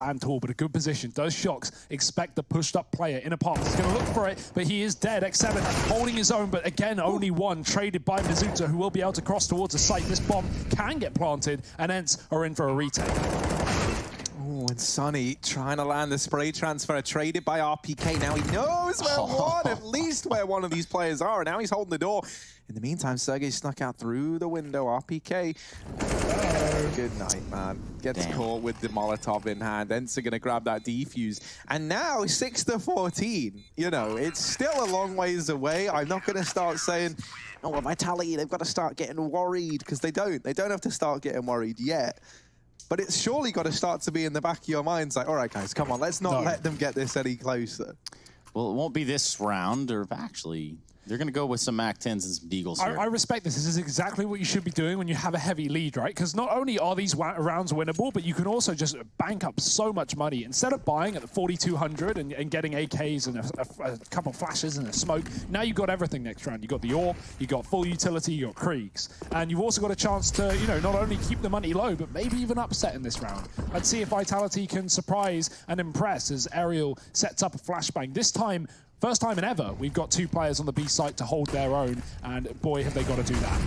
and tall, but a good position. Does Shocks expect the pushed up player in a pass? He's going to look for it, but he is dead. X7 holding his own, but again, only one traded by mizuta, who will be able to cross towards the site. This bomb can get planted, and Ents are in for a retake. Oh, and Sonny trying to land the spray transfer, traded by RPK. Now he knows at least where one of these players are, and now he's holding the door. In the meantime, Sergey snuck out through the window. RPK. Good night, man. Gets caught with the Molotov in hand. Ents are going to grab that defuse. And now 6-14. You know, it's still a long ways away. I'm not going to start saying, oh, well, Vitality, they've got to start getting worried, because they don't. They don't have to start getting worried yet. But it's surely got to start to be in the back of your minds like, all right, guys, come on, let's not let them get this any closer. Well, it won't be this round, or actually... They're going to go with some MAC-10s and some Deagles here. I respect this. This is exactly what you should be doing when you have a heavy lead, right? Because not only are these rounds winnable, but you can also just bank up so much money. Instead of buying at the 4,200 and getting AKs and a couple flashes and a smoke, now you've got everything next round. You've got the AWP, you've got full utility, you've got Kriegs. And you've also got a chance to, you know, not only keep the money low, but maybe even upset in this round. Let's see if Vitality can surprise and impress as Ariel sets up a flashbang. This time, first time in ever, we've got two players on the B site to hold their own, and boy, have they got to do that.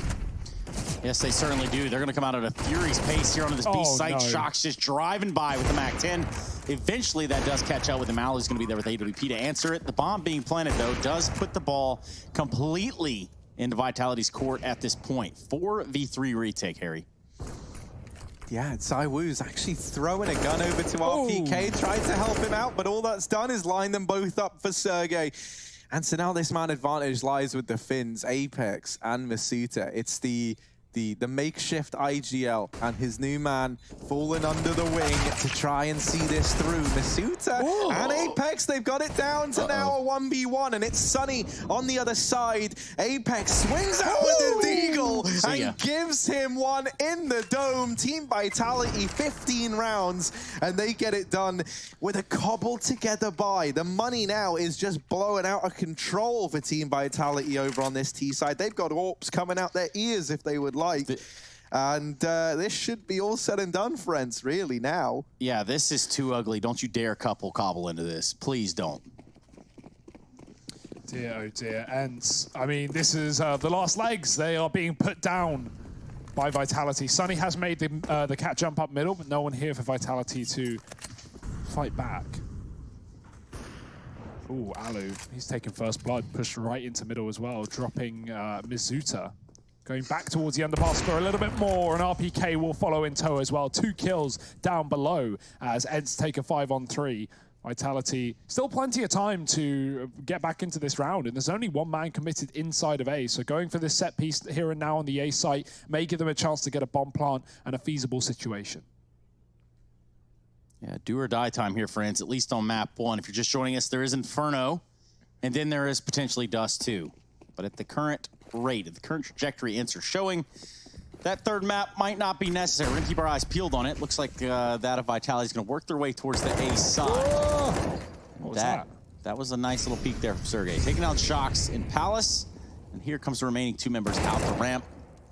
Yes, they certainly do. They're going to come out at a furious pace here onto this B site. No. Shocks just driving by with the MAC-10. Eventually, that does catch up with him. Alu's going to be there with AWP to answer it. The bomb being planted, though, does put the ball completely into Vitality's court at this point. 4v3 retake, Harry. Yeah, ZywOo's actually throwing a gun over to RPK, tried to help him out, but all that's done is line them both up for Sergey. And so now this man advantage lies with the Finns, Apex, and mizuta. It's the makeshift IGL and his new man falling under the wing to try and see this through. mizuta and Apex, they've got it down to now a 1v1, and it's Sunny on the other side. Apex swings out with the Deagle and gives him one in the dome. Team Vitality, 15 rounds, and they get it done with a cobbled together buy. The money now is just blowing out of control for Team Vitality over on this T side. They've got AWPs coming out their ears if they would like. And this should be all said and done, friends, really, now. Yeah, this is too ugly. Don't you dare cobble into this. Please don't. Dear, oh dear. And, I mean, this is the last legs. They are being put down by Vitality. Sunny has made the cat jump up middle, but no one here for Vitality to fight back. Ooh, Alu, he's taking first blood, pushed right into middle as well, dropping mizuta. Going back towards the underpass for a little bit more, and RPK will follow in tow as well. 2 kills down below as Ents take a 5-on-3. Vitality, still plenty of time to get back into this round, and there's only one man committed inside of A, so going for this set piece here and now on the A site may give them a chance to get a bomb plant and a feasible situation. Yeah, do or die time here, friends, at least on map 1. If you're just joining us, there is Inferno, and then there is potentially Dust 2. But at the current rate, at the current trajectory Ents are showing, that third map might not be necessary. We're going to keep our eyes peeled on it. Looks like that of Vitality is going to work their way towards the A side. What was that? That was a nice little peek there from Sergey. Taking out Shocks in Palace, and here comes the remaining 2 members out the ramp,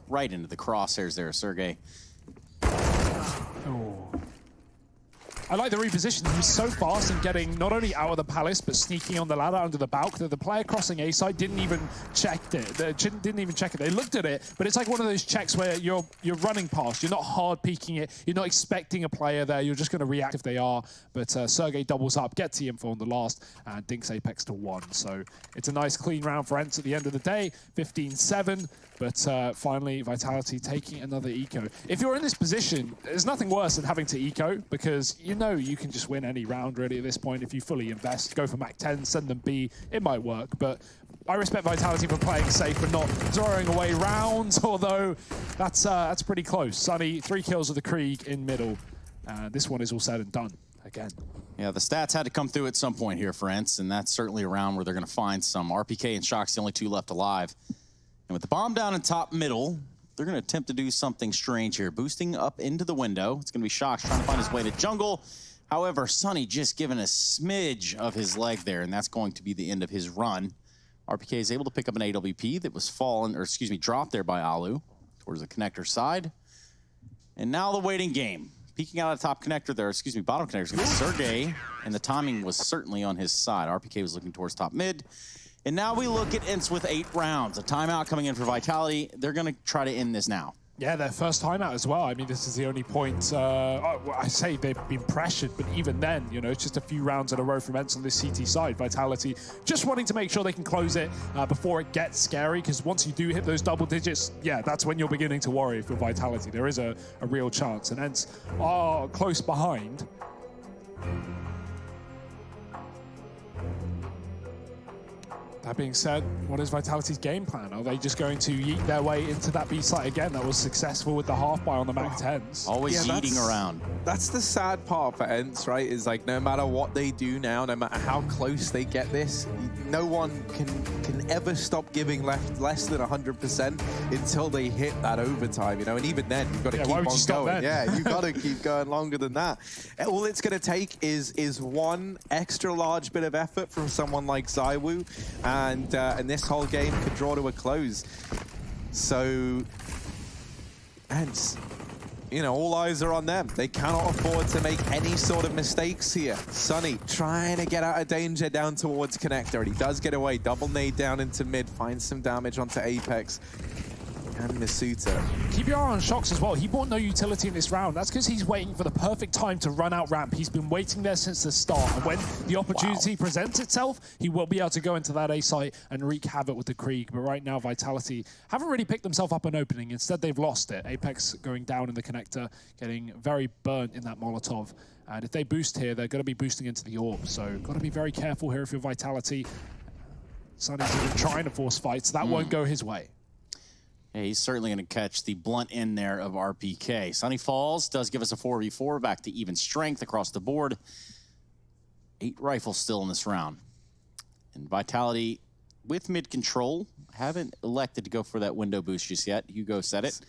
right into the crosshairs there, Sergey. I like the reposition. He was so fast in getting not only out of the palace, but sneaking on the ladder under the balk that the player crossing A side didn't even check it. They didn't even check it. They looked at it, but it's like one of those checks where you're running past. You're not hard peeking it. You're not expecting a player there. You're just going to react if they are. But Sergey doubles up, gets the info on the last, and dinks Apex to 1. So it's a nice clean round for Ents at the end of the day. 15-7. But finally, Vitality taking another eco. If you're in this position, there's nothing worse than having to eco, because you know you can just win any round really at this point if you fully invest. Go for MAC-10, send them B, it might work. But I respect Vitality for playing safe and not throwing away rounds, although that's pretty close. Sunny, 3 kills with the Krieg in middle. This one is all said and done again. Yeah, the stats had to come through at some point here for Ents, and that's certainly a round where they're going to find some. RPK and Shock's the only 2 left alive. And with the bomb down in top middle, they're going to attempt to do something strange here. Boosting up into the window. It's going to be Shocks trying to find his way to jungle. However, Sunny just given a smidge of his leg there, and that's going to be the end of his run. RPK is able to pick up an AWP that was dropped there by Alu towards the connector side. And now the waiting game. peeking out of the top connector there, excuse me, bottom connector is going to be Sergey, and the timing was certainly on his side. RPK was looking towards top mid. And now we look at ENCE with 8 rounds. A timeout coming in for Vitality. They're going to try to end this now. Yeah, their first time out as well. I mean, this is the only point. I say they've been pressured, but even then, you know, it's just a few rounds in a row from ENCE on this CT side. Vitality just wanting to make sure they can close it before it gets scary, because once you do hit those double digits, yeah, that's when you're beginning to worry for Vitality. There is a real chance, and ENCE are close behind. That being said, what is Vitality's game plan? Are they just going to yeet their way into that B site again that was successful with the half buy on the Mac 10s? Always yeeting around. That's the sad part for ENCE, right? Is like no matter what they do now, no matter how close they get this, no one can ever stop giving less than 100% until they hit that overtime, you know? And even then, you've got to keep on going. Yeah, you've got to keep going longer than that. All it's going to take is one extra large bit of effort from someone like ZywOo, and this whole game could draw to a close. So, ENCE, you know, all eyes are on them. They cannot afford to make any sort of mistakes here. Sunny trying to get out of danger down towards connector, and he does get away. Double nade down into mid, finds some damage onto Apex. And Masuta. Keep your eye on Shox as well. He bought no utility in this round. That's because he's waiting for the perfect time to run out ramp. He's been waiting there since the start. And when the opportunity presents itself, he will be able to go into that A site and wreak havoc with the Krieg. But right now, Vitality haven't really picked themselves up an opening. Instead, they've lost it. Apex going down in the connector, getting very burnt in that Molotov. And if they boost here, they're going to be boosting into the orb. So got to be very careful here if you're Vitality. Sunny's even trying to force fights. That won't go his way. Yeah, he's certainly going to catch the blunt end there of RPK. Sunny falls, does give us a 4v4, back to even strength across the board. 8 rifles still in this round. And Vitality, with mid control, haven't elected to go for that window boost just yet. Hugo said it.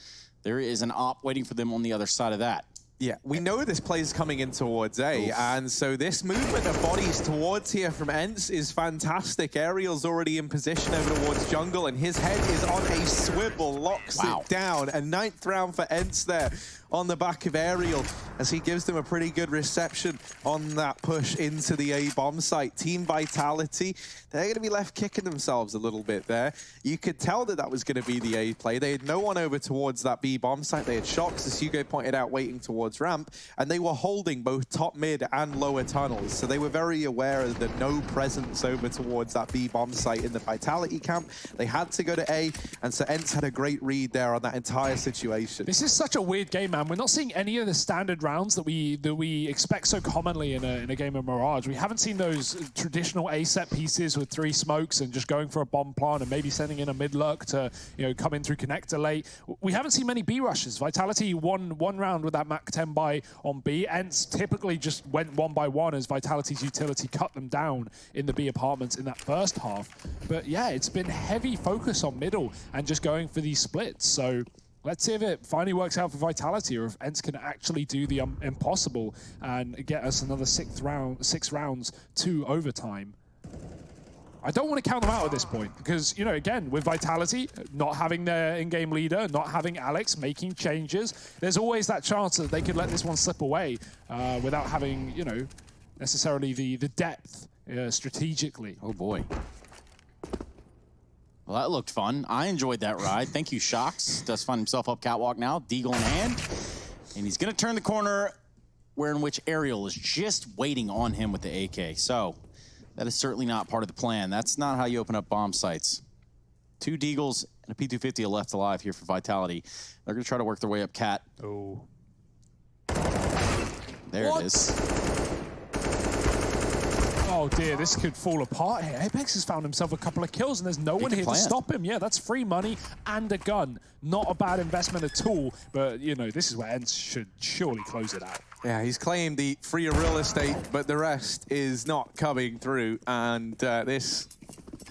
There is an op waiting for them on the other side of that. Yeah, we know this play is coming in towards A, and so this movement of bodies towards here from ENCE is fantastic. Aerial's already in position over towards jungle, and his head is on a swivel, locks it down. A 9th round for ENCE there on the back of Aerial, as he gives them a pretty good reception on that push into the A bomb site. Team Vitality, they're going to be left kicking themselves a little bit there. You could tell that that was going to be the A play. They had no one over towards that B bomb site. They had Shox, as Hugo pointed out, waiting towards ramp, and they were holding both top mid and lower tunnels. So they were very aware of the no presence over towards that B bomb site in the Vitality camp. They had to go to A, and so ENCE had a great read there on that entire situation. This is such a weird game, man. We're not seeing any of the standard rounds that we expect so commonly in a game of Mirage. We haven't seen those traditional A set pieces with 3 smokes and just going for a bomb plant and maybe sending in a mid lurk to, you know, come in through connector late. We haven't seen many B rushes. Vitality won one round with that Mac 10 buy on B. ENCE typically just went 1 by 1 as Vitality's utility cut them down in the B apartments in that first half. But yeah, it's been heavy focus on middle and just going for these splits. So let's see if it finally works out for Vitality, or if ENCE can actually do the impossible and get us another 6 rounds to overtime. I don't want to count them out at this point because, you know, again, with Vitality not having their in-game leader, not having Alex making changes, there's always that chance that they could let this one slip away without having, you know, necessarily the depth strategically. Oh boy. Well, that looked fun. I enjoyed that ride. Thank you, Shox. Does find himself up catwalk now, Deagle in hand. And he's going to turn the corner where in which Aerial is just waiting on him with the AK. So that is certainly not part of the plan. That's not how you open up bomb sites. 2 Deagles and a P250 are left alive here for Vitality. They're going to try to work their way up cat. Oh. There it is. Oh dear, this could fall apart here. Apex has found himself a couple of kills and there's no one here to stop him. Yeah, that's free money and a gun. Not a bad investment at all, but you know, this is where ENCE should surely close it out. Yeah, he's claimed the free real estate, but the rest is not coming through, and this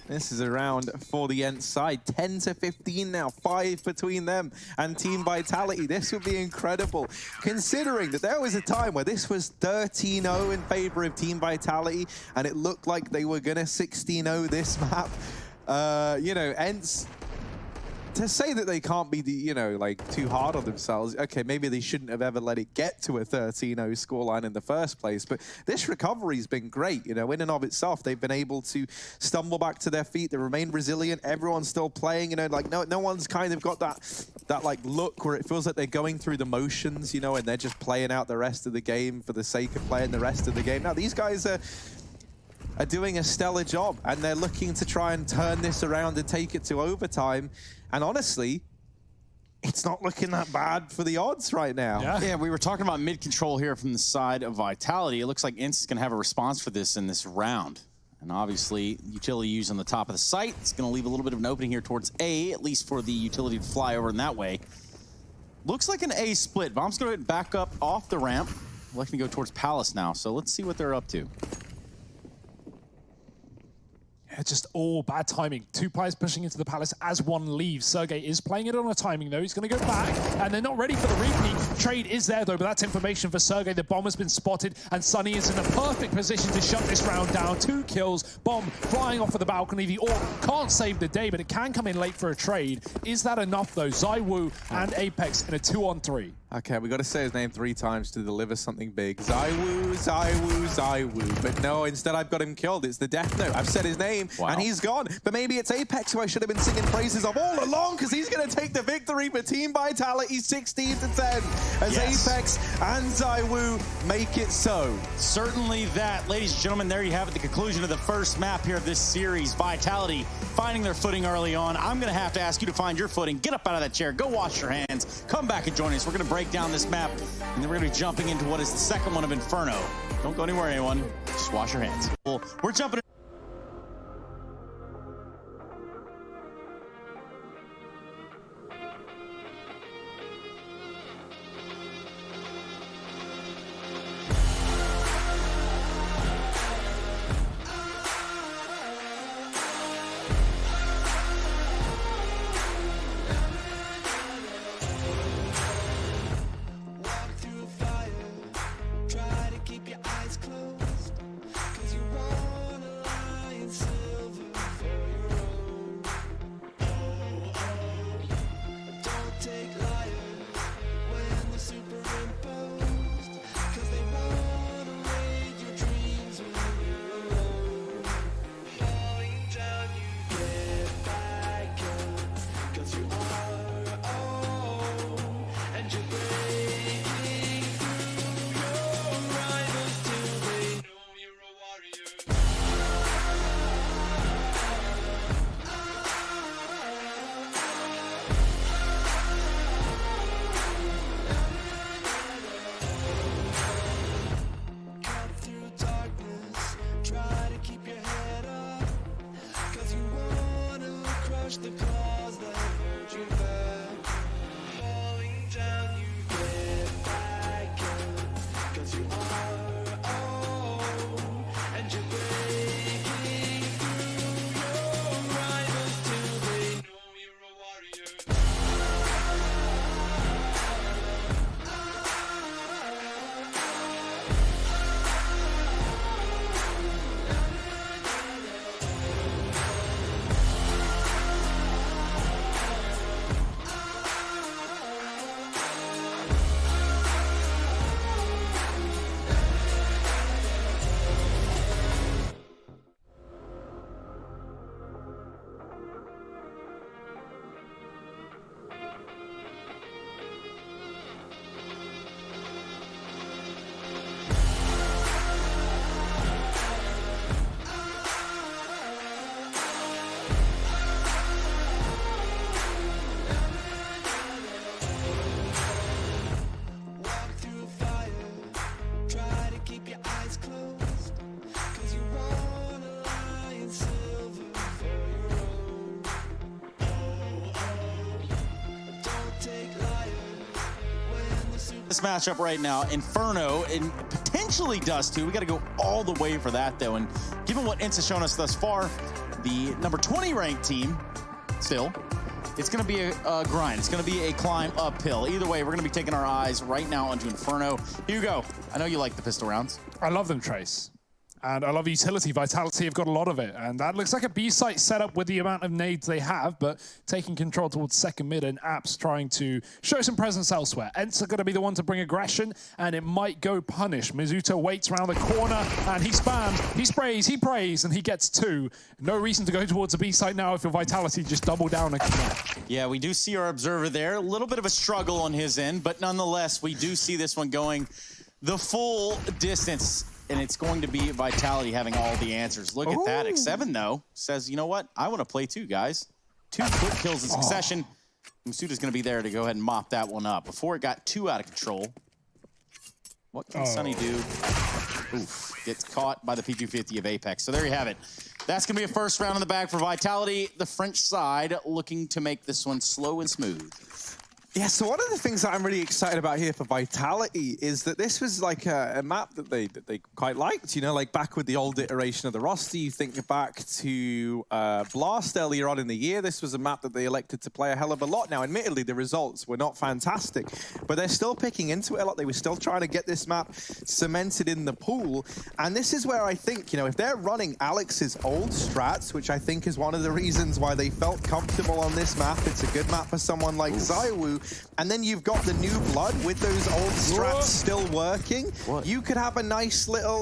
is a round for the ENCE side. 10-15 now, 5 between them and Team Vitality. This would be incredible, considering that there was a time where this was 13-0 in favor of Team Vitality, and it looked like they were gonna 16-0 this map. You know, ENCE to say that they can't be, you know, like too hard on themselves. Okay, maybe they shouldn't have ever let it get to a 13-0 scoreline in the first place. But this recovery's been great. You know, in and of itself, they've been able to stumble back to their feet. They remain resilient. Everyone's still playing. You know, like no one's kind of got that like look where it feels like they're going through the motions. You know, and they're just playing out the rest of the game for the sake of playing the rest of the game. Now these guys are doing a stellar job, and they're looking to try and turn this around and take it to overtime. And honestly, it's not looking that bad for the odds right now. Yeah, we were talking about mid-control here from the side of Vitality. It looks like Ince is going to have a response for this in this round. And obviously, utility used on the top of the site. It's going to leave a little bit of an opening here towards A, at least for the utility to fly over in that way. Looks like an A split. Bomb's going to back up off the ramp. Looking to go towards Palace now, so let's see what they're up to. Just all bad timing. Two players pushing into the Palace as one leaves. Sergey is playing it on a timing, though. He's going to go back, and they're not ready for the repeat. Trade is there, though, but that's information for Sergey. The bomb has been spotted, and Sunny is in a perfect position to shut this round down. 2 kills. Bomb flying off of the balcony. The AWP can't save the day, but it can come in late for a trade. Is that enough, though? ZywOo and Apex in a 2-on-3. Okay, we got to say his name 3 times to deliver something big. ZywOo, ZywOo, ZywOo. But no, instead I've got him killed. It's the death note. I've said his name, and he's gone. But maybe it's Apex who I should have been singing praises of all along, because he's going to take the victory for Team Vitality 16-10 as Apex and ZywOo make it so. Certainly that. Ladies and gentlemen, there you have it, the conclusion of the first map here of this series. Vitality finding their footing early on. I'm going to have to ask you to find your footing. Get up out of that chair. Go wash your hands. Come back and join us. We're going to break down this map, and then we're going to be jumping into what is the second one of Inferno. Don't go anywhere, anyone. Just wash your hands. We're jumping. This matchup right now, Inferno and potentially Dust too. We got to go all the way for that though. And given what Ince has shown us thus far, the number 20 ranked team, still, it's going to be a grind. It's going to be a climb uphill. Either way, we're going to be taking our eyes right now onto Inferno. Hugo, I know you like the pistol rounds. I love them, Trace. And I love utility. Vitality have got a lot of it. And that looks like a B site setup with the amount of nades they have, but taking control towards second mid, and Apps trying to show some presence elsewhere. Ents are going to be the one to bring aggression, and it might go punish. Mizuta waits around the corner, and he spams, he sprays, he prays, and he gets 2. No reason to go towards a B site now if your Vitality just double down and connect. Yeah, we do see our observer there. A little bit of a struggle on his end, but nonetheless, we do see this one going the full distance. And it's going to be Vitality having all the answers. Look at that. X7, though, says, you know what? I want to play too, guys. 2 quick kills in succession. Masuda's going to be there to go ahead and mop that one up. Before it got too out of control, what can Sunny do? Oof. Gets caught by the P250 of Apex. So there you have it. That's going to be a first round in the bag for Vitality. The French side looking to make this one slow and smooth. Yeah, so one of the things that I'm really excited about here for Vitality is that this was like a map that they quite liked, you know, like back with the old iteration of the roster. You think back to Blast earlier on in the year. This was a map that they elected to play a hell of a lot. Now, admittedly, the results were not fantastic, but they're still picking into it a lot. They were still trying to get this map cemented in the pool. And this is where I think, you know, if they're running Alex's old strats, which I think is one of the reasons why they felt comfortable on this map, it's a good map for someone like ZywOo. And then you've got the new blood with those old strats still working. You could have a nice little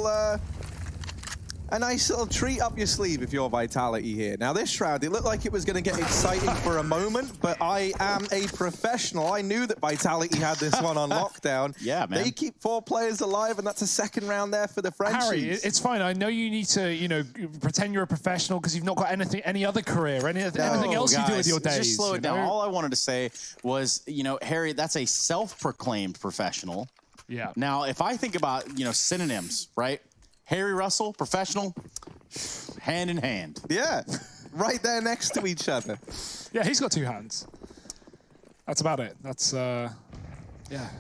treat up your sleeve if you're Vitality here. Now this round, it looked like it was going to get exciting for a moment, but I am a professional. I knew that Vitality had this one on lockdown. Yeah, man. They keep 4 players alive, and that's a second round there for the Frenchies. Harry, it's fine. I know you need to, you know, pretend you're a professional because you've not got any other career, anything else you do with your days. Just slow it down. All I wanted to say was, you know, Harry, that's a self-proclaimed professional. Yeah. Now, if I think about, you know, synonyms, right? Harry Russell, professional, hand in hand. Yeah, right there next to each other. Yeah, he's got 2 hands. That's about it. That's, yeah,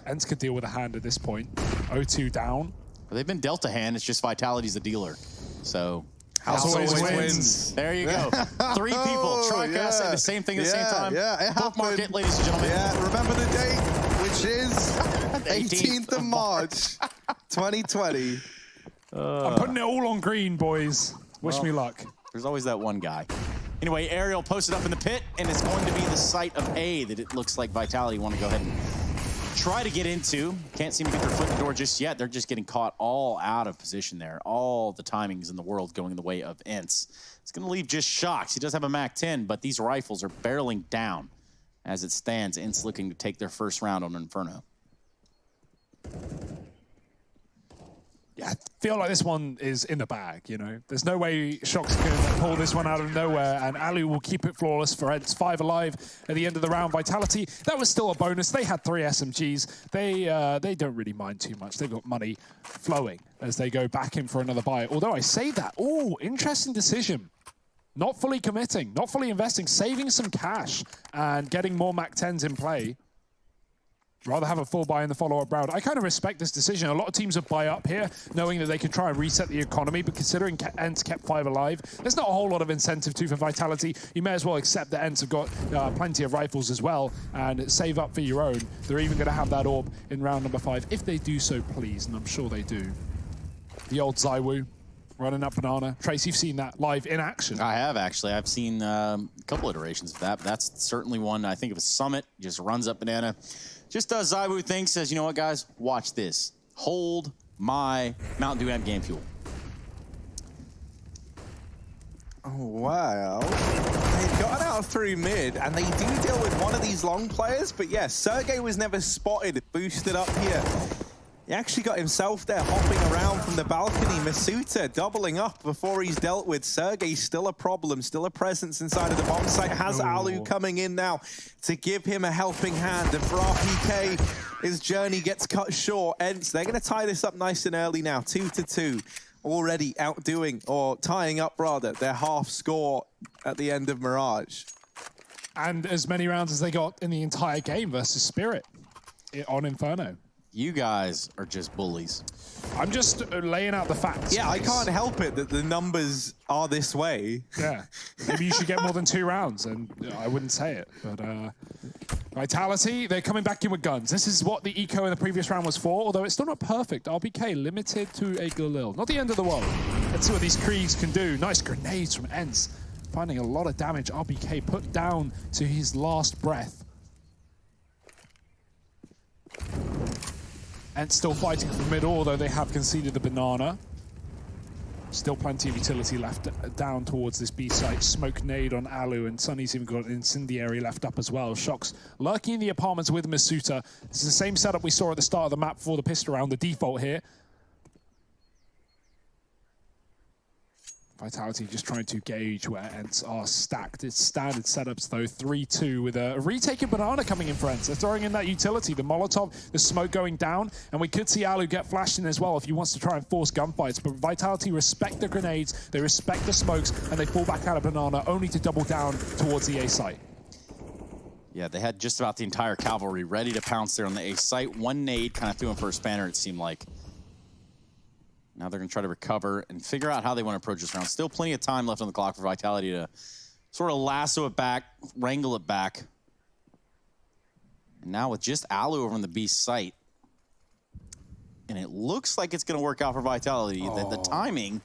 Ents could deal with a hand at this point. 0-2 down. Well, they've been dealt a hand. It's just Vitality's the dealer. So, House always wins. There you go. 3 people. Tricast saying the same thing at the same time. Yeah, it Bookmark it, ladies and gentlemen. Yeah, remember the date, which is 18th of March, 2020. I'm putting it all on green, boys. Wish me luck. There's always that one guy. Anyway, Ariel posted up in the pit, and it's going to be the site of A that it looks like Vitality want to go ahead and try to get into. Can't seem to get their foot in the door just yet. They're just getting caught all out of position there. All the timings in the world going in the way of Ents. It's going to leave just Shocks. He does have a MAC-10, but these rifles are barreling down. As it stands, Ents looking to take their first round on Inferno. Yeah, I feel like this one is in the bag, you know. There's no way Shocks can pull this one out of nowhere, and Alu will keep it flawless for Ents. 5 alive at the end of the round. Vitality, that was still a bonus. They had 3 SMGs. They don't really mind too much. They've got money flowing as they go back in for another buy. Although I say that, interesting decision. Not fully committing, not fully investing, saving some cash and getting more MAC-10s in play. Rather have a full buy in the follow-up round. I kind of respect this decision. A lot of teams would buy up here, knowing that they can try and reset the economy, but considering Ents kept 5 alive, there's not a whole lot of incentive to for Vitality. You may as well accept that Ents have got plenty of rifles as well, and save up for your own. They're even going to have that orb in round number 5, if they do so please, and I'm sure they do. The old ZywOo running up banana. Trace, you've seen that live in action. I have, actually. I've seen a couple iterations of that, but that's certainly one. I think of a Summit, just runs up banana. Just does ZywOo thing, says, you know what, guys? Watch this. Hold my Mountain Dew Amp Game Fuel. Oh, wow. They've gotten out through mid, and they do deal with one of these long players, but yes, Sergey was never spotted, boosted up here. He actually got himself there hopping around from the balcony. Masuta doubling up before he's dealt with. Sergey still a problem, still a presence inside of the bomb site. Has Alu coming in now to give him a helping hand. And for RPK, his journey gets cut short. Ents, they're going to tie this up nice and early now. 2-2. Already outdoing, or tying up rather, their half score at the end of Mirage. And as many rounds as they got in the entire game versus Spirit on Inferno. You guys are just bullies. I'm just laying out the facts. Yeah, I can't help it that the numbers are this way. Yeah, maybe you should get more than 2 rounds, and I wouldn't say it. But Vitality, they're coming back in with guns. This is what the eco in the previous round was for, although it's still not perfect. RPK limited to a Galil. Not the end of the world. Let's see what these Kriegs can do. Nice grenades from Ents. Finding a lot of damage. RPK put down to his last breath. Ents still fighting from mid, although they have conceded the banana. Still plenty of utility left down towards this B site. Smoke nade on Alu, and Sunny's even got an incendiary left up as well. Shox lurking in the apartments with Masuta. This is the same setup we saw at the start of the map for the pistol round, the default here. Vitality just trying to gauge where Ents are stacked. It's standard setups though, 3-2 with a retaken banana coming in for Ents. They're throwing in that utility, the Molotov, the smoke going down, and we could see Alu get flashed in as well if he wants to try and force gunfights. But Vitality respect the grenades, they respect the smokes, and they fall back out of banana only to double down towards the A site. Yeah, they had just about the entire cavalry ready to pounce there on the A site. One nade kind of threw him for a spanner, it seemed like. Now they're going to try to recover and figure out how they want to approach this round. Still plenty of time left on the clock for Vitality to sort of lasso it back, wrangle it back. And now with just Alu over on the B site. And it looks like it's going to work out for Vitality. Oh. The timing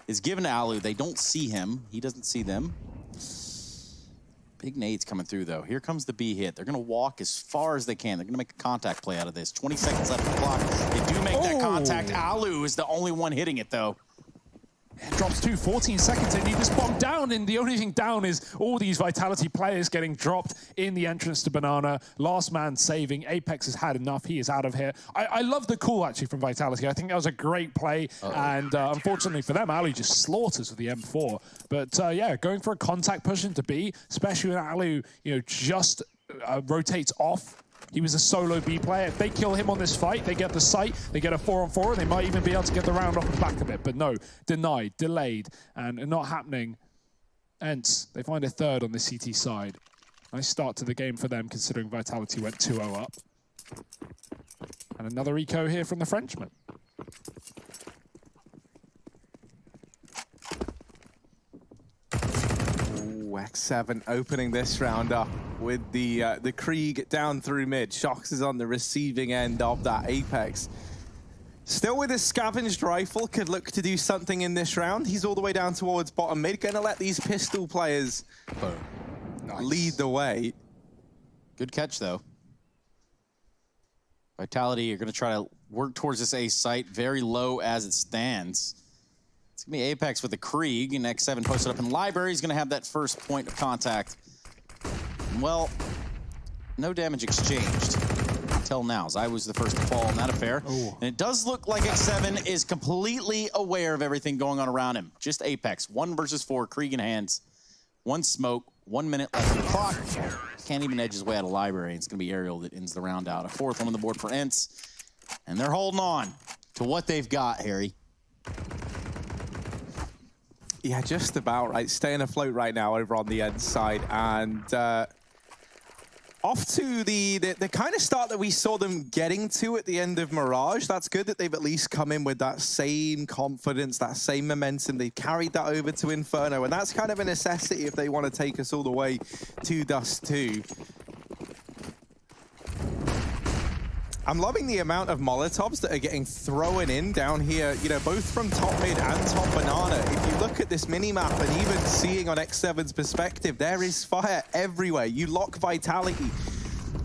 is given to Alu. They don't see him. He doesn't see them. Big nades coming through, though. Here comes the B hit. They're going to walk as far as they can. They're going to make a contact play out of this. 20 seconds left on the clock. They do make that contact. Alu is the only one hitting it, though. It drops to 14 seconds. They need this bomb down, and the only thing down is all these Vitality players getting dropped in the entrance to Banana. Last man saving. Apex has had enough. He is out of here. I love the call, actually, from Vitality. I think that was a great play, and unfortunately for them, Alu just slaughters with the M4. But yeah, going for a contact push into B, especially when Alu, you know, just rotates off. He was a solo B player. If they kill him on this fight, they get the site, they get a 4-on-4, and they might even be able to get the round off the back of it. But no, denied, delayed, and not happening. Ents, they find a third on the CT side. Nice start to the game for them, considering Vitality went 2-0 up. And another eco here from the Frenchman. X7 opening this round up with the Krieg down through mid. Shox is on the receiving end of that Apex. Still with his scavenged rifle, could look to do something in this round. He's all the way down towards bottom mid. Gonna let these pistol players lead the way. Good catch, though. Vitality, you're gonna try to work towards this A site, very low as it stands. It's going to be Apex with the Krieg, and X7 posted up in library. He's going to have that first point of contact. Well, no damage exchanged until now, as I was the first to fall in that affair. Ooh. And it does look like X7 is completely aware of everything going on around him. Just Apex, 1 versus 4, Krieg in hands. 1 smoke, 1 minute left on the clock. Can't even edge his way out of library. It's going to be Aerial that ends the round out. A 4th one on the board for Ents. And they're holding on to what they've got, Harry. Yeah, just about, right? Staying afloat right now over on the end side. And off to the kind of start that we saw them getting to at the end of Mirage. That's good that they've at least come in with that same confidence, that same momentum. They've carried that over to Inferno, and that's kind of a necessity if they want to take us all the way to Dust 2. I'm loving the amount of Molotovs that are getting thrown in down here, you know, both from top mid and top banana. If you look at this mini-map and even seeing on X7's perspective, there is fire everywhere. You lock Vitality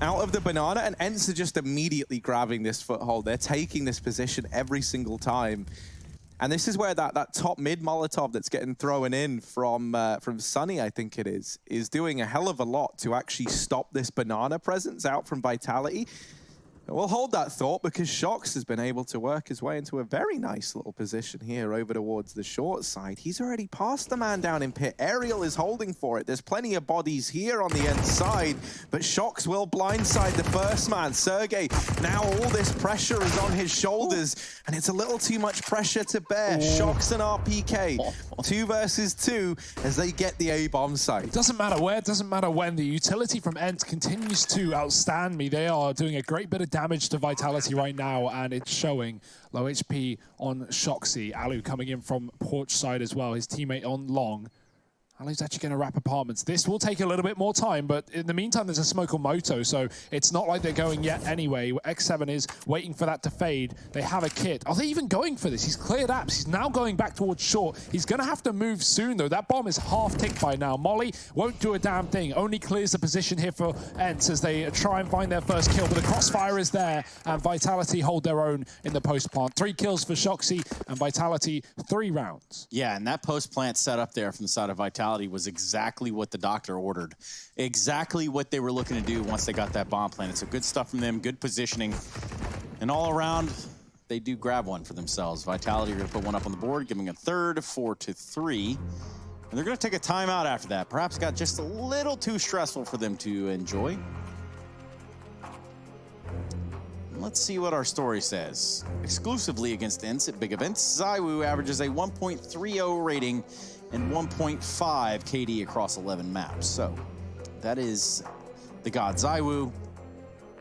out of the banana, and Ents are just immediately grabbing this foothold. They're taking this position every single time. And this is where that top mid Molotov that's getting thrown in from Sunny, I think it is doing a hell of a lot to actually stop this banana presence out from Vitality. We'll hold that thought because Shox has been able to work his way into a very nice little position here over towards the short side. He's already passed the man down in pit. Aerial is holding for it. There's plenty of bodies here on the end side, but Shox will blindside the first man. Sergey, now all this pressure is on his shoulders, and it's a little too much pressure to bear. Shox and RPK, 2 versus 2 as they get the A-bomb site. Doesn't matter where, doesn't matter when. The utility from Ents continues to outstand me. They are doing a great bit of damage to Vitality right now, and it's showing. Low HP on Shoxy. Alu coming in from porch side as well. His teammate on long. Ali's actually going to wrap apartments. This will take a little bit more time, but in the meantime, there's a smoke on Moto, so it's not like they're going yet anyway. X7 is waiting for that to fade. They have a kit. Are they even going for this? He's cleared apps. He's now going back towards short. He's going to have to move soon, though. That bomb is half ticked by now. Molly won't do a damn thing. Only clears the position here for Ents as they try and find their first kill, but the crossfire is there, and Vitality hold their own in the post plant. 3 kills for Shoxy, and Vitality 3 rounds. Yeah, and that post plant set up there from the side of Vitality was exactly what the doctor ordered. Exactly what they were looking to do once they got that bomb planted. So good stuff from them, good positioning. And all around, they do grab one for themselves. Vitality are going to put one up on the board, giving a third, 4-3. And they're going to take a timeout after that. Perhaps got just a little too stressful for them to enjoy. Let's see what our story says. Exclusively against Ents at big events, ZywOo averages a 1.30 rating and 1.5 KD across 11 maps. So that is the god ZywOo.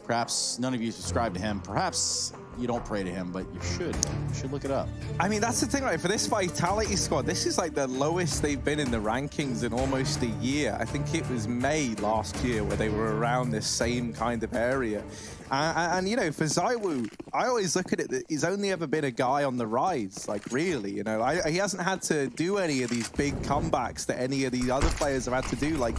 Perhaps none of you subscribe to him. Perhaps you don't pray to him, but you should. You should look it up. I mean, that's the thing, right? For this Vitality squad, this is like the lowest they've been in the rankings in almost a year. I think it was May last year where they were around this same kind of area. And you know, for ZywOo, I always look at it that he's only ever been a guy on the rise, like really, you know. He hasn't had to do any of these big comebacks that any of these other players have had to do. Like,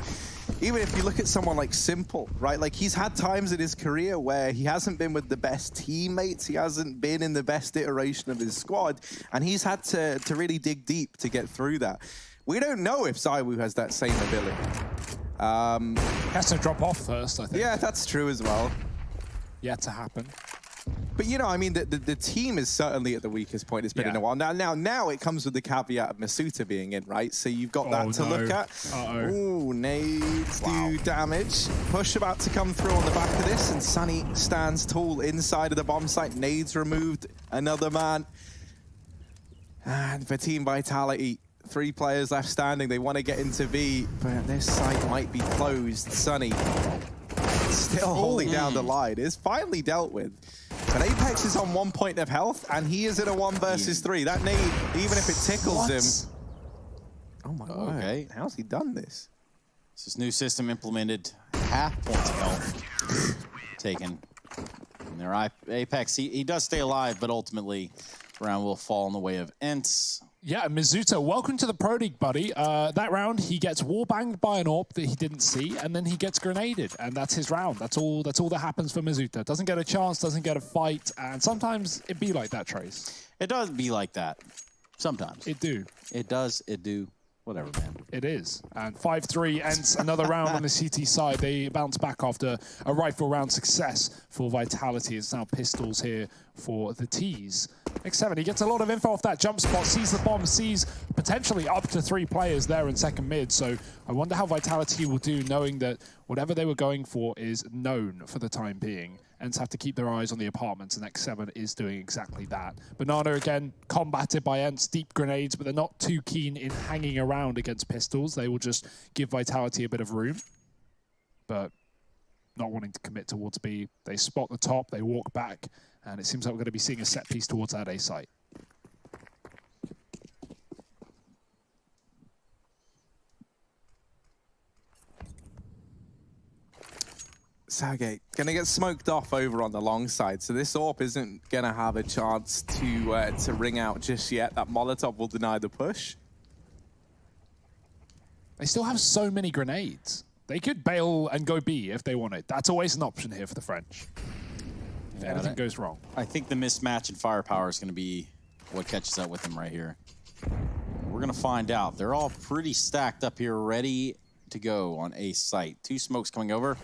even if you look at someone like Simple, right? Like, he's had times in his career where he hasn't been with the best teammates, he hasn't been in the best iteration of his squad, and he's had to really dig deep to get through that. We don't know if ZywOo has that same ability. Has to drop off first, I think. Yeah, that's true as well. Yet to happen. But, you know, I mean, the team is certainly at the weakest point it's been in a while. Now it comes with the caveat of Masuta being in, right? So you've got that to look at. Ooh, nades do damage. Push about to come through on the back of this, and Sunny stands tall inside of the bomb site. Nades removed, another man. And for Team Vitality, 3 players left standing. They want to get into V, but this site might be closed. Sunny still holding down the line. It's finally dealt with. But Apex is on 1 point of health, and he is in a 1 versus 3. That nade, even if it tickles him. Oh my god. How's he done this? This is new system implemented. Half points of health taken. And their Apex, he does stay alive, but ultimately, round will fall in the way of Ents. Yeah, Mizuta, welcome to the Pro League, buddy. That round, he gets wallbanged by an AWP that he didn't see, and then he gets grenaded, and that's his round. That's all that happens for Mizuta. Doesn't get a chance, doesn't get a fight, and sometimes it be like that, Trace. It does be like that. Sometimes. It do. It does, it do. Whatever, man. It is. And 5-3 ends another round on the CT side. They bounce back after a rifle round success for Vitality. It's now pistols here for the T's. X7, he gets a lot of info off that jump spot, sees the bomb, sees potentially up to 3 players there in second mid. So I wonder how Vitality will do, knowing that whatever they were going for is known for the time being. Ents have to keep their eyes on the apartments, and X7 is doing exactly that. Banana, again, combated by Ents, deep grenades, but they're not too keen in hanging around against pistols. They will just give Vitality a bit of room, but not wanting to commit towards B. They spot the top, they walk back, and it seems like we're going to be seeing a set piece towards that A site. Sergey gonna get smoked off over on the long side, so this AWP isn't gonna have a chance to ring out just yet. That Molotov will deny the push. They still have so many grenades. They could bail and go B if they wanted. That's always an option here for the French. If anything goes wrong. I think the mismatch in firepower is going to be what catches up with them right here. We're going to find out. They're all pretty stacked up here, ready to go on A site. 2 smokes coming over.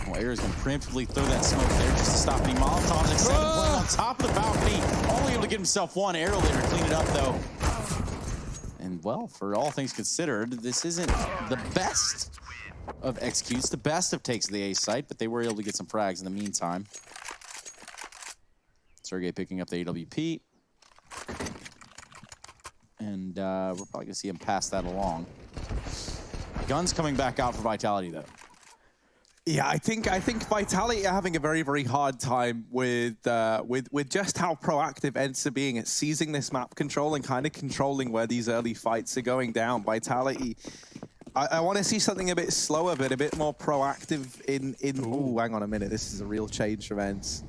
Well, Air's going to preemptively throw that smoke there just to stop any Molotovs. X7 playing on top of the balcony. Only able to get himself 1 arrow later. Clean it up, though. And, well, for all things considered, this isn't the best of executes, the best of takes of the A site, but they were able to get some frags in the meantime. Sergey picking up the AWP. And we're probably going to see him pass that along. Guns coming back out for Vitality, though. Yeah, I think Vitality are having a very, very hard time with just how proactive ENCE are being at seizing this map control and kind of controlling where these early fights are going down. Vitality, I want to see something a bit slower, but a bit more proactive in oh, hang on a minute, this is a real change from ENCE.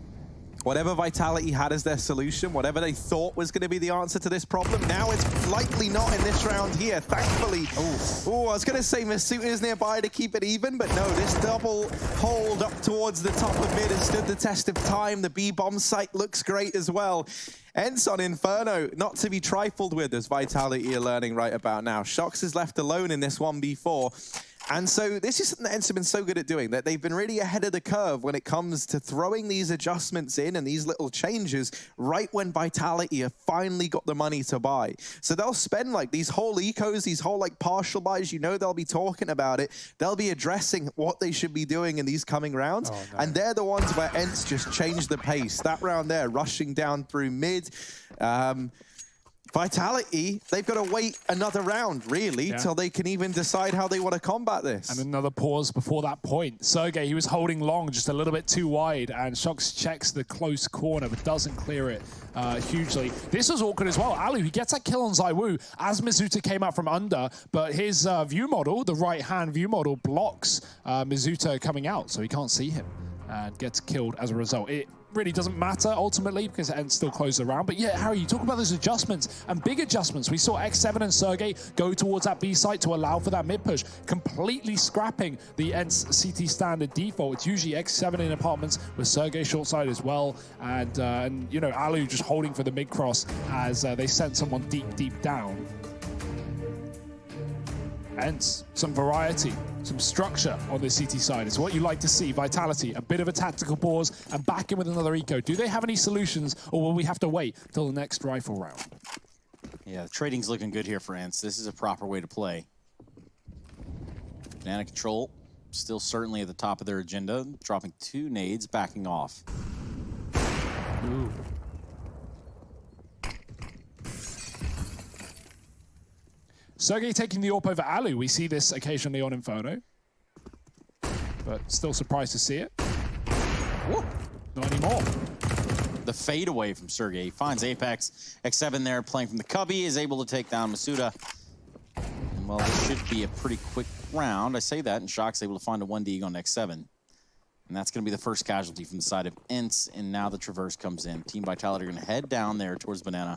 Whatever Vitality had as their solution, whatever they thought was going to be the answer to this problem, now it's likely not in this round here, thankfully. Oh, I was going to say Masuta is nearby to keep it even, but no, this double hold up towards the top of mid has stood the test of time. The B-bomb site looks great as well. ENCE on Inferno, not to be trifled with, as Vitality are learning right about now. Shox is left alone in this 1v4. And so this is something that ENCE have been so good at doing, that they've been really ahead of the curve when it comes to throwing these adjustments in and these little changes right when Vitality have finally got the money to buy. So they'll spend like these whole ecos, these whole like partial buys, you know they'll be talking about it. They'll be addressing what they should be doing in these coming rounds. Oh, no. And they're the ones where ENCE just changed the pace. That round there, rushing down through mid. Vitality, they've got to wait another round, really, till they can even decide how they want to combat this. And another pause before that point. Sergey, he was holding long, just a little bit too wide, and Shox checks the close corner, but doesn't clear it hugely. This was awkward as well. Alu, he gets that kill on ZywOo as Mizuta came out from under, but his view model, the right-hand view model, blocks Mizuta coming out, so he can't see him, and gets killed as a result. It really doesn't matter ultimately because ENCE still closed the round. But yeah, Harry, you talk about those adjustments and big adjustments. We saw X7 and Sergey go towards that B site to allow for that mid push, completely scrapping the ENCE CT standard default. It's usually X7 in apartments with Sergey short side as well, and you know, Alu just holding for the mid cross as they sent someone deep down. ENCE, some variety, some structure on the CT side is what you like to see. Vitality, a bit of a tactical pause, and back in with another eco. Do they have any solutions, or will we have to wait till the next rifle round? Yeah, the trading's looking good here for ENCE. This is a proper way to play. Banana control, still certainly at the top of their agenda, dropping 2 nades, backing off. Ooh. Sergey taking the AWP over Alu. We see this occasionally on Inferno, but still surprised to see it. Whoa. Not anymore. The fade away from Sergey. He finds Apex. X7 there playing from the cubby, is able to take down Masuta. And well, this should be a pretty quick round. I say that, and Shock's able to find a 1D on X7. And that's going to be the first casualty from the side of ENCE, and now the Traverse comes in. Team Vitality are going to head down there towards Banana.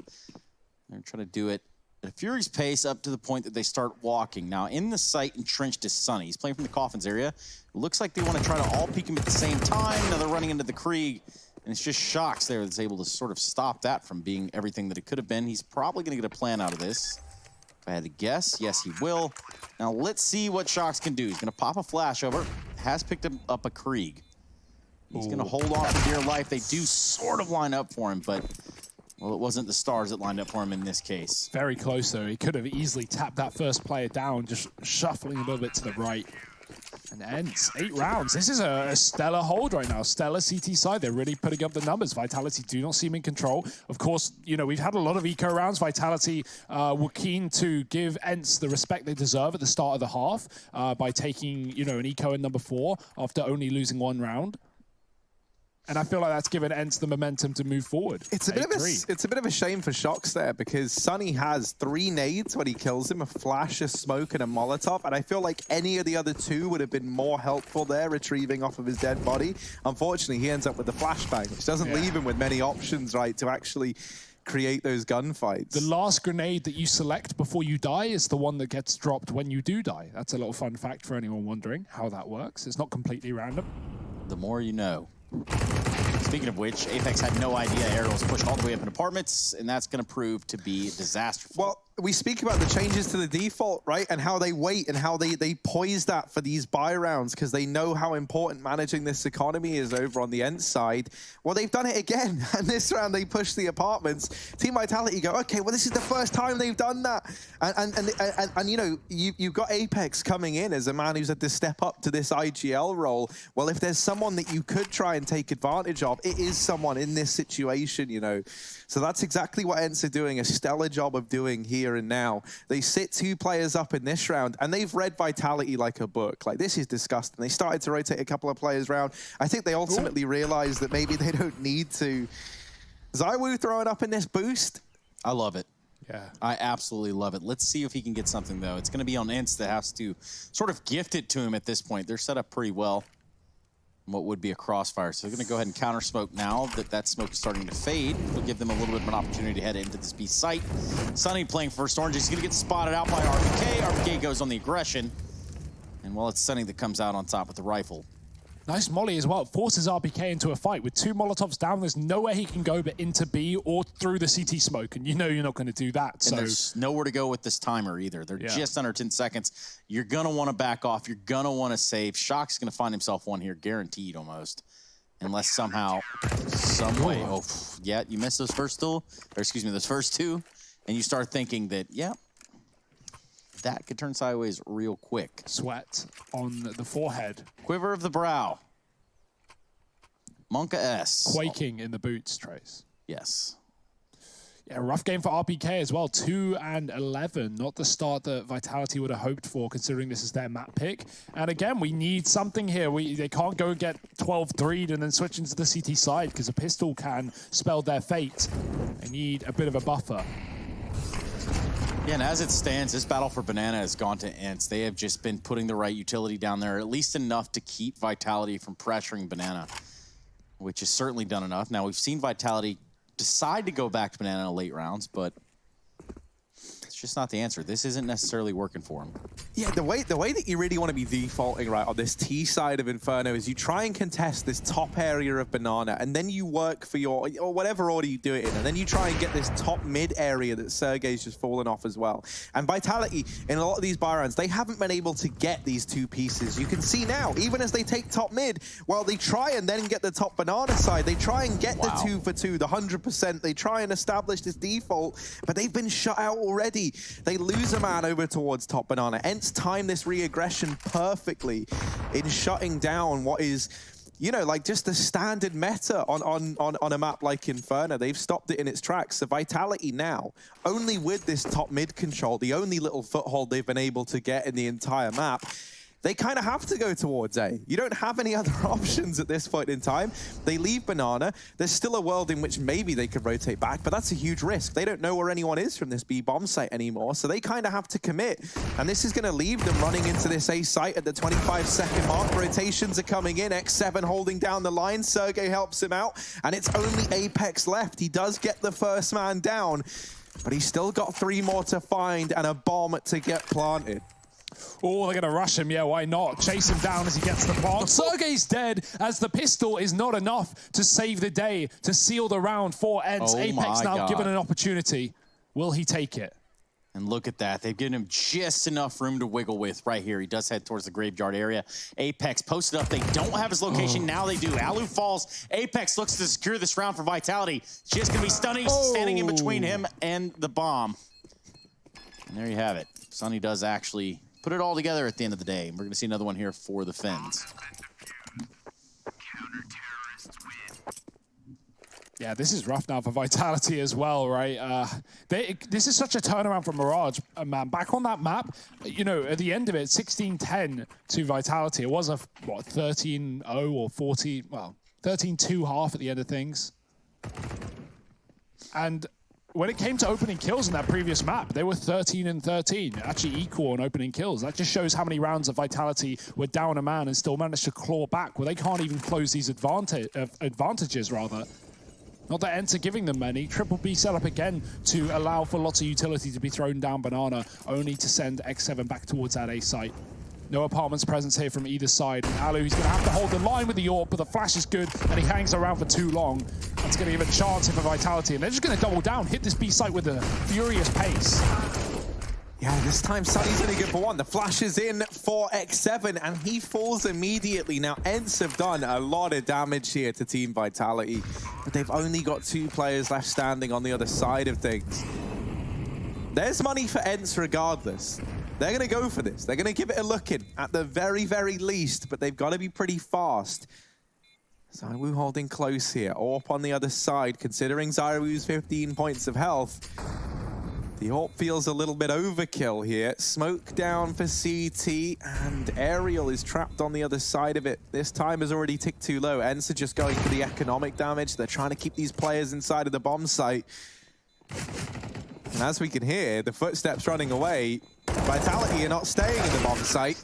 They're trying to do it at a Fury's pace up to the point that they start walking. Now, in the site, entrenched is Sunny. He's playing from the Coffins area. It looks like they want to try to all peek him at the same time. Now they're running into the Krieg, and it's just Shox there that's able to sort of stop that from being everything that it could have been. He's probably going to get a plan out of this. If I had to guess, yes, he will. Now, let's see what Shox can do. He's going to pop a flash over. Has picked up a Krieg. He's going to hold on for dear life. They do sort of line up for him, but well, it wasn't the stars that lined up for him in this case. Very close, though. He could have easily tapped that first player down, just shuffling a little bit to the right. And ENCE, 8 rounds. This is a stellar hold right now. Stellar CT side. They're really putting up the numbers. Vitality do not seem in control. Of course, you know, we've had a lot of eco rounds. Vitality were keen to give ENCE the respect they deserve at the start of the half by taking, you know, an eco in number 4 after only losing 1 round. And I feel like that's given ENCE the momentum to move forward. It's a bit of a shame for Shox there, because Sunny has 3 nades when he kills him, a flash, a smoke, and a Molotov. And I feel like any of the other 2 would have been more helpful there, retrieving off of his dead body. Unfortunately, he ends up with the flashbang, which doesn't leave him with many options, right, to actually create those gunfights. The last grenade that you select before you die is the one that gets dropped when you do die. That's a little fun fact for anyone wondering how that works. It's not completely random. The more you know. Speaking of which, Apex had no idea Aerial was pushed all the way up in apartments, and that's going to prove to be a disaster. Well, we speak about the changes to the default, right? And how they wait and how they poise that for these buy rounds, because they know how important managing this economy is over on the ENCE side. Well, they've done it again. And this round, they push the apartments. Team Vitality go, okay, well, this is the first time they've done that. And you know, you've got Apex coming in as a man who's had to step up to this IGL role. Well, if there's someone that you could try and take advantage of, it is someone in this situation, you know. So that's exactly what ENCE are doing a stellar job of doing here and now. They sit 2 players up in this round, and they've read Vitality like a book. Like, this is disgusting. They started to rotate a couple of players around. I think they ultimately realized that maybe they don't need to. ZywOo throwing up in this boost. I love it. Yeah. I absolutely love it. Let's see if he can get something, though. It's going to be on ENCE that has to sort of gift it to him at this point. They're set up pretty well. What would be a crossfire. So they're going to go ahead and counter smoke now that smoke is starting to fade. It'll give them a little bit of an opportunity to head into this B site. Sunny playing first orange. He's going to get spotted out by RPK. RPK goes on the aggression. And well, it's Sunny that comes out on top with the rifle. Nice molly as well. Forces RPK into a fight. With 2 Molotovs down, there's nowhere he can go but into B or through the CT smoke. And you know you're not going to do that. And there's nowhere to go with this timer either. They're just under 10 seconds. You're going to want to back off. You're going to want to save. Shock's going to find himself one here, guaranteed almost. Unless somehow, some way. Oh, yeah, you missed those first 2. Or excuse me, those first 2. And you start thinking that, yeah, that could turn sideways real quick. Sweat on the forehead. Quiver of the brow. Monka S. Quaking in the boots, Trace. Yes. Yeah, rough game for RPK as well. 2 and 11. Not the start that Vitality would have hoped for, considering this is their map pick. And again, we need something here. They can't go get 12-3'd and then switch into the CT side, because a pistol can spell their fate. They need a bit of a buffer. Yeah, and as it stands, this battle for Banana has gone to ENCE. They have just been putting the right utility down there, at least enough to keep Vitality from pressuring Banana, which has certainly done enough. Now, we've seen Vitality decide to go back to Banana in the late rounds, but it's just not the answer. This isn't necessarily working for him. Yeah, the way that you really want to be defaulting, right, on this T side of Inferno is you try and contest this top area of Banana, and then you work for your, or whatever order you do it in, and then you try and get this top mid area that Sergey's just fallen off as well. And Vitality, in a lot of these buy rounds, they haven't been able to get these 2 pieces. You can see now, even as they take top mid, well, they try and then get the top Banana side. They try and get the 2 for 2, the 100%. They try and establish this default, but they've been shut out already. They lose a man over towards top Banana. ENCE time this re-aggression perfectly in shutting down what is, you know, like just the standard meta on a map like Inferno. They've stopped it in its tracks. So Vitality now, only with this top mid control, the only little foothold they've been able to get in the entire map, they kind of have to go towards A. You don't have any other options at this point in time. They leave Banana. There's still a world in which maybe they could rotate back, but that's a huge risk. They don't know where anyone is from this B bomb site anymore, so they kind of have to commit. And this is going to leave them running into this A site at the 25-second mark. Rotations are coming in. X7 holding down the line. Sergey helps him out, and it's only Apex left. He does get the first man down, but he's still got 3 more to find and a bomb to get planted. Oh, they're going to rush him. Yeah, why not? Chase him down as he gets the plant. Sergey's dead, as the pistol is not enough to save the day, to seal the round for ENCE. Apex now given an opportunity. Will he take it? And look at that. They've given him just enough room to wiggle with right here. He does head towards the graveyard area. Apex posted up. They don't have his location. Now they do. Alu falls. Apex looks to secure this round for Vitality. Just going to be stunning, standing in between him and the bomb. And there you have it. Sunny does actually put it all together at the end of the day. We're going to see another one here for the Finns. Yeah, this is rough now for Vitality as well, right? This is such a turnaround from Mirage, man. Back on that map, you know, at the end of it, 16-10 to Vitality. It was a, what, 13-0 or 14, well, 13-2 half at the end of things. And when it came to opening kills in that previous map, they were 13-13, actually equal on opening kills. That just shows how many rounds of Vitality were down a man and still managed to claw back, where they can't even close these advantages, rather. Not that ENCE are giving them many. Triple B set up again to allow for lots of utility to be thrown down Banana, only to send X7 back towards that A site. No apartments presence here from either side. And Alu, he's going to have to hold the line with the AWP, but the flash is good, and he hangs around for too long. That's going to give a chance here for Vitality, and they're just going to double down, hit this B site with a furious pace. Yeah, this time Sunny's going to get for one. The flash is in for X7, and he falls immediately. Now, ENCE have done a lot of damage here to Team Vitality, but they've only got 2 players left standing on the other side of things. There's money for ENCE regardless. They're going to go for this. They're going to give it a look in at the very, very least, but they've got to be pretty fast. ZywOo holding close here. AWP on the other side, considering ZywOo's 15 points of health. The AWP feels a little bit overkill here. Smoke down for CT, and Aerial is trapped on the other side of it. This time has already ticked too low. ENCE are just going for the economic damage. They're trying to keep these players inside of the bomb site. And as we can hear, the footsteps running away. Vitality are not staying in the bomb site.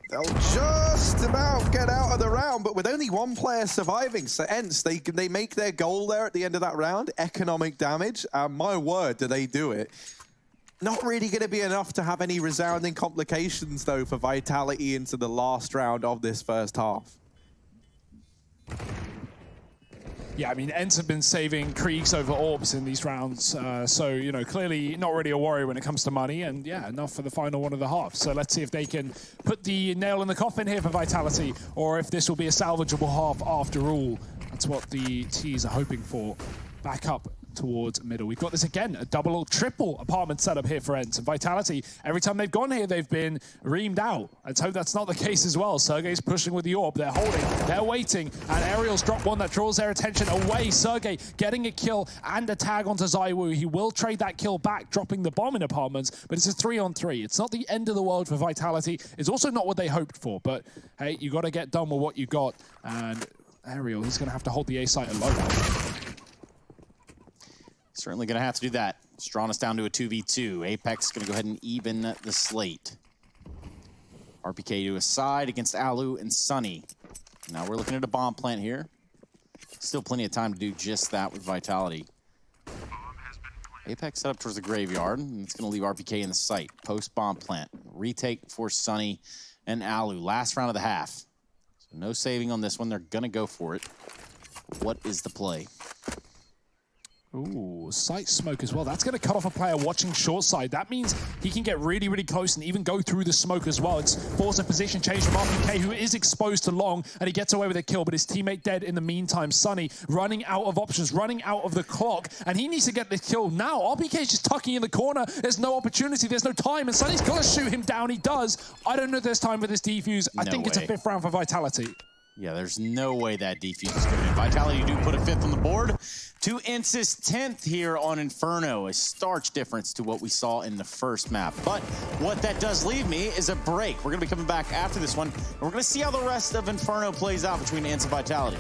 They'll just about get out of the round, but with only one player surviving. So ENCE, they make their goal there at the end of that round, economic damage. My word, do they do it. Not really going to be enough to have any resounding complications, though, for Vitality into the last round of this first half. Yeah, I mean, ENCE have been saving Kriegs over Orbs in these rounds, so, you know, clearly not really a worry when it comes to money, and yeah, enough for the final one of the half. So let's see if they can put the nail in the coffin here for Vitality, or if this will be a salvageable half after all. That's what the T's are hoping for. Back up towards middle. We've got this again, a double or triple apartment setup here for ENCE. And Vitality, every time they've gone here, they've been reamed out. Let's hope that's not the case as well. Sergey's pushing with the AWP. They're holding, they're waiting, and Aerial's dropped one that draws their attention away. Sergey getting a kill and a tag onto ZywOo. He will trade that kill back, dropping the bomb in apartments, but it's a 3-on-3. It's not the end of the world for Vitality. It's also not what they hoped for, but hey, you got to get done with what you got. And Aerial, he's going to have to hold the A site alone. Certainly going to have to do that. It's drawn us down to a 2v2. Apex going to go ahead and even the slate. RPK to a side against Alu and Sunny. Now we're looking at a bomb plant here. Still plenty of time to do just that with Vitality. Apex set up towards the graveyard, and it's going to leave RPK in the site. Post bomb plant. Retake for Sunny and Alu. Last round of the half. So no saving on this one. They're going to go for it. What is the play? Ooh, site smoke as well. That's going to cut off a player watching short side. That means he can get really, really close and even go through the smoke as well. It's Forze position change from RPK, who is exposed to long, and he gets away with a kill, but his teammate dead in the meantime. Sunny running out of options, running out of the clock, and he needs to get the kill now. RPK is just tucking in the corner. There's no opportunity. There's no time, and Sunny's got to shoot him down. He does. I don't know if there's time for this defuse. I think it's a 5th round for Vitality. Yeah, there's no way that defuse is going to Vitality do put a 5th on the board to ENCE's 10th here on Inferno. A starch difference to what we saw in the first map. But what that does leave me is a break. We're going to be coming back after this one, and we're going to see how the rest of Inferno plays out between ENCE and Vitality.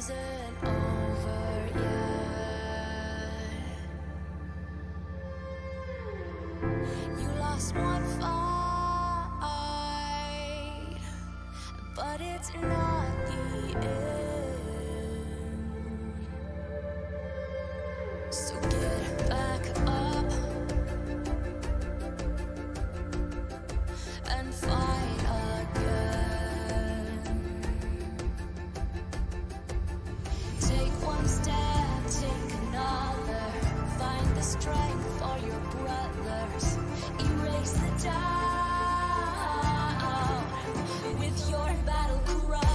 isn't over yet. You lost one fight, but it's not the end. So get back up and fight again. Take one step, take another. Find the strength for your brothers. Erase the doubt with your battle cry.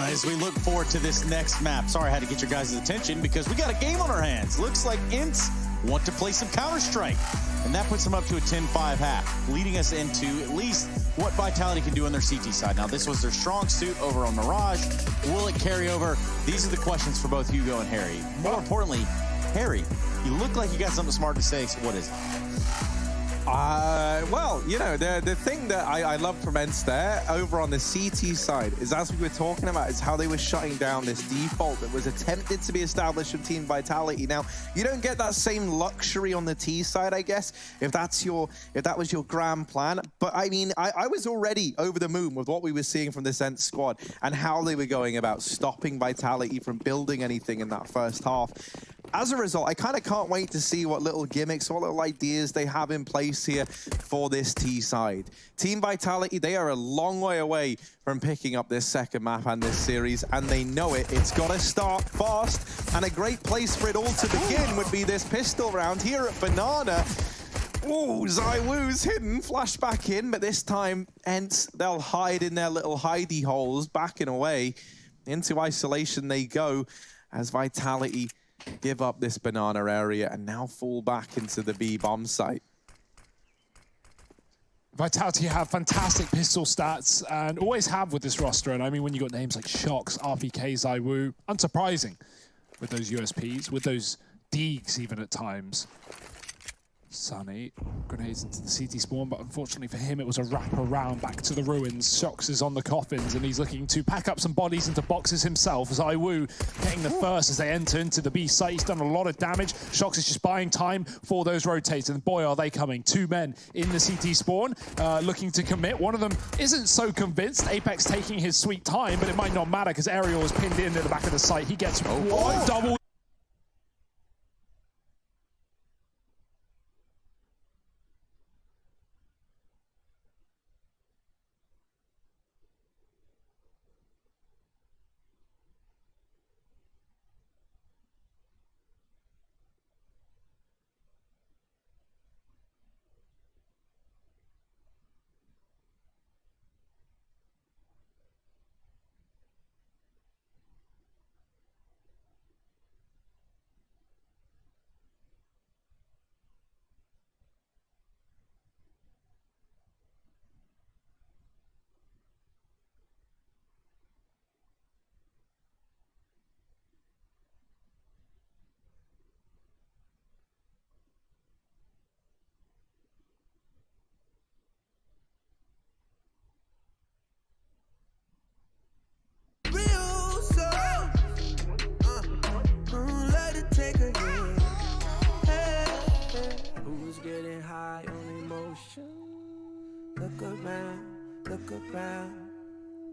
As we look forward to this next map, sorry I had to get your guys' attention because we got a game on our hands. Looks like Ints want to play some Counter-Strike, and that puts them up to a 10-5 half, leading us into at least what Vitality can do on their CT side. Now, this was their strong suit over on Mirage. Will it carry over? These are the questions for both Hugo and Harry. More importantly, Harry, you look like you got something smart to say, so what is it? Well, you know, the thing that I love from Ents there, over on the CT side, is as we were talking about, is how they were shutting down this default that was attempted to be established from Team Vitality. Now, you don't get that same luxury on the T side, I guess, if that was your grand plan. But I mean, I was already over the moon with what we were seeing from this Ents squad and how they were going about stopping Vitality from building anything in that first half. As a result, I kind of can't wait to see what little gimmicks, what little ideas they have in place here for this T side. Team Vitality, they are a long way away from picking up this second map and this series, and they know it. It's got to start fast, and a great place for it all to begin would be this pistol round here at Banana. Ooh, ZywOo's hidden, flash back in, but this time, Ents, they'll hide in their little hidey holes, backing away. Into isolation they go as Vitality give up this Banana area and now fall back into the B bomb site. Vitality have fantastic pistol stats and always have with this roster. And I mean, when you got names like Shox, RPK, ZywOo, unsurprising with those USPs, with those Deegs even at times. Sunny, grenades into the CT spawn, but unfortunately for him, it was a wrap around back to the ruins. Shox is on the coffins, and he's looking to pack up some bodies into boxes himself. ZywOo getting the first as they enter into the B site. He's done a lot of damage. Shox is just buying time for those rotates, and boy, are they coming. Two men in the CT spawn, looking to commit. One of them isn't so convinced. Apex taking his sweet time, but it might not matter because Ariel is pinned in at the back of the site. He gets one double.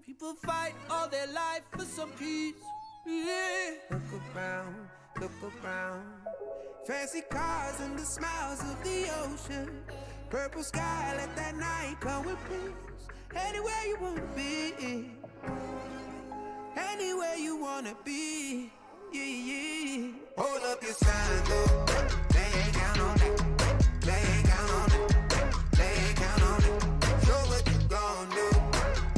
People fight all their life for some peace. Yeah. Look around. Fancy cars and the smiles of the ocean. Purple sky, let that night come with peace. Anywhere you wanna be. Anywhere you wanna be. Yeah. Hold up your sign, though. They ain't count on that. They ain't count on that. They ain't count on it. Show what you gon' do.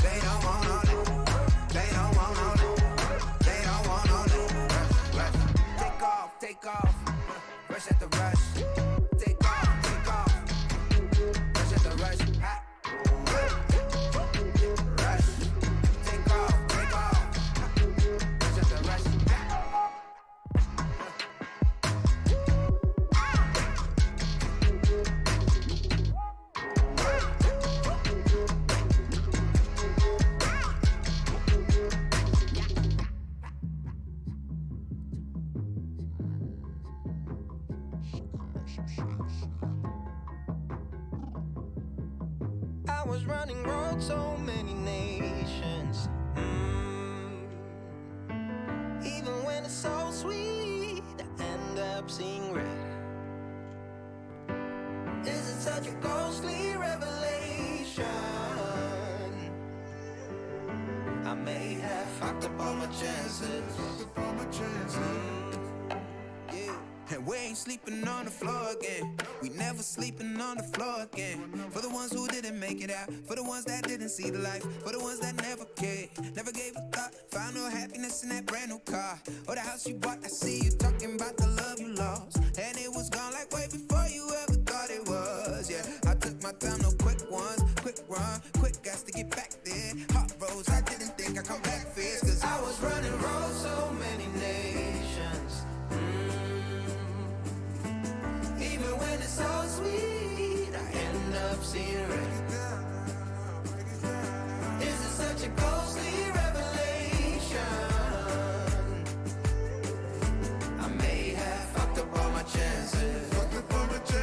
They don't want all that. They don't want all that. They don't want all that. Take off. Rush at the rush. Take off. Rush at the rush. Rush. was running rogue so many nations. Even when it's so sweet, I end up seeing red. Is it such a ghostly revelation? I may have fucked up all my chances. Yeah. And we ain't sleeping on the floor again. We never sleeping on the floor again. For the ones who didn't make it out, for the ones that didn't see the life, for the ones that never cared, never gave a thought, found no happiness in that brand new car or the house you bought. I see you talking about the love you lost, and it was gone like way before you ever thought it was. Yeah, I took my time, no quick ones, quick run, quick gas to get back there. Hot roads, I didn't think I'd come back fierce, cause I was running road so many nations. Even when it's so sweet, I end up seeing red. Is it such a ghostly revelation? I may have fucked up all my chances. Fucked up all my chances.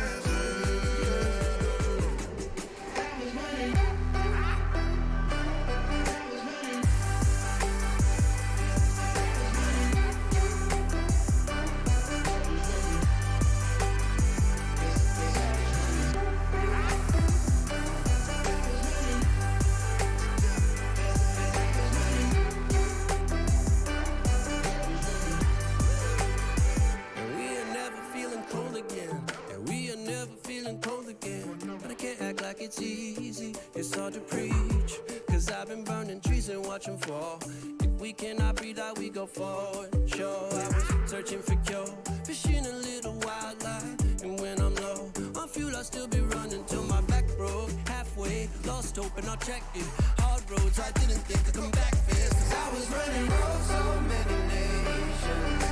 It's easy, it's hard to preach, cause I've been burning trees and watching fall. If we cannot breathe out, we go forward. Sure, I was searching for cure, fishing a little wildlife, and when I'm low on fuel, I'll still be running till my back broke. Halfway, lost hope and I'll check it. Hard roads, I didn't think I'd come back fast, cause I was running roads so many nations.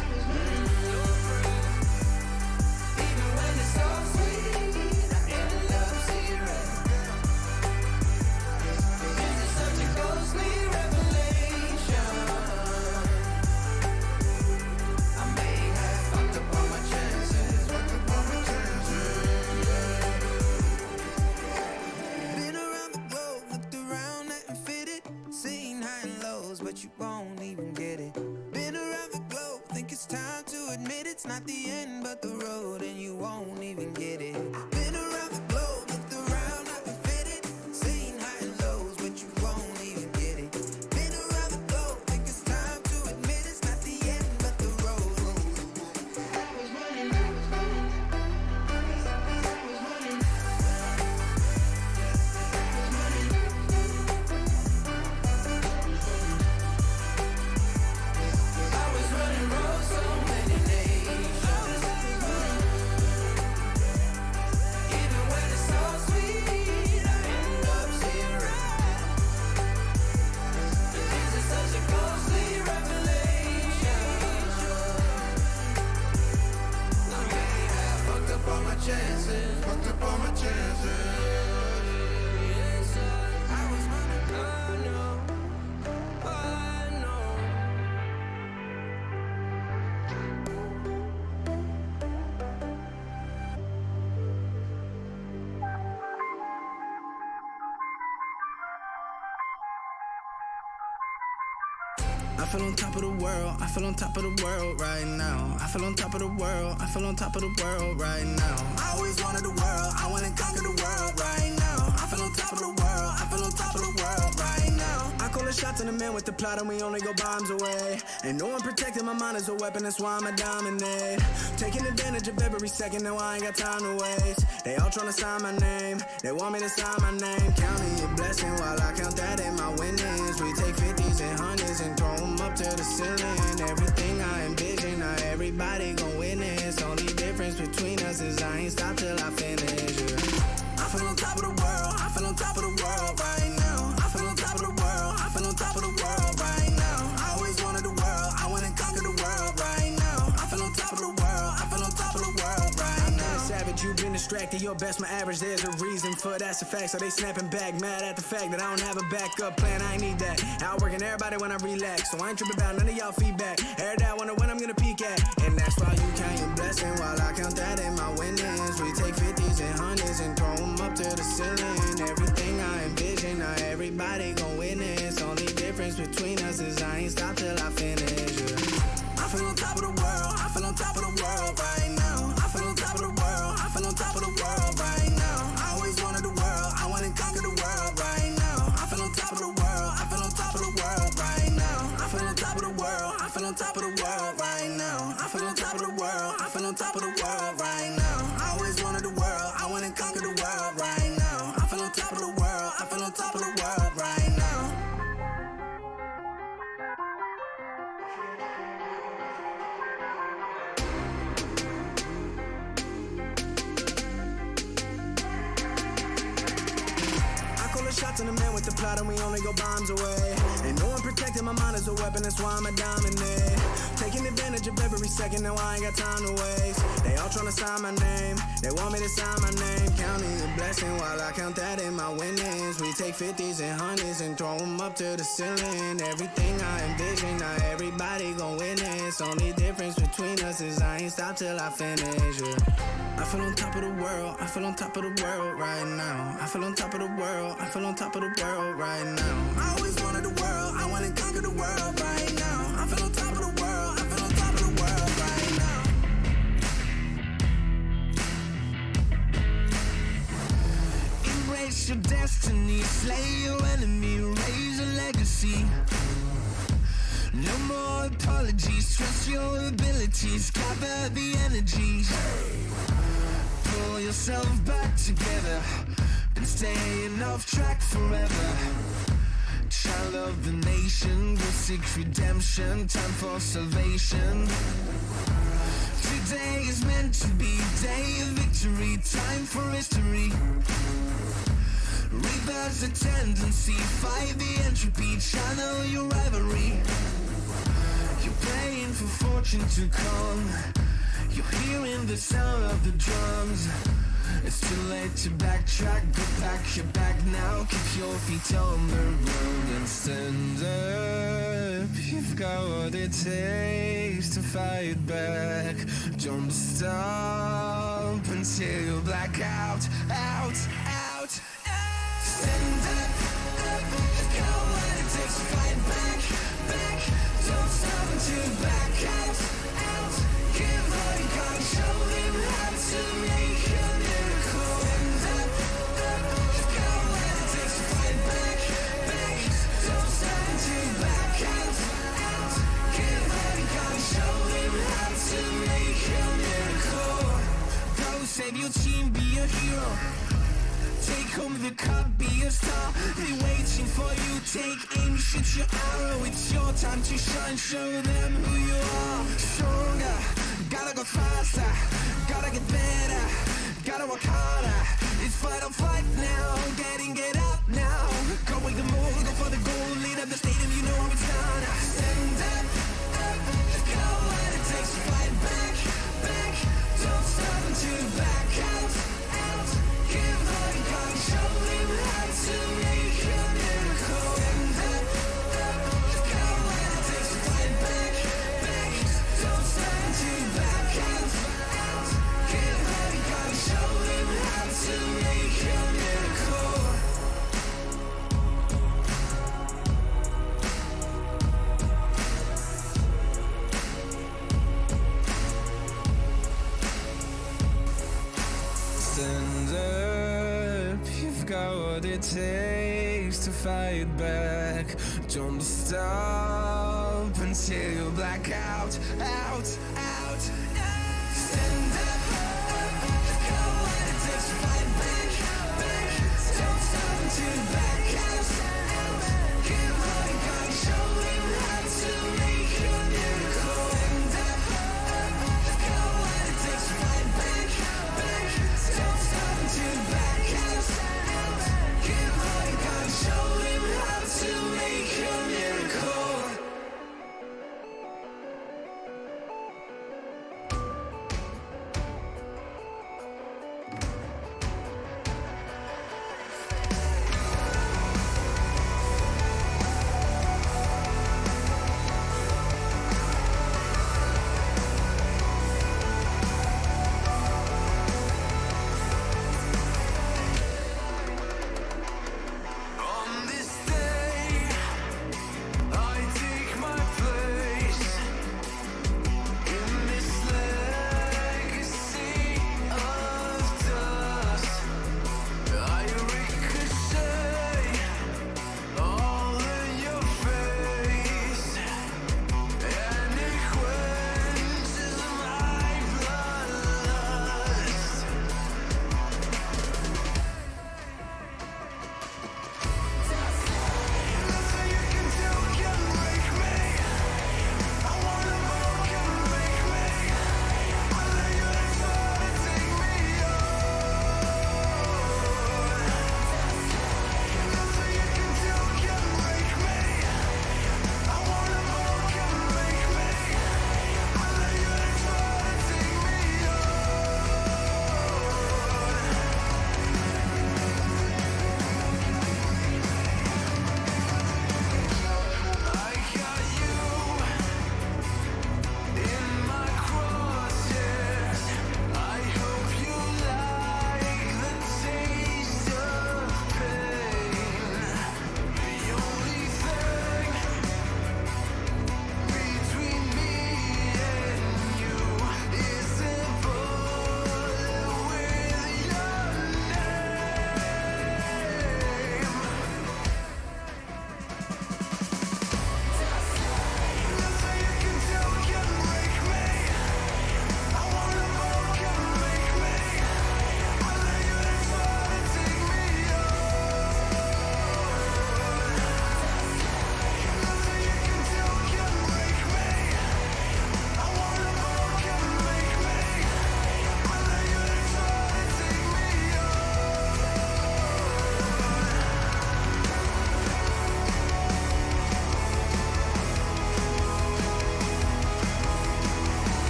Even when it's so sweet, I end up seeing red. Ghostly revelation. I may have fucked up all my chances. Fucked up all my chances. Been around the globe, looked around, nothing fitted. Seen high and lows, but you won't even get it. Been around the globe, think it's time to admit it's not the end, but the road, and you won't even get it. Been around the globe, looked around, nothing fitted. Seen high and lows, but you won't. I feel on top of the world, I feel on top of the world right now. I feel on top of the world, I feel on top of the world right now. I always wanted the world, I wanna conquer the world right now. I feel on top of the world, I feel on top of the world right now. I call the shots in the man with the plot and we only go bombs away. Ain't no one protecting my mind as a weapon, that's why I'ma dominate. Taking advantage of every second, now I ain't got time to waste. They all tryna sign my name, they want me to sign my name. Counting your blessing while I count that in my winnings. We take 50s and 100s and throw them up to the ceiling. Everything I envision, not everybody gon' witness. Only difference between us is I ain't stop till I finish. Yeah. I feel on top of the world, I feel on top of the world right now. I feel on top of the world, I feel on top of the world right now. I always wanted the world, I wanna conquer the world right now. I feel on top of the world, I feel on top of the world right now. I'm not a savage, you've been a distracted, your best, my average. There's a reason for that's a fact. So they snapping back, mad at the fact that I don't have a backup plan. I ain't need that. Outworking everybody when I relax, so I ain't tripping about none of y'all feedback. Heard that, wonder when I'm gonna peak at, and that's why you count your blessing while I count that in my winnings. We take 50s and 100s and throw them up to the ceiling. Everything I envision, now everybody gon' witness. Only difference between us is I ain't stop till I finish. Yeah. I feel on top of the world, I feel on top of the world right now. I feel on top of the world, I feel on top of the world right now. I always wanted the world, I wanna conquer the world right now. I feel on top of the world, I feel on top of the world right now. I feel on top of the world, I feel on top of the world right now. I feel on top of the world, I feel on top of the world right now. I always wanted the world, I wanna conquer the world right now. I feel on top of the world, I feel on top of the world right now. Shots in the man with the plot and we only go bombs away. Ain't no one protecting my mind as a weapon, that's why I'm a dominate. Taking advantage of every second, now I ain't got time to waste. They all tryna sign my name, they want me to sign my name. Counting a blessing while I count that in my winnings. We take 50s and 100s and throw them up to the ceiling. Everything I envision, now everybody gon' witness. Only difference between us is I ain't stop till I finish, yeah. I feel on top of the world, I feel on top of the world right now. I feel on top of the world, I feel on top of the world right now. I always wanted the world, I wanna conquer the world right now. I feel on top of the world, I feel on top of the world right now. Embrace your destiny, slay your enemy, raise a legacy. No more apologies, trust your abilities, gather the energies. Pull yourself back together, been staying off track forever. Child of the nation, will seek redemption, time for salvation. Today is meant to be day of victory, time for history. Reverse the tendency, fight the entropy, channel your rivalry. You're praying for fortune to come, you're hearing the sound of the drums. It's too late to backtrack, but pack your bag now. Keep your feet on the road and stand up. You've got what it takes to fight back. Don't stop until you black out, out, out, out. Stand up, up. You've got what it takes to fight back, back. Don't stop until you back out, out. Give all you got, show them how to make a miracle. Stand up, up. You've got what it takes to fight back, back. Don't stop until you back out, out. Give all you got, show them how to make a miracle. Go save your team, be a hero. Take home the cup, be a star. They waiting for you, take aim, shoot your arrow. It's your time to shine, show them who you are. Stronger, gotta go faster, gotta get better, gotta work harder. It's fight or flight now, get up now. Go with the move, go for the goal, lead up the stadium, you know how it's done. Stand up, up, got what it takes to fight back, back. Don't stop until you back out, out. Give all you got, show them how to make a miracle. Stand up, up, got what it takes to fight back, back. Don't stop until you back out, out. Give all you got, show them how to make a miracle. Stand up, you've got what it takes to fight back. Don't stop until you black out, out, out. Stand up, you've got what it takes to fight back, back. Don't stop until you back out, out. Give all you got, show them how to make a miracle. Stand up, you've got what it takes to fight back, back. Don't stop until you back out, out. Give all you got, show them how to make a miracle.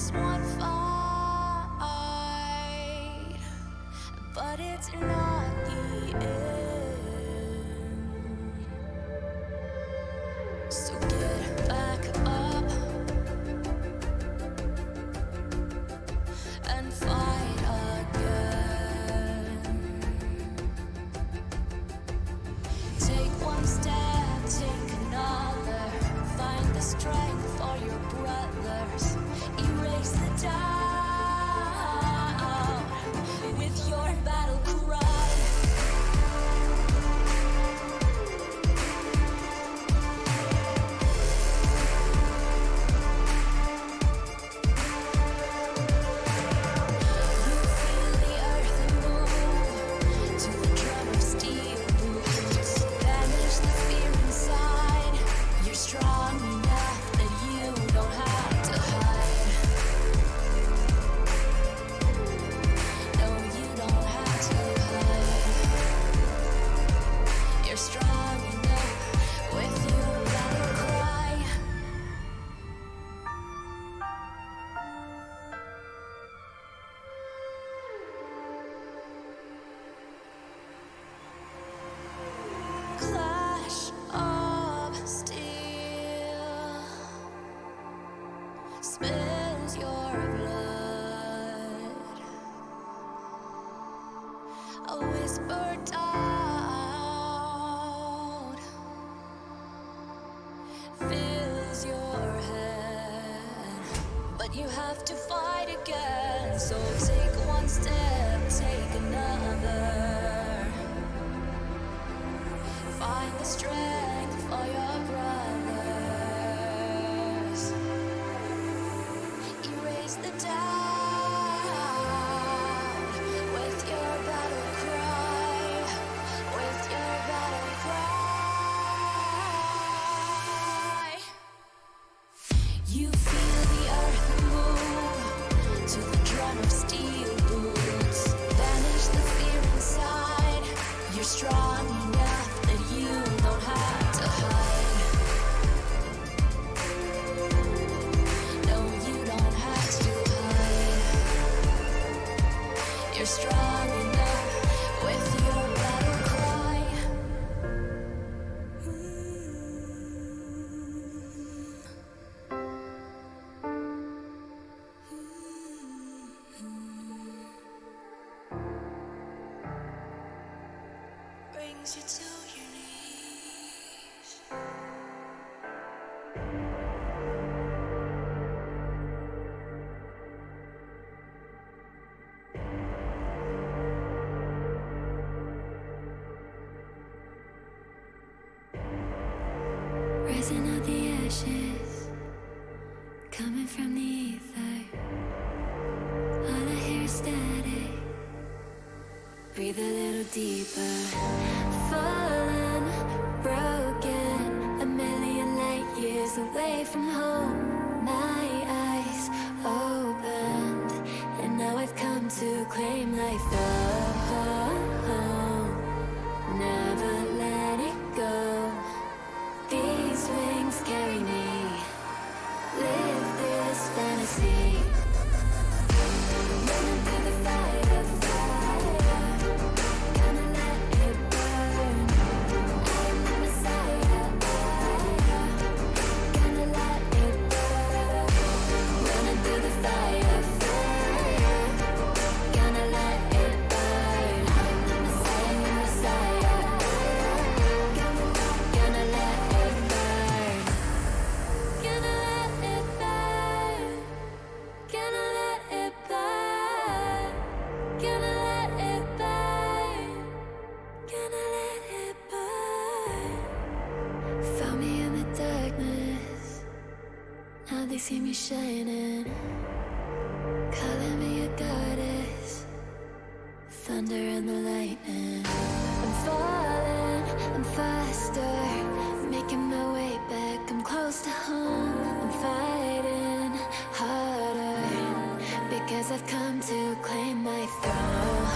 just one fight, but it's not the end. So get back up and fight again. Take one step, take another. Find the strength for your brothers. Erase the doubt with your battle cry. You feel the earth move to the drum of steel boots. Banish the fear inside. You're strong enough that you don't have to hide. No, you don't have to hide. You're strong enough with your battle cry. Clash of steel spills your blood. A whisper doubt fills your head, but you have to fight again. So take one step, take another. Find the strength for your brothers. Erase the doubt with your battle cry. With your battle cry. You feel the earth move to the drum of steel boots. Banish the fear inside. You're strong enough that you don't have to hide. No, you don't have to hide. You're strong enough with your battle cry. Brings you to your knees. Rising out the ashes, coming from the ether. All I hear is static. Breathe a little deeper. Fallen, broken, a million light years away from home. My eyes opened, and now I've come to claim life. Never let it go. These wings carry me. Live this fantasy. Running through the fire, gonna let it burn. I am the Messiah, gonna let it burn. Running through the fire, gonna let it burn. I am the Messiah, gonna let it burn. Gonna let it burn. Gonna let it burn. Gonna let it burn. Gonna let it burn. Found me in the darkness. Now they see me shining. Calling me a goddess. Thunder and the lightning. I'm falling, I'm faster. Making my way back, I'm close to home. I'm fighting harder because I've come to claim my throne.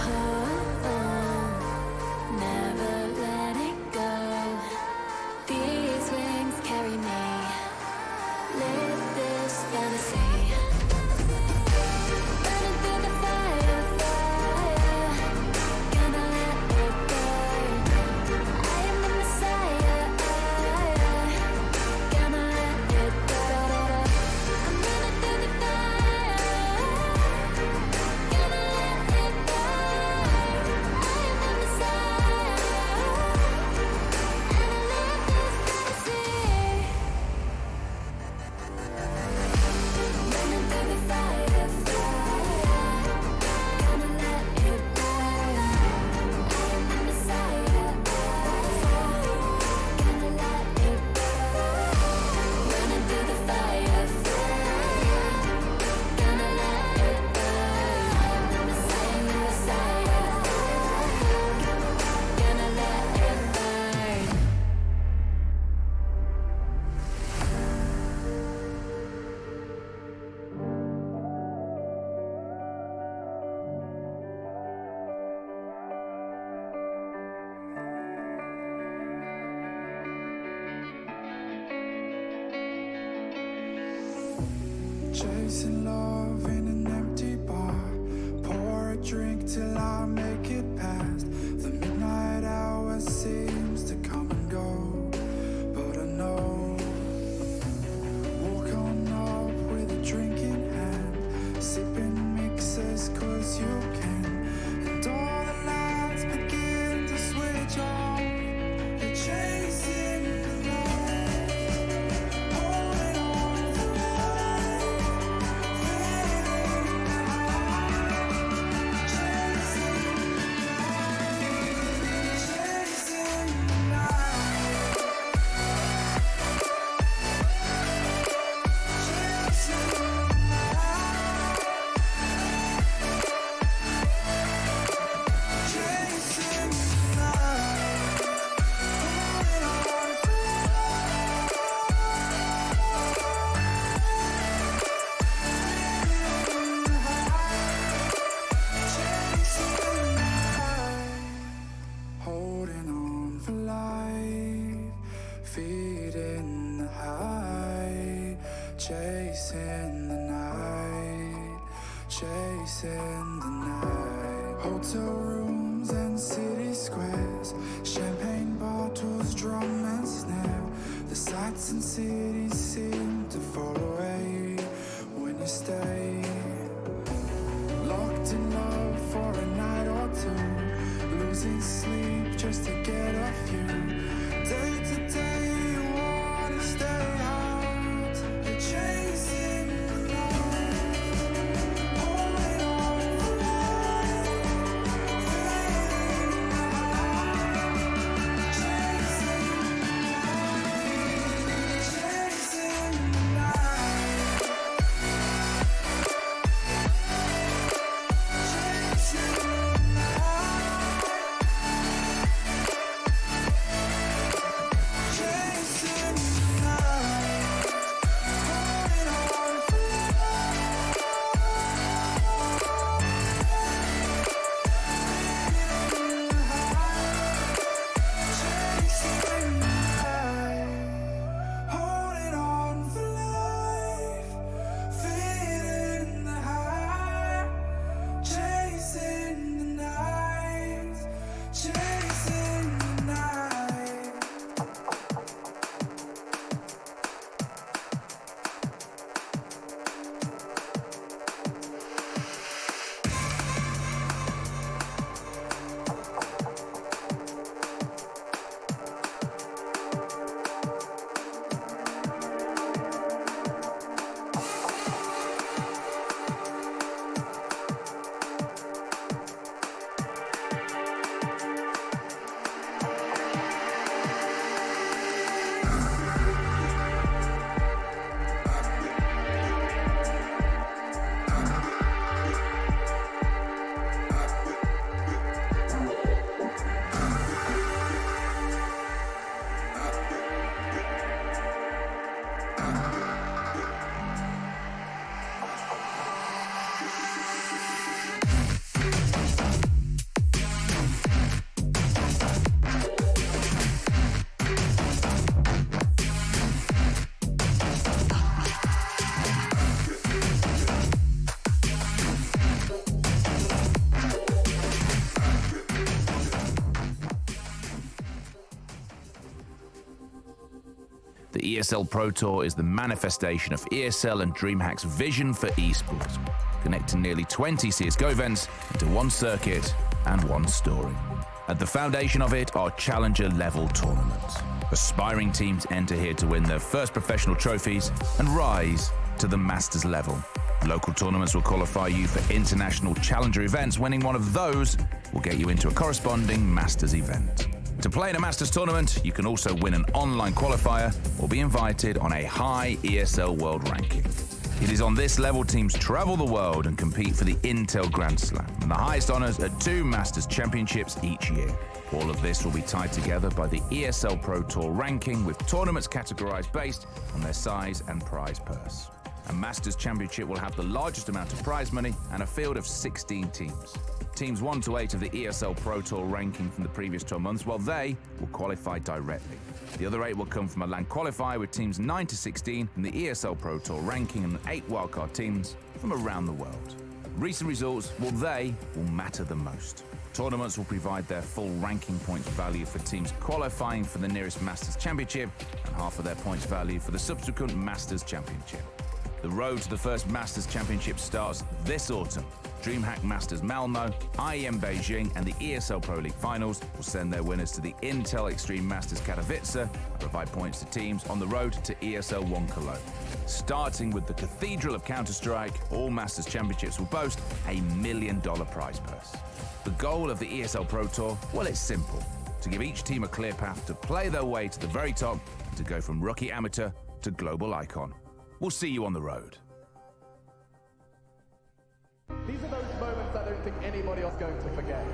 Never let it go. These wings carry me. Live this fantasy. Chasing love in an empty bar. Pour a drink till I make it past. The midnight hour seems to come and go, but I know. Walk on up with a drink in hand, sipping mixes cause you can. And all the lights begin to switch off. You're chasing the light, holding on for life, fading out, chasing the light, chasing the night, chasing the night, chasing the night, holding on for holding on for life, feeding the high, chasing the night, chasing the night. Hotel rooms and city squares, champagne bottles, drum and snare. The sights and cities seem to fall away when you stay. Locked in love for a night or two, losing sleep just to get off you. Day to day you wanna stay out. You're chasing the light, holding on for life, fading out, chasing the night, chasing the night, chasing the night, chasing the night, holding on for life, feeding the high, chasing the night, chasing the night. The ESL Pro Tour is the manifestation of ESL and DreamHack's vision for esports, connecting nearly 20 CSGO events into one circuit and one story. At the foundation of it are challenger-level tournaments. Aspiring teams enter here to win their first professional trophies and rise to the Masters level. Local tournaments will qualify you for international challenger events. Winning one of those will get you into a corresponding Masters event. To play in a Masters tournament, you can also win an online qualifier or be invited on a high ESL world ranking. It is on this level teams travel the world and compete for the Intel Grand Slam, and the highest honors are 2 Masters championships each year. All of this will be tied together by the ESL Pro Tour ranking, with tournaments categorized based on their size and prize purse. A Masters Championship will have the largest amount of prize money and a field of 16 teams. Teams 1 to 8 of the ESL Pro Tour ranking from the previous 12 months, well, they will qualify directly. The other 8 will come from a LAN qualifier with teams 9 to 16 in the ESL Pro Tour ranking and 8 wildcard teams from around the world. Recent results, well, they will matter the most. Tournaments will provide their full ranking points value for teams qualifying for the nearest Masters Championship and half of their points value for the subsequent Masters Championship. The road to the first Masters Championship starts this autumn. DreamHack Masters Malmo, IEM Beijing, and the ESL Pro League Finals will send their winners to the Intel Extreme Masters Katowice and provide points to teams on the road to ESL 1 Cologne. Starting with the Cathedral of Counter-Strike, all Masters Championships will boast a $1 million prize purse. The goal of the ESL Pro Tour, well, it's simple. To give each team a clear path to play their way to the very top and to go from rookie amateur to global icon. We'll see you on the road. These are those moments I don't think anybody else is going to forget.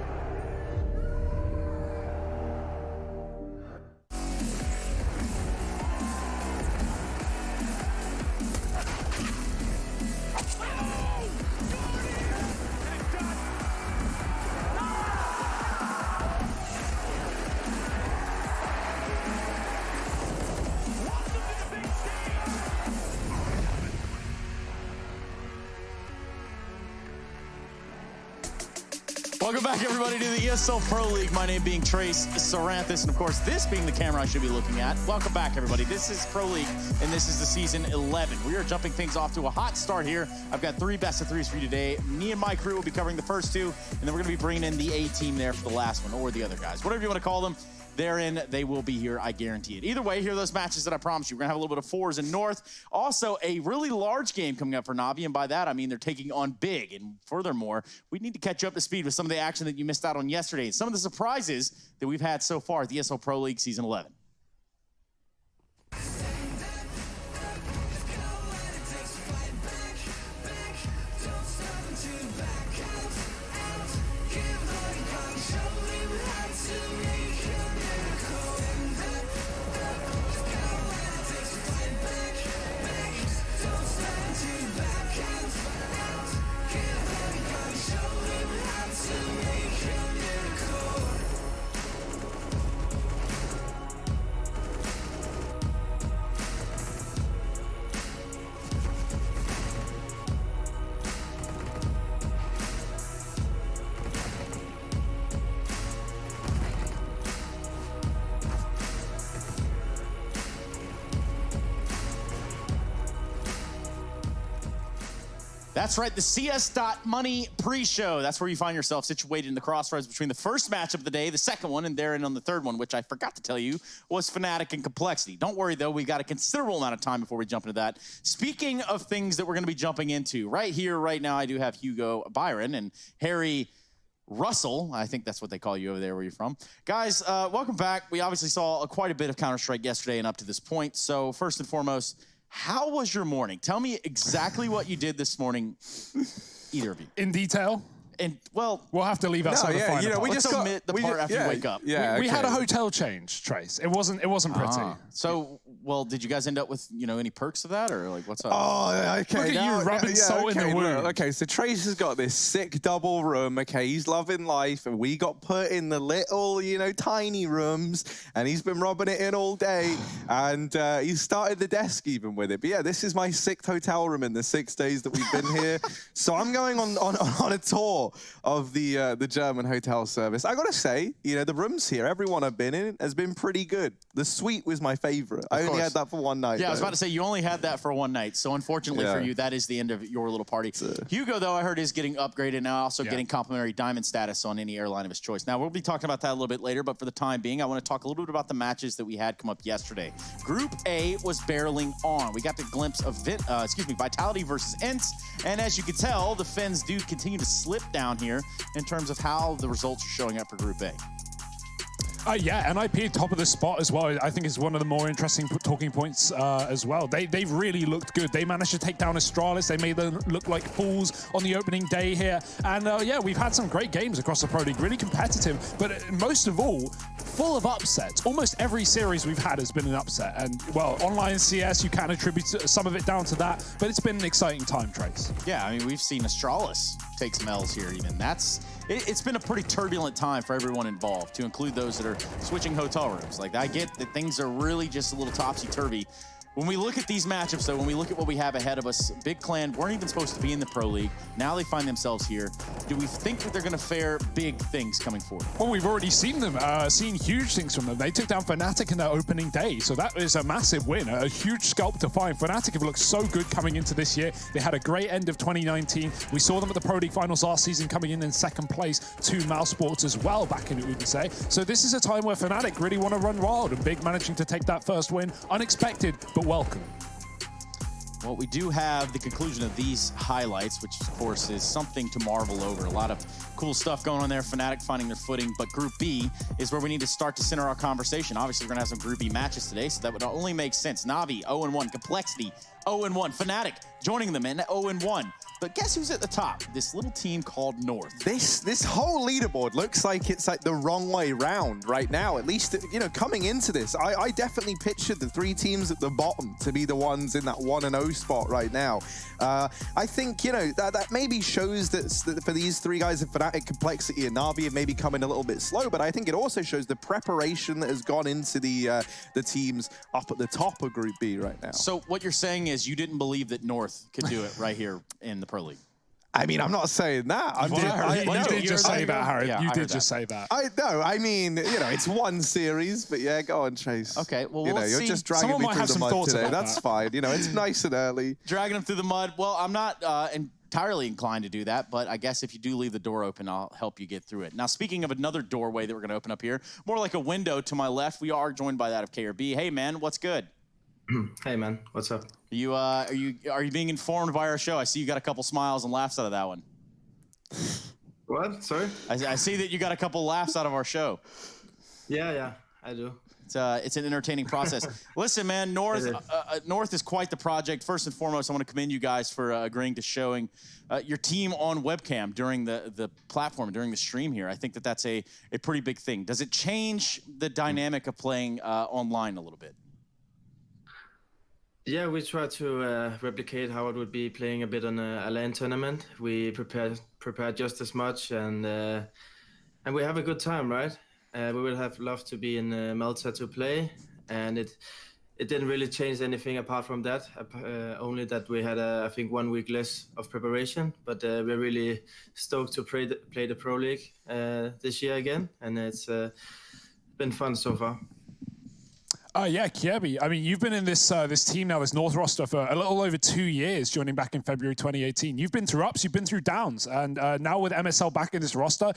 Welcome back, everybody, to the ESL Pro League. My name being Trace Saranthus, and of course, this being the camera I should be looking at. Welcome back, everybody. This is Pro League, and this is the season 11. We are jumping things off to a hot start here. I've got 3 best of 3s for you today. Me and my crew will be covering the first 2, and then we're going to be bringing in the A team there for the last one, or the other guys. Whatever you want to call them. They're in, they will be here, I guarantee it. Either way, here are those matches that I promised you. We're gonna have a little bit of Forze and North. Also, a really large game coming up for Navi, and by that, I mean they're taking on big. And furthermore, we need to catch you up to speed with some of the action that you missed out on yesterday, and some of the surprises that we've had so far at the ESL Pro League Season 11. That's right, the CS.money pre-show. That's where you find yourself situated in the crossroads between the first matchup of the day, the second one, and therein on the third one, which I forgot to tell you was Fnatic and Complexity. Don't worry, though, we've got a considerable amount of time before we jump into that. Speaking of things that we're going to be jumping into, right here, right now, I do have Hugo Byron and Harry Russell. I think that's what they call you over there where you're from. Guys, welcome back. We obviously saw quite a bit of Counter-Strike yesterday and up to this point. So first and foremost, how was your morning? Tell me exactly what you did this morning, either of you. In detail? And, well, we'll have to leave outside the final part. We Let's just omit the part after you wake up. Yeah, we had a hotel change, Trace. It wasn't pretty. So, well, did you guys end up with, any perks of that, or like what's up? Oh, okay. Look at you rubbing salt in the wound. Okay, so Trace has got this sick double room. Okay, he's loving life, and we got put in the little, tiny rooms, and he's been rubbing it in all day, and he started the desk even with it. But yeah, this is my sick hotel room in the 6 days that we've been here. So I'm going on a tour of the German hotel service. I gotta say, the rooms here, everyone I've been in has been pretty good. The suite was my favorite. I only had that for one night. Yeah, I was about to say, you only had that for one night. So unfortunately for you, that is the end of your little party. Hugo, though, I heard is getting upgraded now, also getting complimentary diamond status on any airline of his choice. Now, we'll be talking about that a little bit later, but for the time being, I want to talk a little bit about the matches that we had come up yesterday. Group A was barreling on. We got the glimpse of Vitality versus Ents, and as you can tell, the Finns do continue to slip down here in terms of how the results are showing up for Group A. Yeah, NIP top of the spot as well. I think is one of the more interesting talking points as well. They really looked good. They managed to take down Astralis. They made them look like fools on the opening day here. And yeah, we've had some great games across the Pro League, really competitive. But most of all, full of upsets. Almost every series we've had has been an upset. And, well, online CS, you can attribute some of it down to that, but it's been an exciting time, Trace. Yeah, I mean, we've seen Astralis take some L's here even. It's been a pretty turbulent time for everyone involved, to include those that are switching hotel rooms. Like, I get that things are really just a little topsy-turvy. When we look at these matchups, though, when we look at what we have ahead of us, Big Clan weren't even supposed to be in the Pro League. Now they find themselves here. Do we think that they're going to fare big things coming forward? Well, we've already seen them, seen huge things from them. They took down Fnatic in their opening day, so that is a massive win, a huge scalp to find. Fnatic have looked so good coming into this year. They had a great end of 2019. We saw them at the Pro League Finals last season coming in second place to Mouse Sports as well back in Odense. So this is a time where Fnatic really want to run wild, and Big managing to take that first win. Unexpected, but welcome. Well, we do have the conclusion of these highlights, which, of course, is something to marvel over. A lot of cool stuff going on there, Fnatic finding their footing. But Group B is where we need to start to center our conversation. Obviously, we're going to have some Group B matches today, so that would only make sense. Na'Vi, 0-1. Complexity, 0-1. Fnatic joining them in 0-1. But guess who's at the top? This little team called North. This whole leaderboard looks like it's like the wrong way round right now. At least, you know, coming into this, I definitely pictured the three teams at the bottom to be the ones in that 1-0 spot right now. I think, you know, that maybe shows that for these three guys of Fnatic, Complexity, and Na'Vi have maybe coming a little bit slow, but I think it also shows the preparation that has gone into the teams up at the top of Group B right now. So what you're saying is you didn't believe that North could do it right here in the Pro League. I mean, I'm not saying that. You did just say that, Harry. Yeah, you I did heard just that. say that. I know. I mean, you know, it's one series, but yeah, go on, Chase. Okay, well, you know, let's you're see. just dragging Someone me might through have the some mud thoughts today. about That's that. fine. You know, it's nice and early. Dragging them through the mud. Well, I'm not entirely inclined to do that, but I guess if you do leave the door open, I'll help you get through it. Now, speaking of another doorway that we're going to open up here, more like a window to my left, we are joined by that of KRB. Hey, man, what's good? Hey, man, what's up? Are you being informed by our show? I see you got a couple smiles and laughs out of that one. What? Sorry? I see that you got a couple laughs out of our show. Yeah, I do. It's an entertaining process. Listen, man, North is quite the project. First and foremost, I want to commend you guys for agreeing to showing your team on webcam during the platform, during the stream here. I think that's a pretty big thing. Does it change the dynamic of playing online a little bit? Yeah, we try to replicate how it would be playing a bit on a LAN tournament. We prepare just as much, and we have a good time, right? We would have loved to be in Malta to play, and it didn't really change anything apart from that. Only that we had, I think, 1 week less of preparation. But we're really stoked to play the Pro League this year again, and it's been fun so far. Yeah, Kirby. I mean, you've been in this team now, this North roster, for a little over 2 years, joining back in February 2018. You've been through ups, you've been through downs, and now with MSL back in this roster,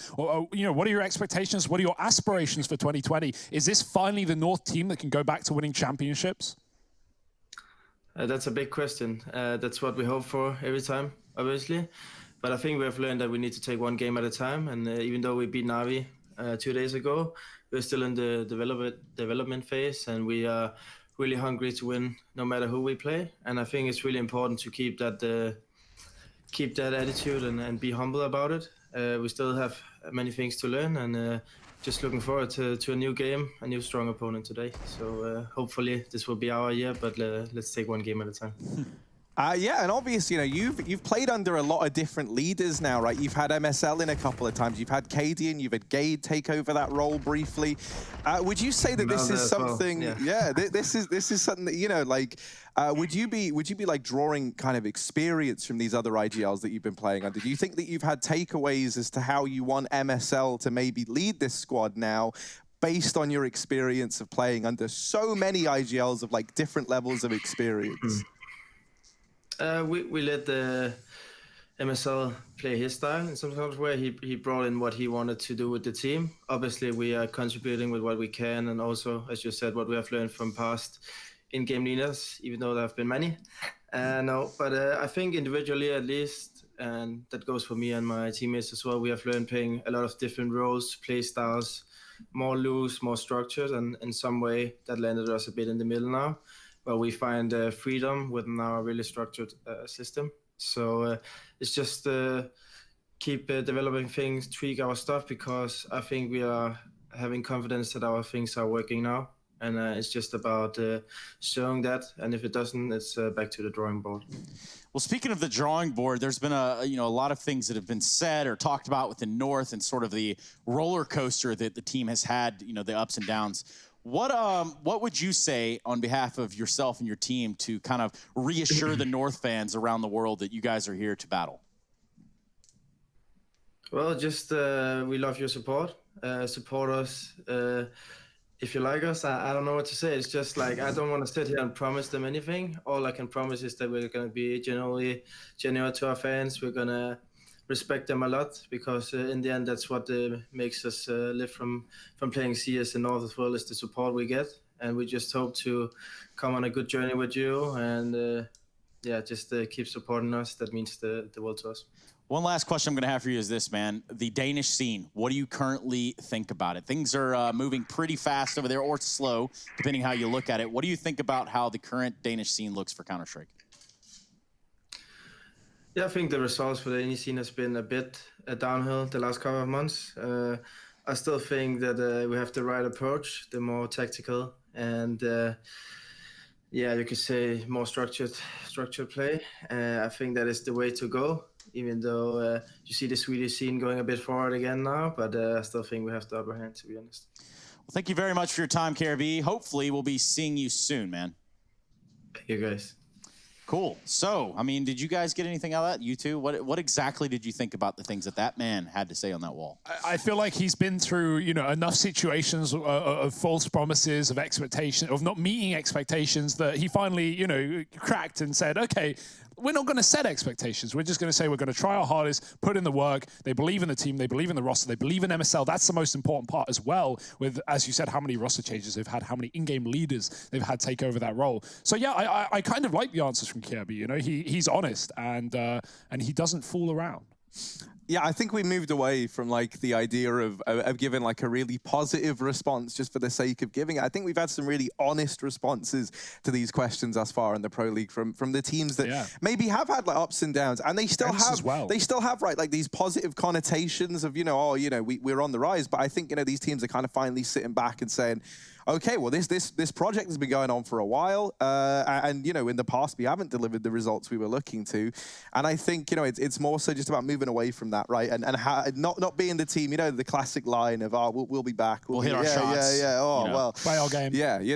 you know, what are your expectations? What are your aspirations for 2020? Is this finally the North team that can go back to winning championships? That's a big question. That's what we hope for every time, obviously. But I think we have learned that we need to take one game at a time. And even though we beat Na'Vi 2 days ago, we're still in the development phase, and we are really hungry to win no matter who we play. And I think it's really important to keep that attitude and be humble about it. We still have many things to learn, and just looking forward to a new game, a new strong opponent today. So hopefully this will be our year, but let's take one game at a time. Yeah, and obviously, you know, you've played under a lot of different leaders now, right? You've had MSL in a couple of times. You've had KD and you've had Gade take over that role briefly. Would you say that this is something? Well, yeah, this is something that, you know, like, would you be like drawing kind of experience from these other IGLs that you've been playing under? Do you think that you've had takeaways as to how you want MSL to maybe lead this squad now, based on your experience of playing under so many IGLs of like different levels of experience? We let the MSL play his style in some sort of way. He brought in what he wanted to do with the team. Obviously, we are contributing with what we can, and also, as you said, what we have learned from past in-game leaders, even though there have been many. I think individually, at least, and that goes for me and my teammates as well, we have learned playing a lot of different roles, play styles, more loose, more structured, and in some way that landed us a bit in the middle now, where we find freedom within our really structured system. So it's just keep developing things, tweak our stuff, because I think we are having confidence that our things are working now. And it's just about showing that. And if it doesn't, it's back to the drawing board. Well, speaking of the drawing board, there's been a lot of things that have been said or talked about within North and sort of the roller coaster that the team has had, the ups and downs. What would you say on behalf of yourself and your team to kind of reassure the North fans around the world that you guys are here to battle? Well, just we love your support. Support us. If you like us, I don't know what to say. It's just like, I don't want to sit here and promise them anything. All I can promise is that we're going to be genuine to our fans. We're going to respect them a lot, because in the end, that's what makes us live from playing CS in North as well, is the support we get. And we just hope to come on a good journey with you and just keep supporting us. That means the world to us. One last question I'm going to have for you is this, man. The Danish scene, what do you currently think about it? Things are moving pretty fast over there, or slow, depending how you look at it. What do you think about how the current Danish scene looks for Counter-Strike? Yeah, I think the results for the Danish scene has been a bit downhill the last couple of months. I still think that we have the right approach, the more tactical, and you could say more structured play. I think that is the way to go. Even though you see the Swedish scene going a bit forward again now, but I still think we have the upper hand, to be honest. Well, thank you very much for your time, KRB. Hopefully, we'll be seeing you soon, man. Thank you, guys. Cool. So, I mean, did you guys get anything out of that? You two? What exactly did you think about the things that man had to say on that wall? I feel like he's been through, enough situations of false promises, of expectation, of not meeting expectations, that he finally, cracked and said, okay, we're not going to set expectations. We're just going to say we're going to try our hardest, put in the work. They believe in the team. They believe in the roster. They believe in MSL. That's the most important part as well, with, as you said, how many roster changes they've had, how many in-game leaders they've had take over that role. So, yeah, I kind of like the answers from KRB. He's honest, and he doesn't fool around. Yeah, I think we moved away from the idea of giving a really positive response just for the sake of giving it. I think we've had some really honest responses to these questions thus far in the Pro League from the teams that maybe have had ups and downs, and they still have these positive connotations of we're on the rise. But I think these teams are kind of finally sitting back and saying, okay, well, this project has been going on for a while, and in the past we haven't delivered the results we were looking to, and I think it's more so just about moving away from that, right? And not being the team, the classic line of we'll be back, we'll hit our shots, well, play our game, and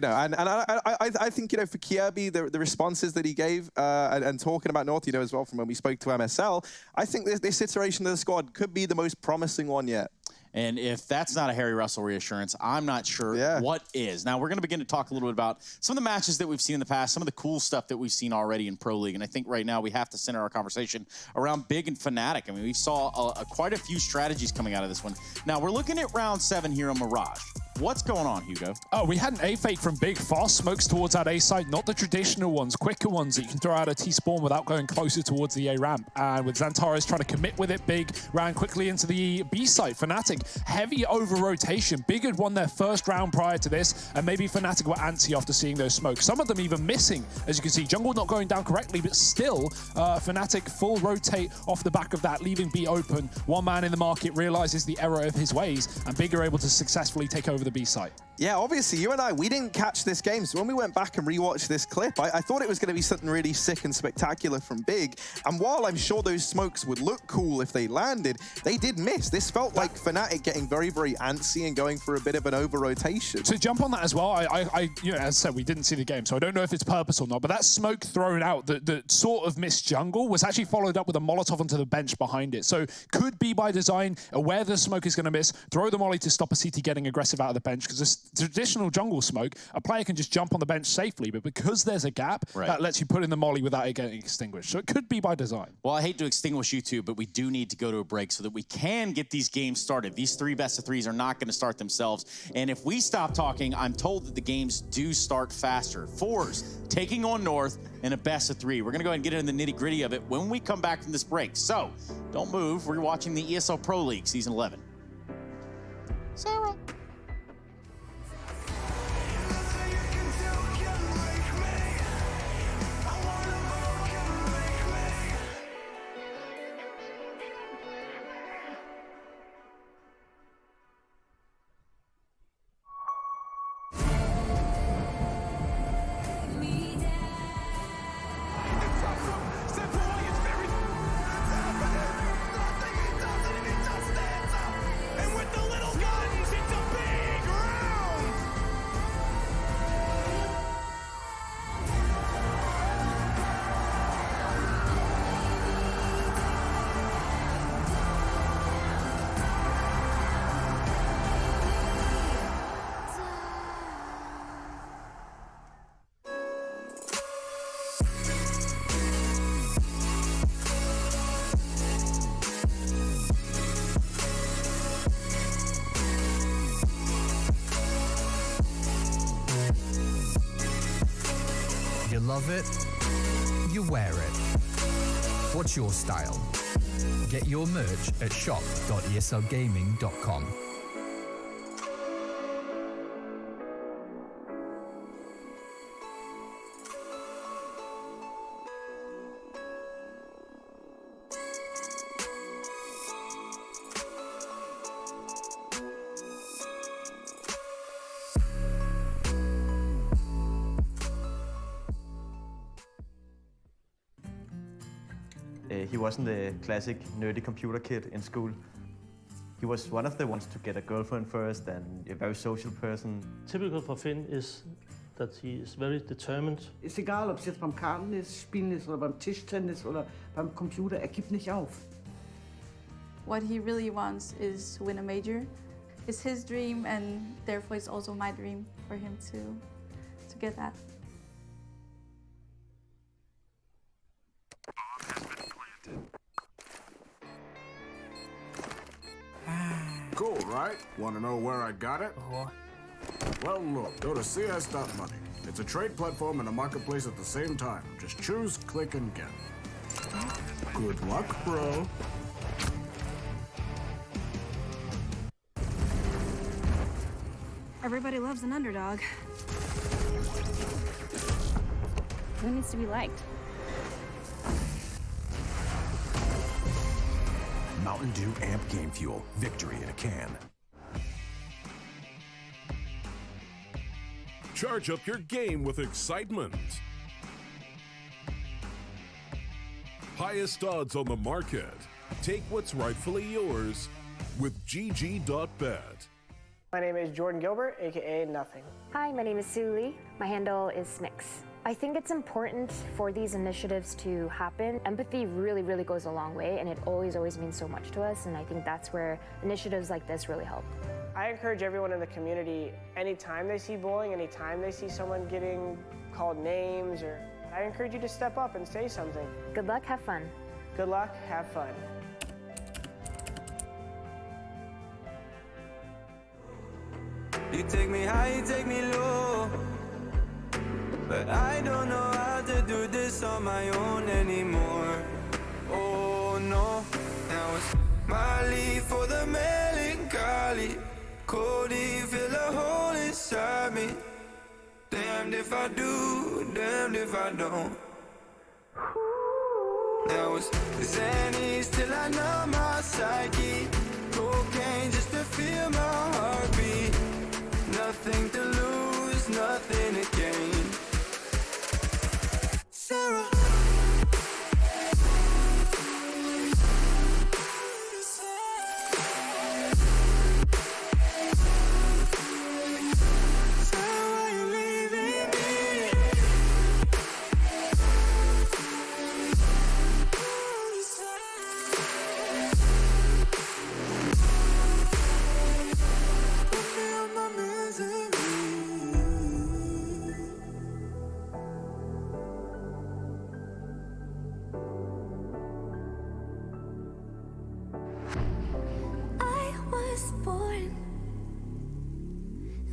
I think for KRB the responses that he gave and talking about North, as well from when we spoke to MSL, I think this iteration of the squad could be the most promising one yet. And if that's not a Harry Russell reassurance, I'm not sure what is. Now, we're going to begin to talk a little bit about some of the matches that we've seen in the past, some of the cool stuff that we've seen already in Pro League. And I think right now we have to center our conversation around Big and Fnatic. I mean, we saw quite a few strategies coming out of this one. Now, we're looking at round 7 here on Mirage. What's going on, Hugo? Oh, we had an A fake from Big. Fast smokes towards that A side, not the traditional ones, quicker ones that you can throw out a T-spawn without going closer towards the A ramp. And with Xantares trying to commit with it, Big ran quickly into the B side. Fnatic, heavy over rotation. Big had won their first round prior to this, and maybe Fnatic were antsy after seeing those smokes. Some of them even missing, as you can see. Jungle not going down correctly, but still, Fnatic full rotate off the back of that, leaving B open. One man in the market realizes the error of his ways, and Big are able to successfully take over the B side. Yeah, obviously, you and I, we didn't catch this game. So when we went back and rewatched this clip, I thought it was going to be something really sick and spectacular from Big. And while I'm sure those smokes would look cool if they landed, they did miss. This felt like Fnatic getting very, very antsy and going for a bit of an over-rotation. To jump on that as well, as I said, we didn't see the game, so I don't know if it's purpose or not, but that smoke thrown out, the sort of missed jungle, was actually followed up with a Molotov onto the bench behind it. So could be by design, aware the smoke is going to miss, throw the molly to stop a CT getting aggressive out of the bench, because this traditional jungle smoke, a player can just jump on the bench safely, but because there's a gap, that lets you put in the molly without it getting extinguished. So it could be by design. Well, I hate to extinguish you two, but we do need to go to a break so that we can get these games started. These 3 best-of-3s are not going to start themselves. And if we stop talking, I'm told that the games do start faster. Forze taking on North in a best-of-3. We're going to go ahead and get into the nitty-gritty of it when we come back from this break. So don't move. We're watching the ESL Pro League Season 11. Sarah. love it, you wear it. What's your style? Get your merch at shop.eslgaming.com. He wasn't the classic nerdy computer kid in school. He was one of the ones to get a girlfriend first and a very social person. Typical for Finn is that he is very determined. Ist egal, ob es jetzt beim Kartenspielen ist oder beim Tischtennis oder beim Computer, er gibt nicht auf. What he really wants is to win a major. It's his dream, and therefore it's also my dream for him to get that. Cool, right? Want to know where I got it? Well, look, go to cs.money. It's a trade platform and a marketplace at the same time. Just choose, click, and get. Good luck, bro. Everybody loves an underdog. Who needs to be liked? Mountain Dew Amp Game Fuel. Victory in a can. Charge up your game with excitement. Highest odds on the market. Take what's rightfully yours with GG.bet. My name is Jordan Gilbert, aka Nothing. Hi, my name is Sue Lee. My handle is Smix. I think it's important for these initiatives to happen. Empathy really, really goes a long way, and it always means so much to us, and I think that's where initiatives like this really help. I encourage everyone in the community, anytime they see bullying, anytime they see someone getting called names, I encourage you to step up and say something. Good luck, have fun. Good luck, have fun. You take me high, you take me low, but I don't know how to do this on my own anymore. Oh no, now it's Molly for the melancholy. Cody, fill a hole inside me. Damned if I do, damned if I don't. Now it's Xannies till I know my psyche. Cocaine just to feel my heartbeat. Nothing to lose, nothing to gain. Sarah.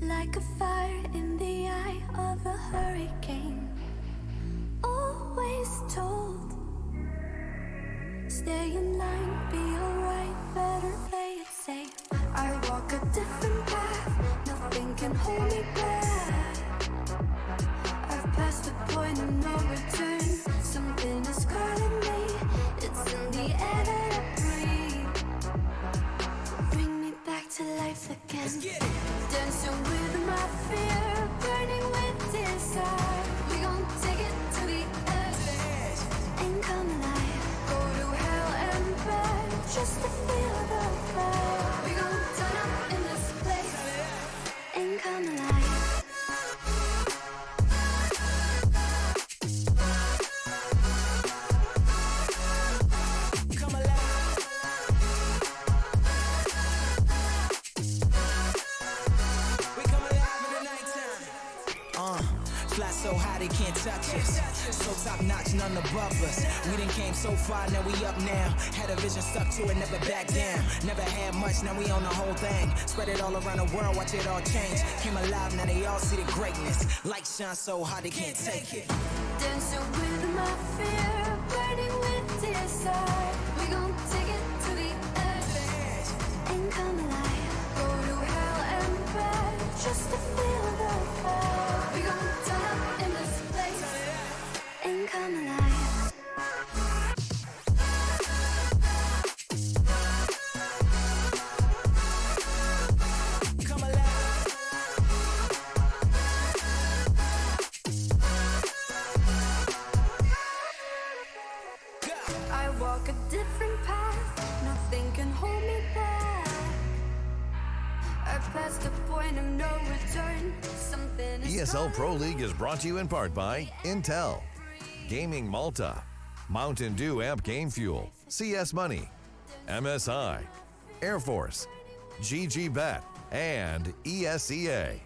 Like a fire in the eye of a hurricane. Always told, stay in line, be alright, better play it safe. I walk a different path, nothing can hold me back. I've passed the point of no return. Something is calling me, it's in the air that I breathe. Bring me back to life again. Let's get it. Dancing with my fear, burning with desire. We gon' take it to the edge and come alive. Go to hell and back just to feel the fire. We gon' turn up in this place and come alive. We so high they can't touch us. So top notch, none above us. We done came so far, now we up now. Had a vision, stuck to it, never back down. Never had much, now we own the whole thing. Spread it all around the world, watch it all change. Came alive, now they all see the greatness. Light shine so hard they can't take it. Dancing with my fear, burning with desire. We gon' take it to the edge and come alive. Go to hell and back just to feel the fire. We gon' turn up in this place and come alive. I walk a different path, nothing can hold me back. I passed the point of no return, something is ESL Pro League is brought to you in part by Intel, Gaming Malta, Mountain Dew Amp Game Fuel, CS Money, MSI, Air Force, GIGABYTE, and ESEA.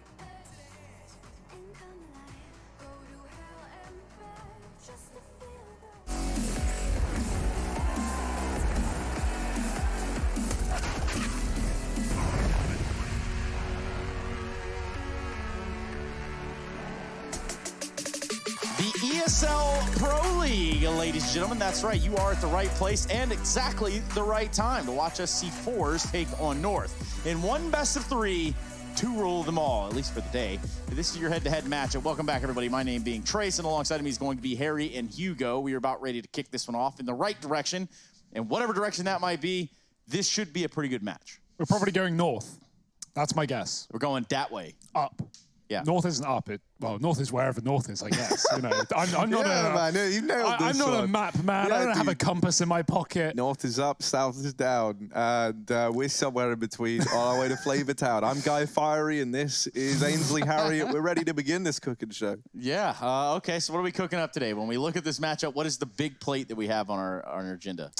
ESL Pro League, ladies and gentlemen. That's right, you are at the right place and exactly the right time to watch us see Forze take on North. In one best of three, to rule them all, at least for the day. This is your head-to-head matchup. Welcome back, everybody. My name being Trace, and alongside of me is going to be Harry and Hugo. We are about ready to kick this one off in the right direction, and whatever direction that might be, this should be a pretty good match. We're probably going north. That's my guess. We're going that way. Up. Yeah. North isn't up. Well, north is wherever north is, I guess. You know, I'm not you nailed this I'm not one. a map man. Yeah, I don't have a dude. compass in my pocket. North is up, south is down, and we're somewhere in between on our way to Flavor Town. I'm Guy Fiery, and this is Ainsley Harriet. We're ready to begin this cooking show. Yeah. Okay, so what are we cooking up today? When we look at this matchup, what is the big plate that we have on our agenda?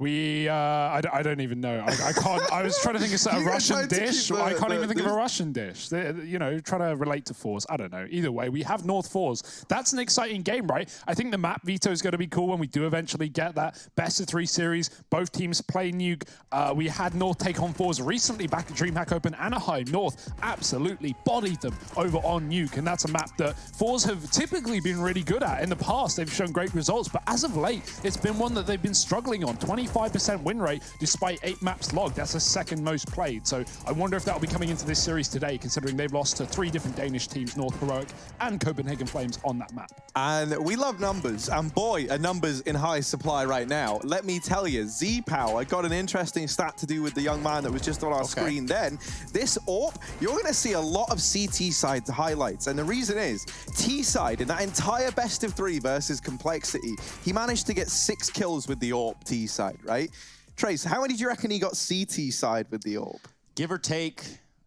I don't even know. I can't. I was trying to think of a Russian dish. I can't even think of a Russian dish. You know, trying to relate to Forze. I don't know. Either way, we have North Forze. That's an exciting game, right? I think the map veto is going to be cool when we do eventually get that best of three series. Both teams play Nuke. We had North take on Forze recently back at DreamHack Open Anaheim. North absolutely bodied them over on Nuke, and that's a map that Forze have typically been really good at. In the past, they've shown great results, but as of late, it's been one that they've been struggling on. 25% win rate despite 8 maps logged. That's the second most played. So I wonder if that'll be coming into this series today, considering they've lost to 3 different Danish teams, North Heroic and Copenhagen Flames, on that map. And we love numbers, and boy, are numbers in high supply right now. Let me tell you, Z-Power got an interesting stat to do with the young man that was just on our screen then. This AWP, you're going to see a lot of CT side highlights, and the reason is, T-side, in that entire best of 3 versus Complexity, he managed to get 6 kills with the AWP T-side, right? Trace, how many do you reckon he got CT side with the AWP? Give or take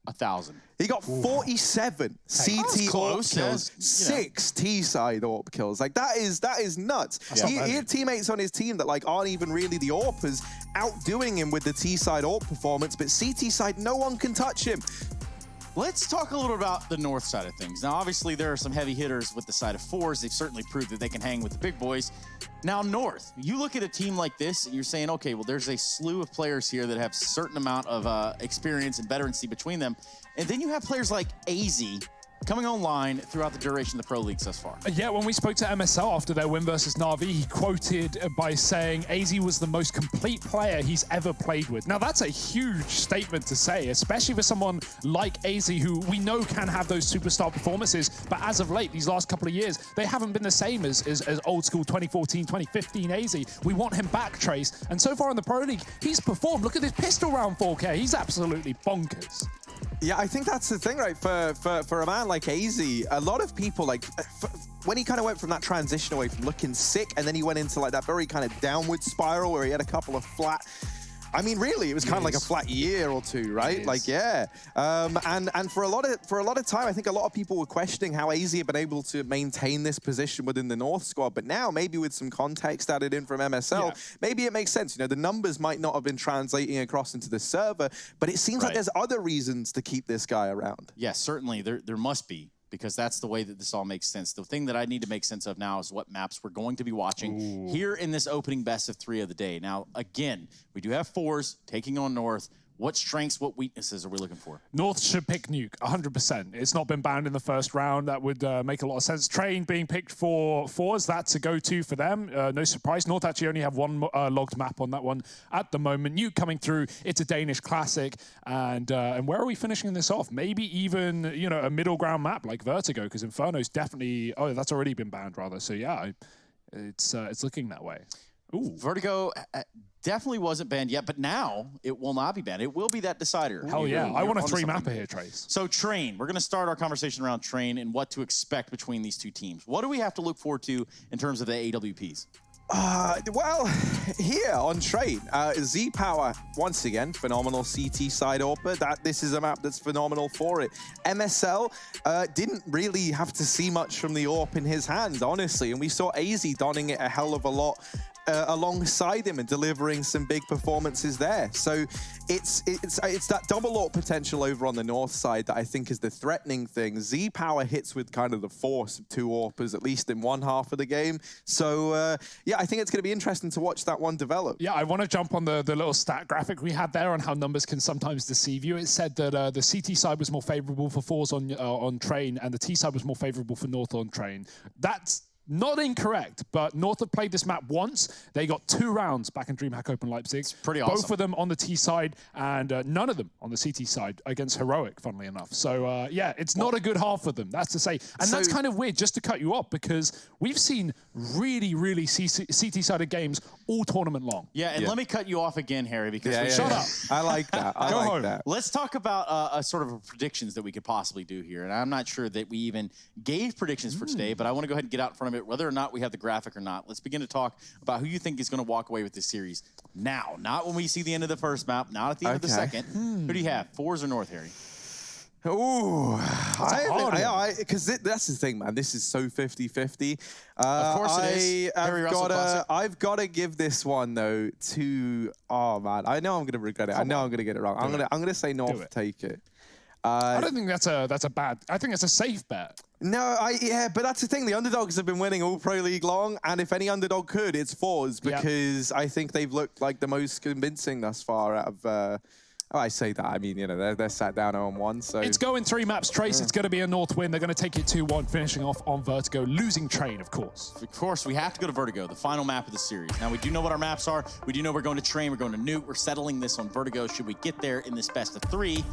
1,000. He got 47 CT AWP kills, 6 T-side AWP kills. Like that is nuts. He had teammates on his team that like aren't even really the AWPers, outdoing him with the T-side AWP performance, but CT side, no one can touch him. Let's talk a little about the North side of things. Now, obviously, there are some heavy hitters with the side of Forze. They've certainly proved that they can hang with the big boys. Now, North, you look at a team like this, and you're saying, okay, well, there's a slew of players here that have a certain amount of experience and veterancy between them. And then you have players like AZ coming online throughout the duration of the Pro Leagues thus far. Yeah, when we spoke to MSL after their win versus Na'Vi, he quoted by saying AZ was the most complete player he's ever played with. Now, that's a huge statement to say, especially for someone like AZ, who we know can have those superstar performances, but as of late, these last couple of years, they haven't been the same as old school 2014, 2015 AZ. We want him back, Trace, and so far in the Pro League, he's performed. Look at this pistol round 4K. He's absolutely bonkers. Yeah, I think that's the thing, right? For a man like AZ, a lot of people, like, when he kind of went from that transition away from looking sick, and then he went into like that very kind of downward spiral where he had a couple of flat, I mean, really, it was kind of like a flat year or two, right? Like, yeah. And for a lot of time, I think a lot of people were questioning how AZ had been able to maintain this position within the North squad. But now, maybe with some context added in from MSL, maybe it makes sense. You know, the numbers might not have been translating across into the server, but it seems like there's other reasons to keep this guy around. Yes, certainly there must be. because that's the way that this all makes sense. The thing that I need to make sense of now is what maps we're going to be watching here in this opening best of 3 of the day. Now, again, we do have Forze taking on North. What strengths, what weaknesses are we looking for? North should pick Nuke, 100%. It's not been banned in the first round. That would make a lot of sense. Train being picked for Forze, that's a go-to for them. No surprise. North actually only have one logged map on that one at the moment. Nuke coming through. It's a Danish classic. And where are we finishing this off? Maybe even, you know, a middle ground map like Vertigo, because Inferno's definitely... Oh, that's already been banned, rather. So, yeah, it's looking that way. Ooh. Vertigo definitely wasn't banned yet, but now it will not be banned. It will be that decider. Hell yeah. I want a 3-mapper here, Trace. So Train, we're going to start our conversation around Train and what to expect between these two teams. What do we have to look forward to in terms of the AWPs? Well, here on Train, Z-Power, once again, phenomenal CT side AWP. This is a map that's phenomenal for it. MSL didn't really have to see much from the AWP in his hands, honestly, and we saw AZ donning it a hell of a lot alongside him and delivering some big performances there. So it's that double AWP potential over on the North side that I think is the threatening thing. Z-Power hits with kind of the force of 2 AWPers, at least in one half of the game. So yeah, I think it's going to be interesting to watch that one develop. Yeah, I want to jump on the little stat graphic we had there on how numbers can sometimes deceive you. It said that the CT side was more favorable for Forze on Train, and the T side was more favorable for North on Train. That's not incorrect, but North have played this map once. They got 2 rounds back in DreamHack Open Leipzig. It's pretty awesome. Both of them on the T side, and none of them on the CT side against Heroic, funnily enough. So, yeah, it's not a good half for them, that's to say. And that's kind of weird, just to cut you off, because we've seen really, really CT-sided games all tournament long. Yeah, and let me cut you off again, Harry, because shut up. I like that. I like that. Let's talk about a sort of predictions that we could possibly do here. And I'm not sure that we even gave predictions for today, but I want to go ahead and get out in front of it, whether or not we have the graphic or not. Let's begin to talk about who you think is going to walk away with this series now. Not when we see the end of the first map, not at the end of the second. Who do you have, Forze or North, Harry? Ooh, because that's the thing, man. This is so 50-50. Of course it is. I've got to give this one though to. Oh man, I know I'm gonna regret it. I know I'm gonna get it wrong. I'm gonna say North take it. I don't think that's a bad. I think it's a safe bet. No, yeah, but that's the thing. The underdogs have been winning all Pro League long, and if any underdog could, it's Forze, because I think they've looked like the most convincing thus far out of. Oh, I say that. I mean, you know, they're sat down on 1, so... It's going 3 maps, Trace. It's going to be a North win. They're going to take it 2-1, finishing off on Vertigo, losing Train, of course. Of course, we have to go to Vertigo, the final map of the series. Now, we do know what our maps are. We do know we're going to Train, we're going to Nuke. We're settling this on Vertigo should we get there in this best of 3.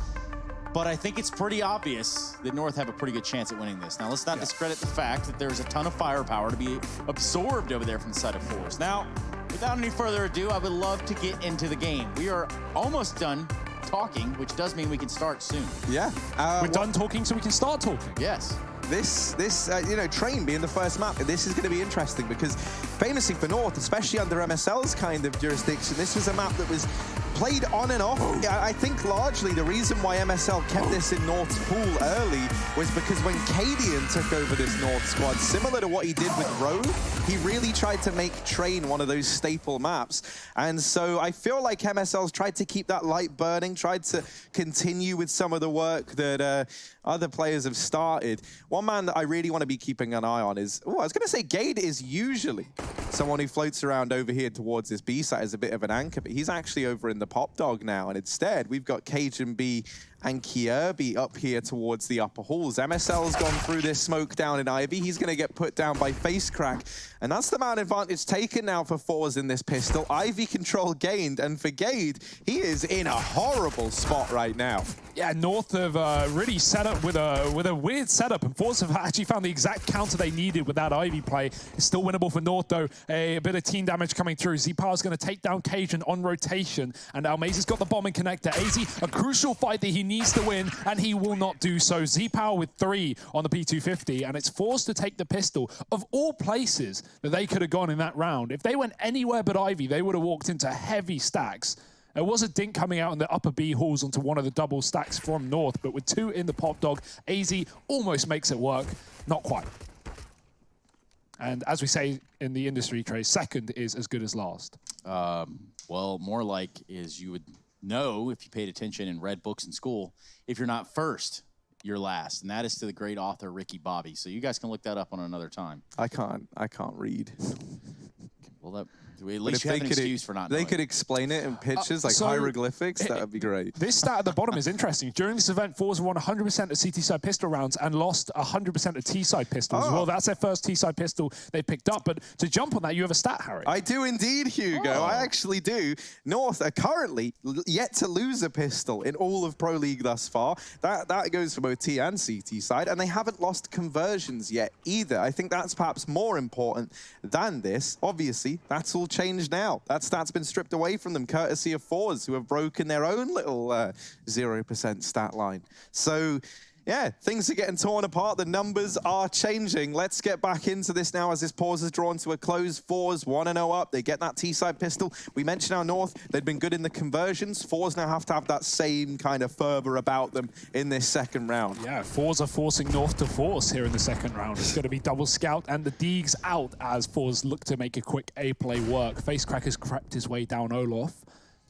But I think it's pretty obvious that North have a pretty good chance at winning this. Now, let's not discredit the fact that there's a ton of firepower to be absorbed over there from the side of Forze. Now, without any further ado, I would love to get into the game. We are almost done talking, which does mean we can start soon. Yeah. We're done talking, so we can start talking. Yes. This you know, Train being the first map, this is going to be interesting because famously for North, especially under MSL's kind of jurisdiction, this was a map that was played on and off. I think largely the reason why MSL kept this in North's pool early was because when Cadian took over this North squad, similar to what he did with Rogue, he really tried to make Train one of those staple maps. And so I feel like MSL's tried to keep that light burning, tried to continue with some of the work that other players have started. One man that I really want to be keeping an eye on is, I was going to say Gade is usually someone who floats around over here towards this B site as a bit of an anchor, but he's actually over in the Pop Dog now, and instead we've got Cajun B and Kirby up here towards the upper halls. MSL's gone through this smoke down in Ivy. He's going to get put down by Face Crack, and that's the man advantage taken now for Forze in this pistol. Ivy control gained, and for Gade, he is in a horrible spot right now. Yeah, North have really set up with a weird setup, and Forze have actually found the exact counter they needed with that Ivy play. It's still winnable for North, though. A bit of team damage coming through. Z-Power's going to take down Cajun on rotation, and Almaze's got the bombing connector. AZ, a crucial fight that he needs to win, and he will not do so. Z-Power with 3 on the P250, and it's Forze to take the pistol. Of all places that they could have gone in that round, if they went anywhere but Ivy, they would have walked into heavy stacks. There was a dink coming out in the upper B halls onto one of the double stacks from North, but with 2 in the Pop Dog, AZ almost makes it work. Not quite. And as we say in the industry, Trey, second is as good as last. Well, more like is you would know if you paid attention and read books in school, if you're not first, Your Last, and that is to the great author Ricky Bobby. So you guys can look that up on another time. I can't read. Well, at least you have an excuse for not knowing. They could explain it in pictures, like hieroglyphics. That would be great. This stat at the bottom is interesting. During this event, Forze won 100% of CT side pistol rounds and lost 100% of T side pistols. Well, that's their first T side pistol they picked up. But to jump on that, you have a stat, Harry. I do indeed, Hugo. I actually do. North are currently yet to lose a pistol in all of Pro League thus far. That goes for both T and CT side, and they haven't lost conversions yet either. I think that's perhaps more important than this. Obviously, that's all changed now. That stat's been stripped away from them, courtesy of Forze, who have broken their own little 0% stat line. So, yeah, things are getting torn apart. The numbers are changing. Let's get back into this now as this pause is drawn to a close. Forze 1-0 up. They get that T-side pistol. We mentioned how North, they'd been good in the conversions. Forze now have to have that same kind of fervor about them in this second round. Yeah, Forze are forcing North to force here in the second round. It's going to be double scout and the Deegs out as Forze look to make a quick A-play work. Facecrack has crept his way down Olaf.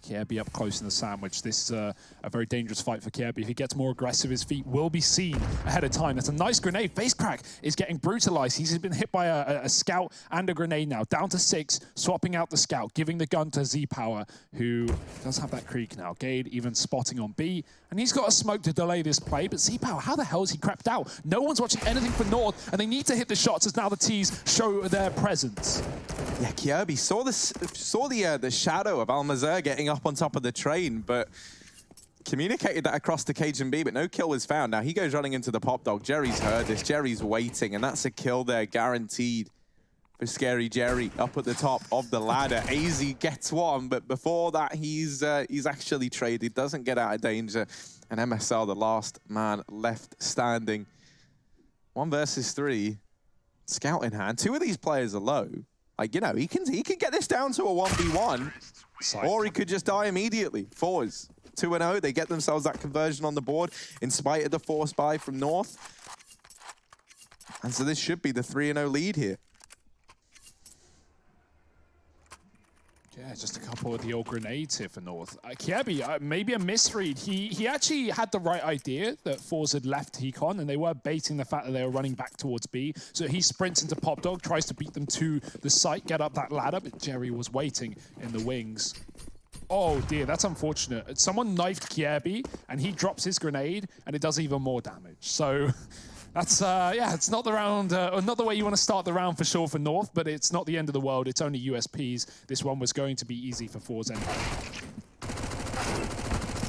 Kjaerbye up close in the sandwich. This is a very dangerous fight for Kjaerbye. If he gets more aggressive, his feet will be seen ahead of time. That's a nice grenade. Facecrack is getting brutalized. He's been hit by a scout and a grenade now. Down to 6, swapping out the scout, giving the gun to Z-Power, who does have that creek now. Gade even spotting on B, and he's got a smoke to delay this play, but Z-Power, how the hell has he crept out? No one's watching anything for North, and they need to hit the shots as now the T's show their presence. Yeah, Kjaerbye saw the shadow of Almazer getting up on top of the train, but communicated that across to Cajun B, but no kill was found. Now he goes running into the pop dog. Jerry's heard this. Jerry's waiting, and that's a kill there, guaranteed for Scary Jerry up at the top of the ladder. AZ gets one, but before that, he's actually traded. Doesn't get out of danger, and MSL, the last man left standing. 1 versus 3, scout in hand. 2 of these players are low. Like, you know, he can get this down to a 1v1, or he could just die immediately. Forze 2-0, they get themselves that conversion on the board in spite of the force buy from North. And so this should be the 3-0 lead here. Yeah, just a couple of the old grenades here for North. Kjaerbye, maybe a misread. He actually had the right idea that Forze had left Hecon, and they were baiting the fact that they were running back towards B. So he sprints into Pop Dog, tries to beat them to the site, get up that ladder, but Jerry was waiting in the wings. Oh dear, that's unfortunate. Someone knifed Kjaerbye, and he drops his grenade, and it does even more damage. So that's, yeah, it's not the round, not the way you want to start the round for sure for North, but it's not the end of the world. It's only USPs. This one was going to be easy for Forze anyway.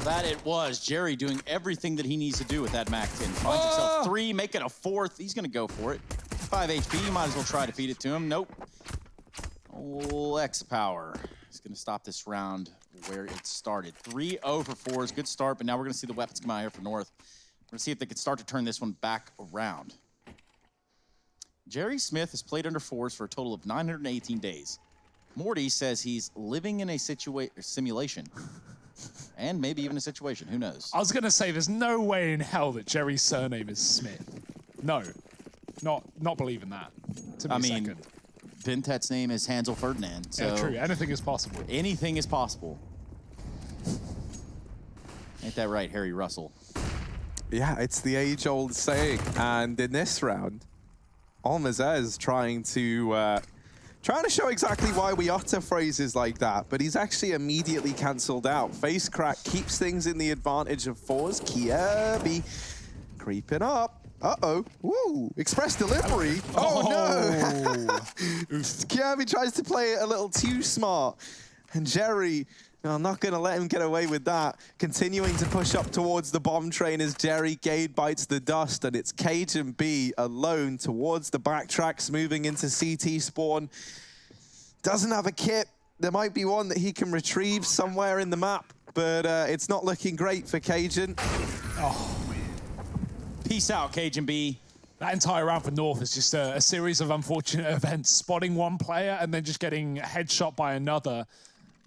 That it was. Jerry doing everything that he needs to do with that MAC-10. Finds himself 3, make it a 4th. He's going to go for it. 5 HP, you might as well try to feed it to him. Nope. Oh, X-Power. He's going to stop this round where it started. 3-0 for Forze. Good start, but now we're going to see the weapons come out here for North. We're going to see if they can start to turn this one back around. Jerry Smith has played under Forze for a total of 918 days. Morty says he's living in a simulation. And maybe even a situation, who knows? I was going to say, there's no way in hell that Jerry's surname is Smith. No, not believing that. I mean, Vintet's name is Hansel Ferdinand. So yeah, true. Anything is possible. Anything is possible. Ain't that right, Harry Russell? Yeah, it's the age-old saying. And in this round, Almazez trying to show exactly why we utter phrases like that, but he's actually immediately cancelled out. Facecrack keeps things in the advantage of Forze. Kjaerbye creeping up. Uh-oh. Woo! Express delivery. Oh, no! Kjaerbye tries to play it a little too smart. And Jerry, no, I'm not going to let him get away with that. Continuing to push up towards the bomb train as Jerry Gade bites the dust, and it's Cajun B alone towards the backtracks, moving into CT spawn. Doesn't have a kit. There might be one that he can retrieve somewhere in the map, but it's not looking great for Cajun. Oh. Peace out, Cajun B. That entire round for North is just a series of unfortunate events. Spotting one player and then just getting headshot by another.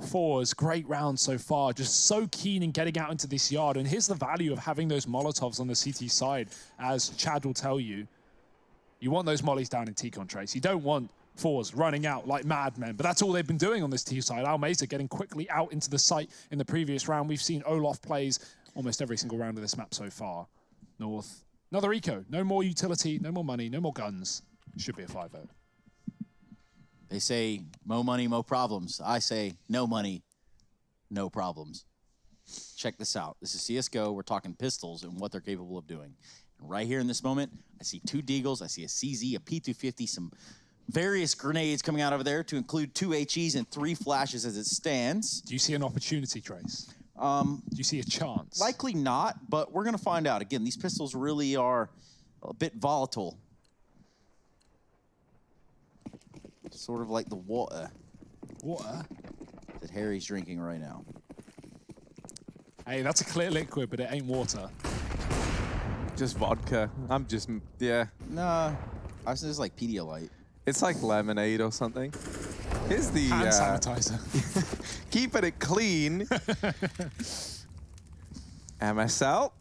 Forze, great round so far. Just so keen in getting out into this yard. And here's the value of having those Molotovs on the CT side. As Chad will tell you, you want those mollies down in T-Con trace. You don't want Forze running out like madmen. But that's all they've been doing on this T side. Almeza getting quickly out into the site in the previous round. We've seen Olaf plays almost every single round of this map so far. North Another eco. No more utility, no more money, no more guns. Should be a 5-0. They say, mo money, mo problems. I say, no money, no problems. Check this out. This is CSGO. We're talking pistols and what they're capable of doing. And right here in this moment, I see 2 Deagles. I see a CZ, a P250, some various grenades coming out over there to include 2 HEs and 3 flashes as it stands. Do you see an opportunity, Trace? Do you see a chance? Likely not, but we're going to find out. Again, these pistols really are a bit volatile. Sort of like the water. Water? That Harry's drinking right now. Hey, that's a clear liquid, but it ain't water. Just vodka. I'm just, yeah. Nah, I was just like Pedialyte. It's like lemonade or something. Here's the Hand sanitizer. keeping it clean. MSL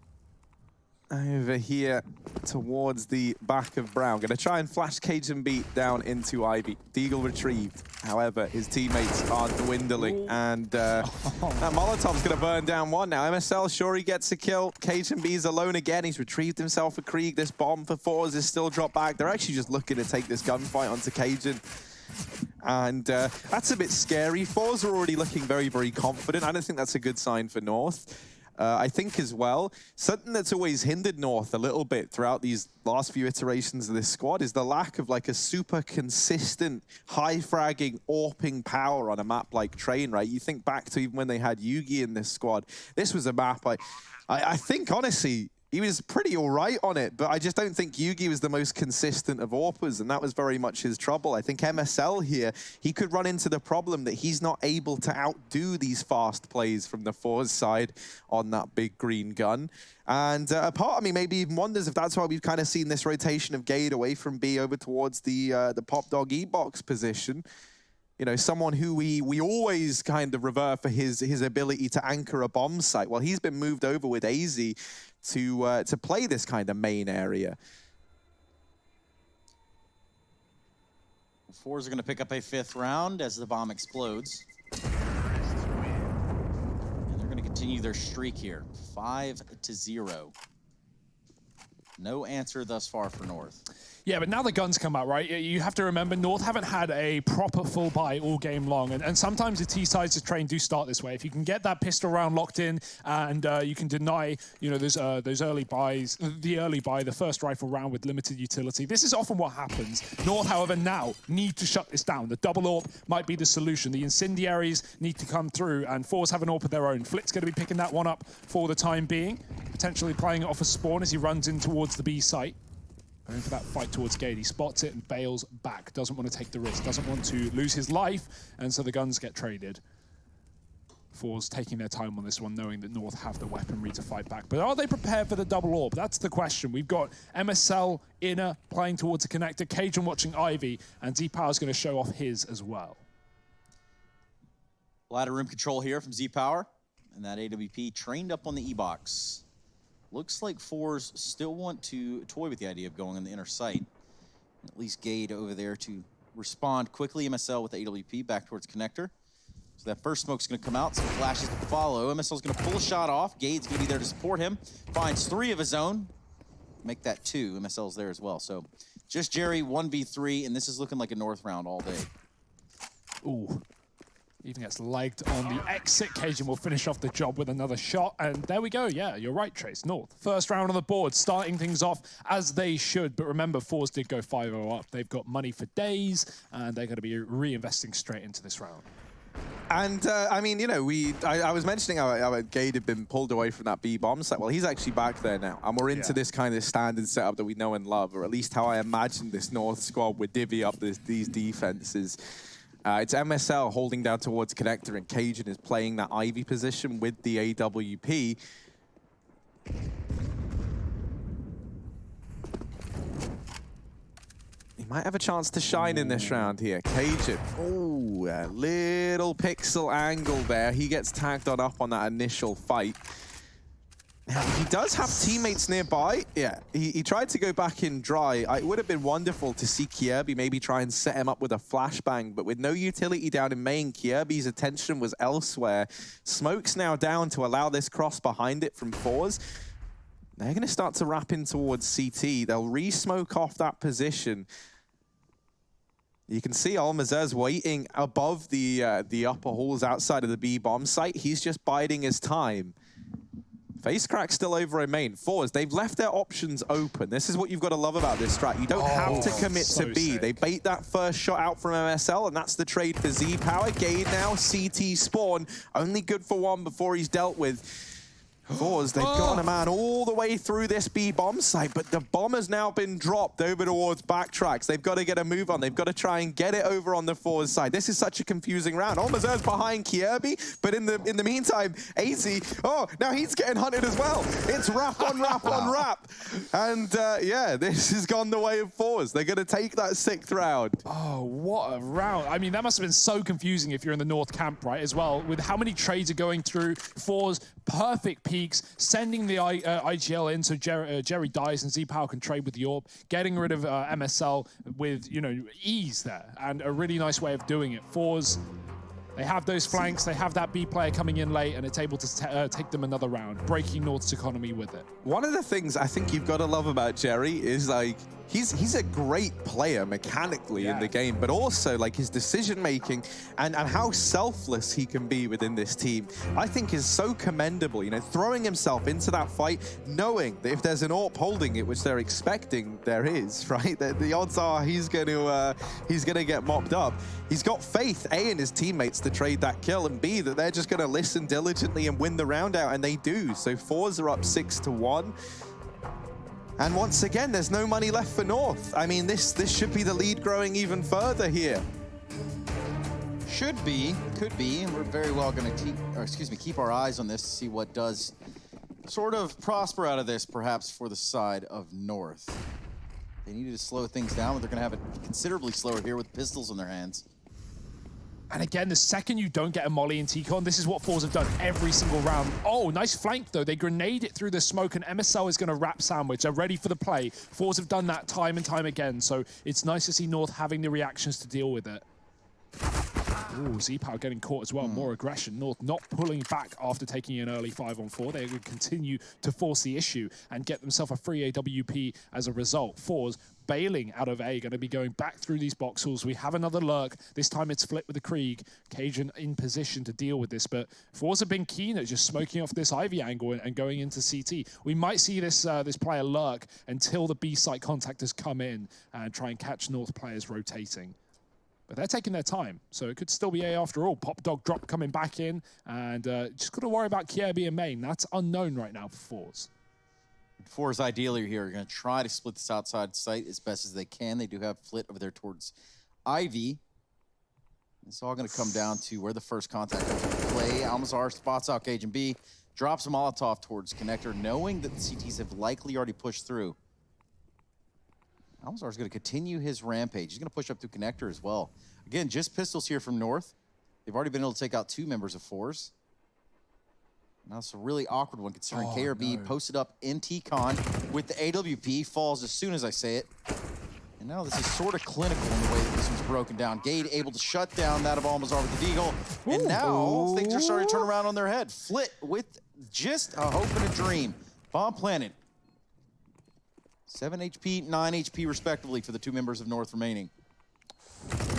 over here towards the back of Brown. Gonna try and flash Cajun beat down into Ivy. Deagle retrieved. However, his teammates are dwindling, and that Molotov's gonna burn down one now. MSL, sure he gets a kill. Cajun B's alone again. He's retrieved himself a Krieg. This bomb for Forze is still dropped back. They're actually just looking to take this gunfight onto Cajun. And that's a bit scary. Forze are already looking very, very confident. I don't think that's a good sign for North. I think as well, something that's always hindered North a little bit throughout these last few iterations of this squad is the lack of like a super consistent, high-fragging, AWPing power on a map like Train, right? You think back to even when they had Yugi in this squad. This was a map, I think, honestly, he was pretty all right on it, but I just don't think Yugi was the most consistent of AWPers, and that was very much his trouble. I think MSL here, he could run into the problem that he's not able to outdo these fast plays from the Forze side on that big green gun. And a part of me maybe even wonders if that's why we've kind of seen this rotation of Gade away from B over towards the Pop Dog E-Box position. You know, someone who we always kind of revere for his ability to anchor a bomb site. Well, he's been moved over with AZ to play this kind of main area. Forze are going to pick up a 5th round as the bomb explodes. And they're going to continue their streak here. 5-0. No answer thus far for North. Yeah, but now the guns come out, right? You have to remember, North haven't had a proper full buy all game long. And sometimes the T-sides of Train do start this way. If you can get that pistol round locked in and you can deny, you know, those early buys, the early buy, the first rifle round with limited utility. This is often what happens. North, however, now need to shut this down. The double AWP might be the solution. The incendiaries need to come through, and Forze have an AWP of their own. Flick's going to be picking that one up for the time being, potentially playing it off a spawn as he runs in towards the B site. Going for that fight towards Gade. He spots it and bails back. Doesn't want to take the risk. Doesn't want to lose his life. And so the guns get traded. Forze taking their time on this one, knowing that North have the weaponry to fight back. But are they prepared for the double AWP? That's the question. We've got MSL inner playing towards a connector. Cajun watching Ivy. And Z-Power's going to show off his as well. A lot of room control here from Z-Power. And that AWP trained up on the E-Box. Looks like Forze still want to toy with the idea of going on the inner site. At least Gade over there to respond quickly. MSL with the AWP back towards connector. So that first smoke's going to come out. Some flashes to follow. MSL's going to pull a shot off. Gade's going to be there to support him. Finds 3 of his own. Make that 2. MSL's there as well. So just Jerry 1v3, and this is looking like a North round all day. Ooh. Even gets legged on the exit. Cajun will finish off the job with another shot. And there we go. Yeah, you're right, Trace. North. First round on the board, starting things off as they should. But remember, Forze did go 5-0 up. They've got money for days, and they're going to be reinvesting straight into this round. And, I mean, you know, I was mentioning how Gade had been pulled away from that B bomb site. Well, he's actually back there now. And we're into this kind of standard setup that we know and love, or at least how I imagine this North squad would divvy up these defenses. It's MSL holding down towards connector, and Cajun is playing that Ivy position with the AWP. He might have a chance to shine in this round here. Cajun, oh, a little pixel angle there. He gets tagged up on that initial fight. Now, he does have teammates nearby. Yeah, he tried to go back in dry. It would have been wonderful to see Kierby maybe try and set him up with a flashbang, but with no utility down in main, Kierby's attention was elsewhere. Smoke's now down to allow this cross behind it from Forze. They're going to start to wrap in towards CT. They'll re-smoke off that position. You can see Almazer's waiting above the upper halls outside of the B bomb site. He's just biding his time. Facecrack still over in main. Forze, they've left their options open. This is what you've got to love about this strat. You don't have to commit to B. They bait that first shot out from MSL, and that's the trade for Z Power. Gade now, CT spawn. Only good for one before he's dealt with. Forze, they've gone a man all the way through this B bomb site, but the bomb has now been dropped over towards backtracks. They've got to get a move on. They've got to try and get it over on the Forze side. This is such a confusing round. Almazer's behind Kierby, but in the meantime, AZ, now he's getting hunted as well. It's wrap on wrap on wrap. And yeah, this has gone the way of Forze. They're going to take that 6th round. Oh, what a round. I mean, that must have been so confusing if you're in the North camp, right, as well, with how many trades are going through. Forze, perfect peaks, sending the IGL in so Jerry dies and Z-Power can trade with the AWP, getting rid of MSL with, you know, ease there, and a really nice way of doing it. Forze, they have those flanks, they have that B player coming in late, and it's able to take them another round, breaking North's economy with it. One of the things I think you've got to love about Jerry is, like, he's a great player mechanically in the game, but also, like, his decision-making and how selfless he can be within this team, I think is so commendable. You know, throwing himself into that fight, knowing that if there's an AWP holding it, which they're expecting there is, right? The odds are he's going to get mopped up. He's got faith, A, in his teammates to trade that kill, and B, that they're just going to listen diligently and win the round out, and they do. So Forze are up 6-1. And once again, there's no money left for North. I mean, this should be the lead growing even further here. Should be, could be, and we're very well going to keep our eyes on this to see what does sort of prosper out of this, perhaps for the side of North. They needed to slow things down, but they're going to have it considerably slower here with pistols in their hands. And again, the second you don't get a molly in T-Con, this is what Forze have done every single round. Oh, nice flank, though. They grenade it through the smoke, and MSL is going to wrap sandwich. They're ready for the play. Forze have done that time and time again, so it's nice to see North having the reactions to deal with it. Ooh, Z-Power getting caught as well. More aggression. North not pulling back after taking an early 5-on-4. They would continue to force the issue and get themselves a free AWP as a result. Forze bailing out of A, going to be going back through these boxels. We have another lurk. This time it's flipped with the Krieg. Cajun in position to deal with this, but Forze have been keen at just smoking off this Ivy angle and going into CT. We might see this this player lurk until the B site contactors come in and try and catch North players rotating. But they're taking their time, so it could still be A after all. Pop Dog drop coming back in, and just got to worry about Kierby and main. That's unknown right now for Forze. Forze ideally here are going to try to split this outside site as best as they can. They do have Flit over there towards Ivy. It's all going to come down to where the first contact comes into play. Almazar spots out Cajun B, drops a Molotov towards Connector, knowing that the CTs have likely already pushed through. Almazar's going to continue his rampage. He's going to push up through Connector as well. Again, just pistols here from North. They've already been able to take out 2 members of Forze. Now it's a really awkward one considering KRB posted up in T-Con with the AWP, falls as soon as I say it. And now this is sort of clinical in the way that this one's broken down. Gade able to shut down that of Almazar with the Deagle. And now things are starting to turn around on their head. Flit with just a hope and a dream. Bomb planted. 7 HP, 9 HP respectively for the 2 members of North remaining.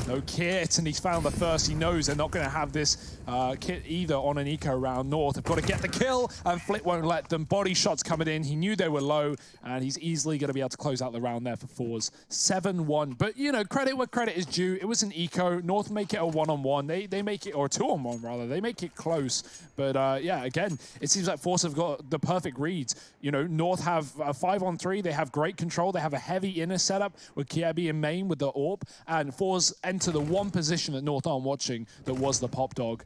No kit, and he's found the first. He knows they're not going to have this kit either on an eco round. North have got to get the kill, and Flit won't let them. Body shots coming in. He knew they were low, and he's easily going to be able to close out the round there for Forze. 7-1. But, you know, credit where credit is due. It was an eco. North make it a 1-on-1. They make it, or a 2-on-1 rather. They make it close. But, yeah, again, it seems like Forze have got the perfect reads. You know, North have a 5-on-3. They have great control. They have a heavy inner setup with Kierby and main with the AWP, and Forze enter the one position that North aren't watching that was the Pop Dog.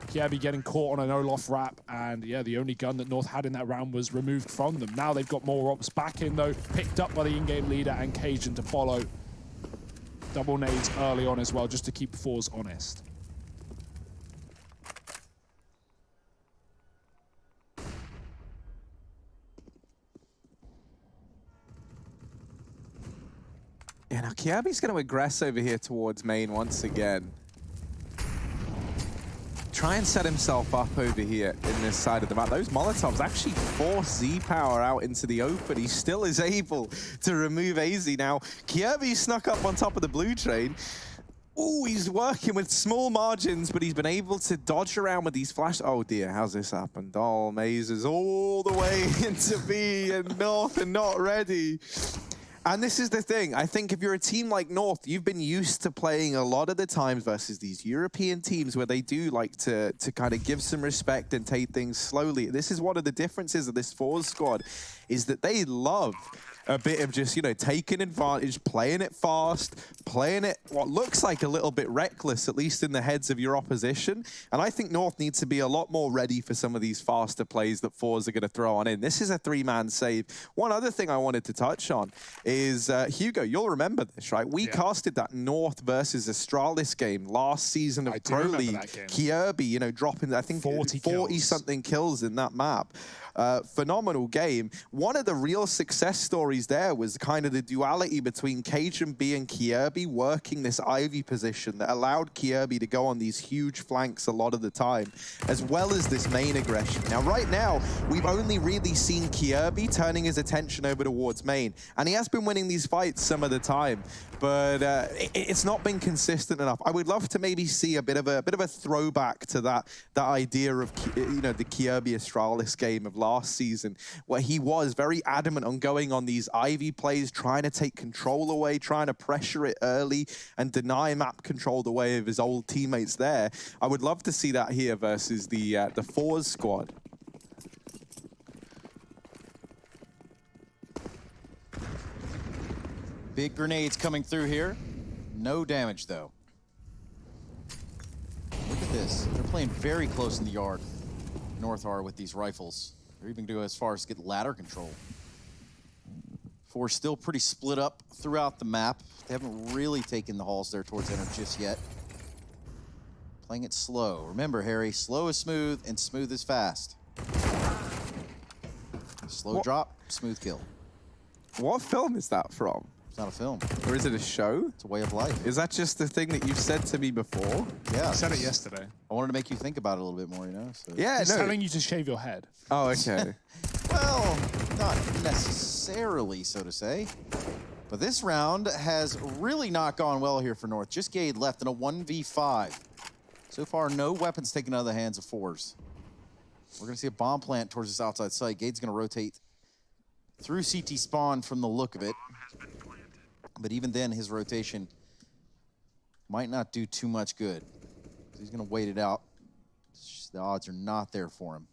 Kierby getting caught on an Olaf wrap, and yeah, the only gun that North had in that round was removed from them. Now they've got more ops back in though, picked up by the in-game leader and Cajun to follow. Double nades early on as well, just to keep Forze honest. Yeah, now Kierby's going to aggress over here towards main once again. try and set himself up over here in this side of the map. Those Molotovs actually force Z-Power out into the open. He still is able to remove AZ. Now, Kirby snuck up on top of the blue train. Ooh, he's working with small margins, but he's been able to dodge around with these flash. Oh dear, how's this happened? Oh, Maze is all the way into B and North and not ready. And this is the thing. I think if you're a team like North, you've been used to playing a lot of the times versus these European teams where they do like to kind of give some respect and take things slowly. This is one of the differences of this Forze squad, is that they love a bit of just, you know, taking advantage, playing it fast, playing it what looks like a little bit reckless, at least in the heads of your opposition. And I think North needs to be a lot more ready for some of these faster plays that Forze are going to throw on in. This is a 3-man save. One other thing I wanted to touch on is, Hugo, you'll remember this, right? We casted that North versus Astralis game last season of Pro League. Kirby, you know, dropping, I think, 40-something kills in that map. Phenomenal game. One of the real success stories there was kind of the duality between Cajun B and Kirby working this Ivy position that allowed Kirby to go on these huge flanks a lot of the time, as well as this main aggression. Now, right now, we've only really seen Kirby turning his attention over towards main, and he has been winning these fights some of the time, but it's not been consistent enough. I would love to maybe see a bit of a throwback to that idea of, you know, the Kirby Astralis game of last season, where he was very adamant on going on these Ivy plays, trying to take control away, trying to pressure it early and deny map control the way of his old teammates there. I would love to see that here versus the Forze squad. Big grenades coming through here. No damage, though. Look at this. They're playing very close in the yard. North are with these rifles. They're even going to go as far as to get ladder control. Forze still pretty split up throughout the map. They haven't really taken the halls there towards center just yet. Playing it slow. Remember, Harry, slow is smooth and smooth is fast. Slow drop, smooth kill. What film is that from? It's not a film. Or is it a show? It's a way of life. Is that just the thing that you've said to me before? Yeah. I said it yesterday. I wanted to make you think about it a little bit more, you know? So. Yeah, He's telling you to shave your head. Oh, okay. Well, not necessarily, so to say. But this round has really not gone well here for North. Just Gade left in a 1v5. So far, no weapons taken out of the hands of Forze. We're going to see a bomb plant towards this outside site. Gade's going to rotate through CT spawn from the look of it. But even then, his rotation might not do too much good. He's going to wait it out. The odds are not there for him.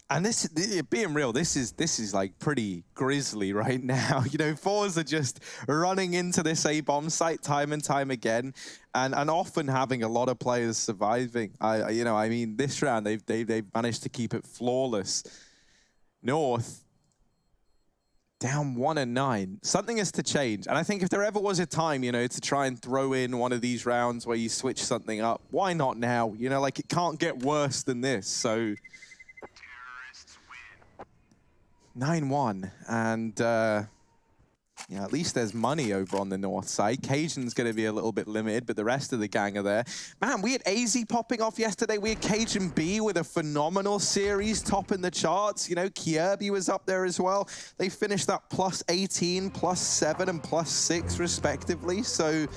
And this, being real, this is like pretty grisly right now. You know, Forze are just running into this A-bomb site time and time again, and often having a lot of players surviving. You know, I mean, this round they've managed to keep it flawless. North down 1-9. Something has to change, and I think if there ever was a time, you know, to try and throw in one of these rounds where you switch something up, why not now? You know, like it can't get worse than this. So. 9-1, and yeah, at least there's money over on the north side. Cajun's going to be a little bit limited, but the rest of the gang are there. Man, we had AZ popping off yesterday. We had Cajun B with a phenomenal series topping the charts. You know, Kirby was up there as well. They finished that plus 18, plus 7, and plus 6 respectively. So,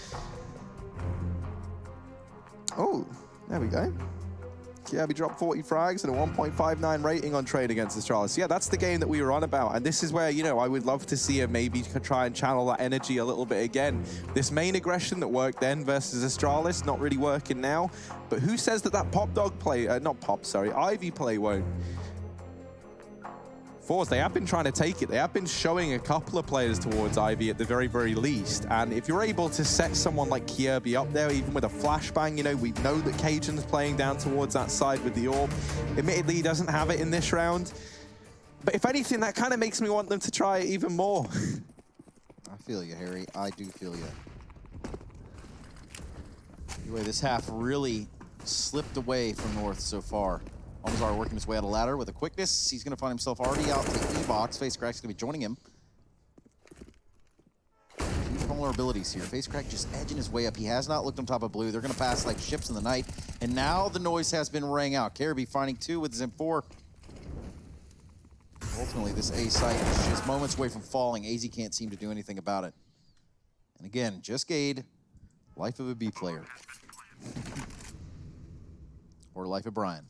oh, there we go. Kirby dropped 40 frags and a 1.59 rating on trade against Astralis. Yeah, that's the game that we were on about. And this is where, you know, I would love to see him maybe try and channel that energy a little bit again. This main aggression that worked then versus Astralis, not really working now. But who says that that pop dog play, Ivy play won't? Forze, they have been trying to take it. They have been showing a couple of players towards Ivy at the very, very least. And if you're able to set someone like Kirby up there, even with a flashbang, you know, we know that Cajun's playing down towards that side with the orb. Admittedly, he doesn't have it in this round. But if anything, that kind of makes me want them to try it even more. I feel you, Harry. I do feel you. Anyway, this half really slipped away from North so far. Almazar working his way out of ladder with a quickness. He's going to find himself already out to E-Box. Face Crack's going to be joining him. vulnerabilities here. FaceCrack just edging his way up. He has not looked on top of blue. They're going to pass like ships in the night. And now the noise has been rang out. Caribbean finding 2 with his M4. Ultimately, this A site is just moments away from falling. AZ can't seem to do anything about it. And again, just Gade, life of a B player. Or life of Brian.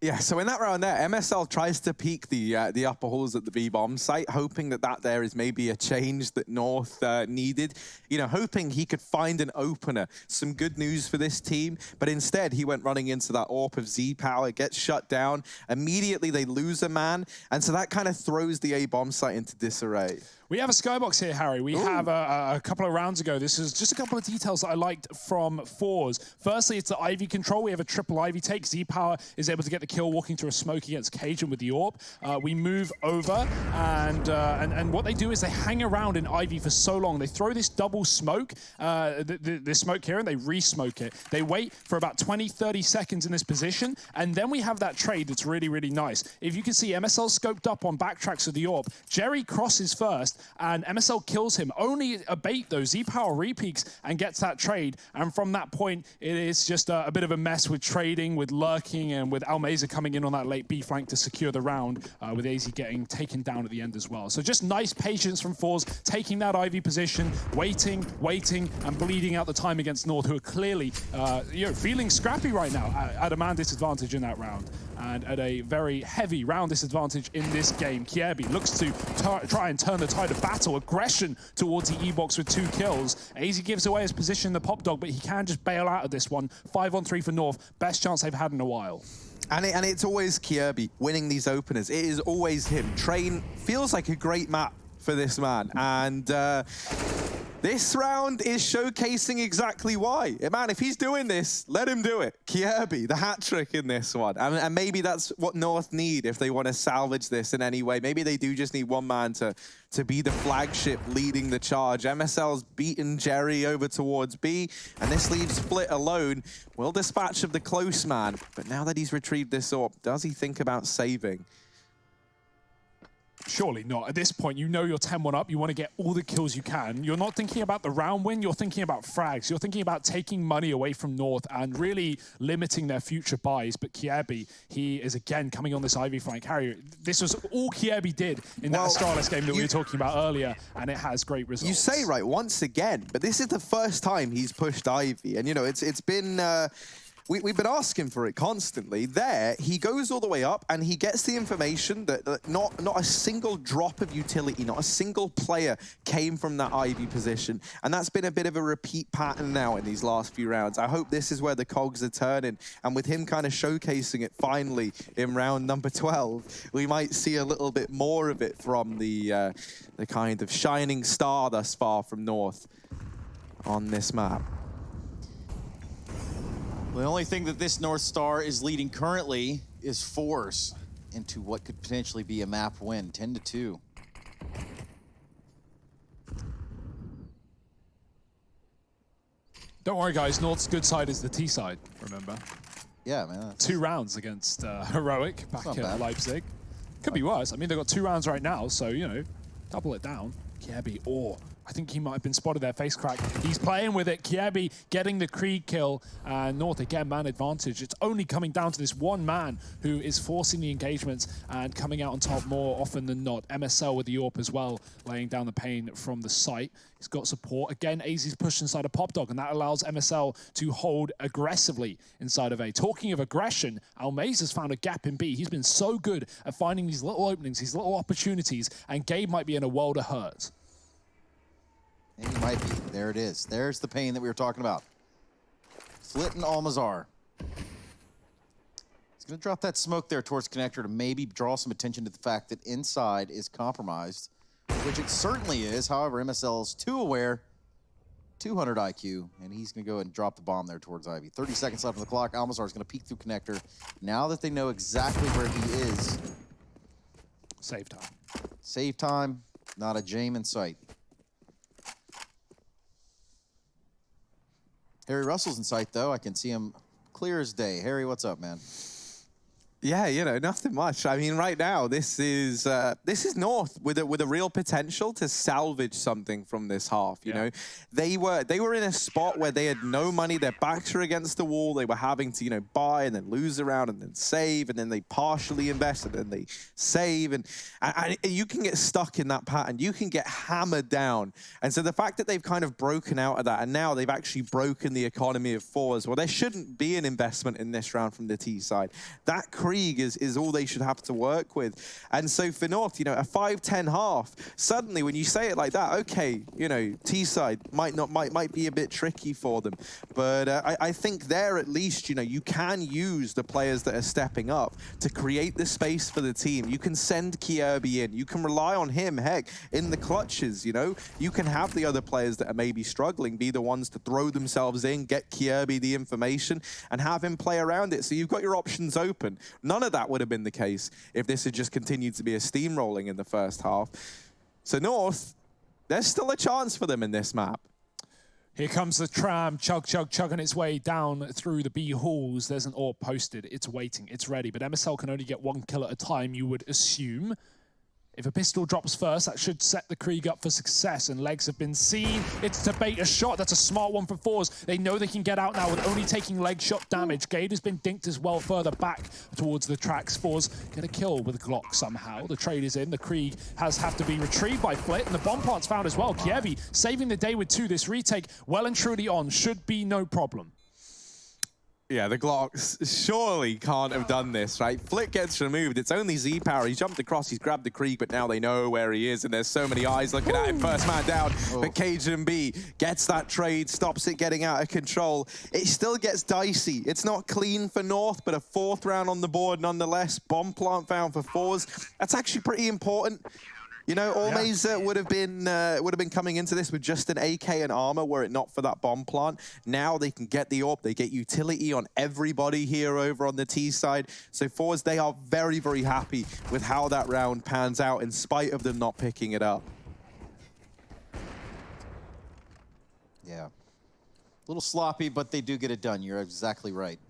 Yeah, so in that round there, MSL tries to peek the upper halls at the B-bomb site, hoping that there is maybe a change that North needed. You know, hoping he could find an opener, some good news for this team. But instead, he went running into that AWP of Z-Power, gets shut down. Immediately, they lose a man. And so that kind of throws the A-bomb site into disarray. We have a skybox here, Harry. We have a couple of rounds ago. This is just a couple of details that I liked from Forze. Firstly, it's the Ivy control. We have a triple Ivy take. Z-Power is able to get the kill walking through a smoke against Cajun with the AWP. We move over, and what they do is they hang around in Ivy for so long. They throw this double smoke, this smoke here, and they re-smoke it. They wait for about 20, 30 seconds in this position, and then we have that trade that's really, really nice. If you can see, MSL scoped up on backtracks of the AWP. Jerry crosses first, and MSL kills him. Only a bait, though. Z-Power repeaks and gets that trade. And from that point, it is just a bit of a mess with trading, with lurking, and with Almeza coming in on that late B flank to secure the round, with AZ getting taken down at the end as well. So just nice patience from Forze, taking that Ivy position, waiting, and bleeding out the time against North, who are clearly feeling scrappy right now at a man disadvantage in that round. And at a very heavy round disadvantage in this game. Kiebi looks to try and turn the tide of battle. Aggression towards the E-box with 2 kills. AZ gives away his position in the pop dog, but he can just bail out of this one. 5-on-3 for North. Best chance they've had in a while. And it's always Kiebi winning these openers. It is always him. Train feels like a great map for this man. And this round is showcasing exactly why. Man, if he's doing this, let him do it. Kiebi, the hat trick in this one. And maybe that's what North need if they want to salvage this in any way. Maybe they do just need one man to be the flagship leading the charge. MSL's beaten Jerry over towards B, and this leaves Split alone. Will dispatch of the close man, but now that he's retrieved this AWP, does he think about saving? Surely not. At this point, you know you're 10-1 up. You want to get all the kills you can. You're not thinking about the round win. You're thinking about frags. You're thinking about taking money away from North and really limiting their future buys. But Kiebi, he is again coming on this Ivy flank. Harry, this was all Kiebi did in that Astralis game that we were talking about earlier, and it has great results. You say right once again, but this is the first time he's pushed Ivy. And, you know, it's been... We've been asking for it constantly. There, he goes all the way up and he gets the information that not a single drop of utility, not a single player came from that Ivy position. And that's been a bit of a repeat pattern now in these last few rounds. I hope this is where the cogs are turning. And with him kind of showcasing it finally in round number 12, we might see a little bit more of it from the kind of shining star thus far from North on this map. The only thing that this North Star is leading currently is Forze into what could potentially be a map win, 10-2. Don't worry, guys. North's good side is the T side, remember? Yeah, man. 2 rounds against Heroic back at Leipzig. Could be worse. I mean, they've got 2 rounds right now, so, you know, double it down. Kiebi, I think he might have been spotted there, face crack. He's playing with it. Kiebi getting the Krieg kill. North, again, man advantage. It's only coming down to this one man who is forcing the engagements and coming out on top more often than not. MSL with the AWP as well, laying down the pain from the site. He's got support. Again, AZ's pushed inside a pop dog, and that allows MSL to hold aggressively inside of A. Talking of aggression, Almeza's found a gap in B. He's been so good at finding these little openings, these little opportunities, and Gabe might be in a world of hurt. He might be. There it is. There's the pain that we were talking about. Flit and Almazar. He's going to drop that smoke there towards connector to maybe draw some attention to the fact that inside is compromised, which it certainly is. However, MSL is too aware. 200 IQ, and he's going to go and drop the bomb there towards Ivy. 30 seconds left on the clock. Almazar is going to peek through connector. Now that they know exactly where he is. Save time. Save time. Not a jam in sight. Harry Russell's in sight, though. I can see him clear as day. Harry, what's up, man? Yeah, you know, nothing much. I mean, right now, this is North with a real potential to salvage something from this half. You know, they were in a spot where they had no money. Their backs were against the wall. They were having to, you know, buy and then lose around and then save and then they partially invest and then they save and you can get stuck in that pattern. You can get hammered down. And so the fact that they've kind of broken out of that and now they've actually broken the economy of Forze, well, there shouldn't be an investment in this round from the T side. That Krieg is all they should have to work with. And so for North, you know, a 5-10 half, suddenly when you say it like that, okay, you know, T-side might be a bit tricky for them. But I think there at least, you know, you can use the players that are stepping up to create the space for the team. You can send g.Sovetский in. You can rely on him, heck, in the clutches, you know. You can have the other players that are maybe struggling be the ones to throw themselves in, get g.Sovetский the information, and have him play around it. So you've got your options open. None of that would have been the case if this had just continued to be a steamrolling in the first half. So North, there's still a chance for them in this map. Here comes the tram, chugging its way down through the B halls. There's an AWP posted. It's waiting. It's ready. But MSL can only get one kill at a time, you would assume. If a pistol drops first, that should set the Krieg up for success, and legs have been seen. It's to bait a shot. That's a smart one for Forze. They know they can get out now with only taking leg shot damage. g.Sovetский has been dinked as well further back towards the tracks. Forze get a kill with Glock somehow. The trade is in. The Krieg have to be retrieved by Flit, and the bomb plant's found as well. g.Sovetский saving the day with 2. This retake well and truly on. Should be no problem. Yeah, the Glocks surely can't have done this, right? Flick gets removed. It's only Z-Power. He jumped across. He's grabbed the Krieg, but now they know where he is, and there's so many eyes looking at him. First man down, but KGB gets that trade, stops it getting out of control. It still gets dicey. It's not clean for North, but a 4th round on the board nonetheless. Bomb plant found for Forze. That's actually pretty important. You know, Always would have been coming into this with just an AK and armor were it not for that bomb plant. Now they can get the AWP. They get utility on everybody here over on the T side. So Forze, they are very, very happy with how that round pans out in spite of them not picking it up. Yeah. A little sloppy, but they do get it done. You're exactly right.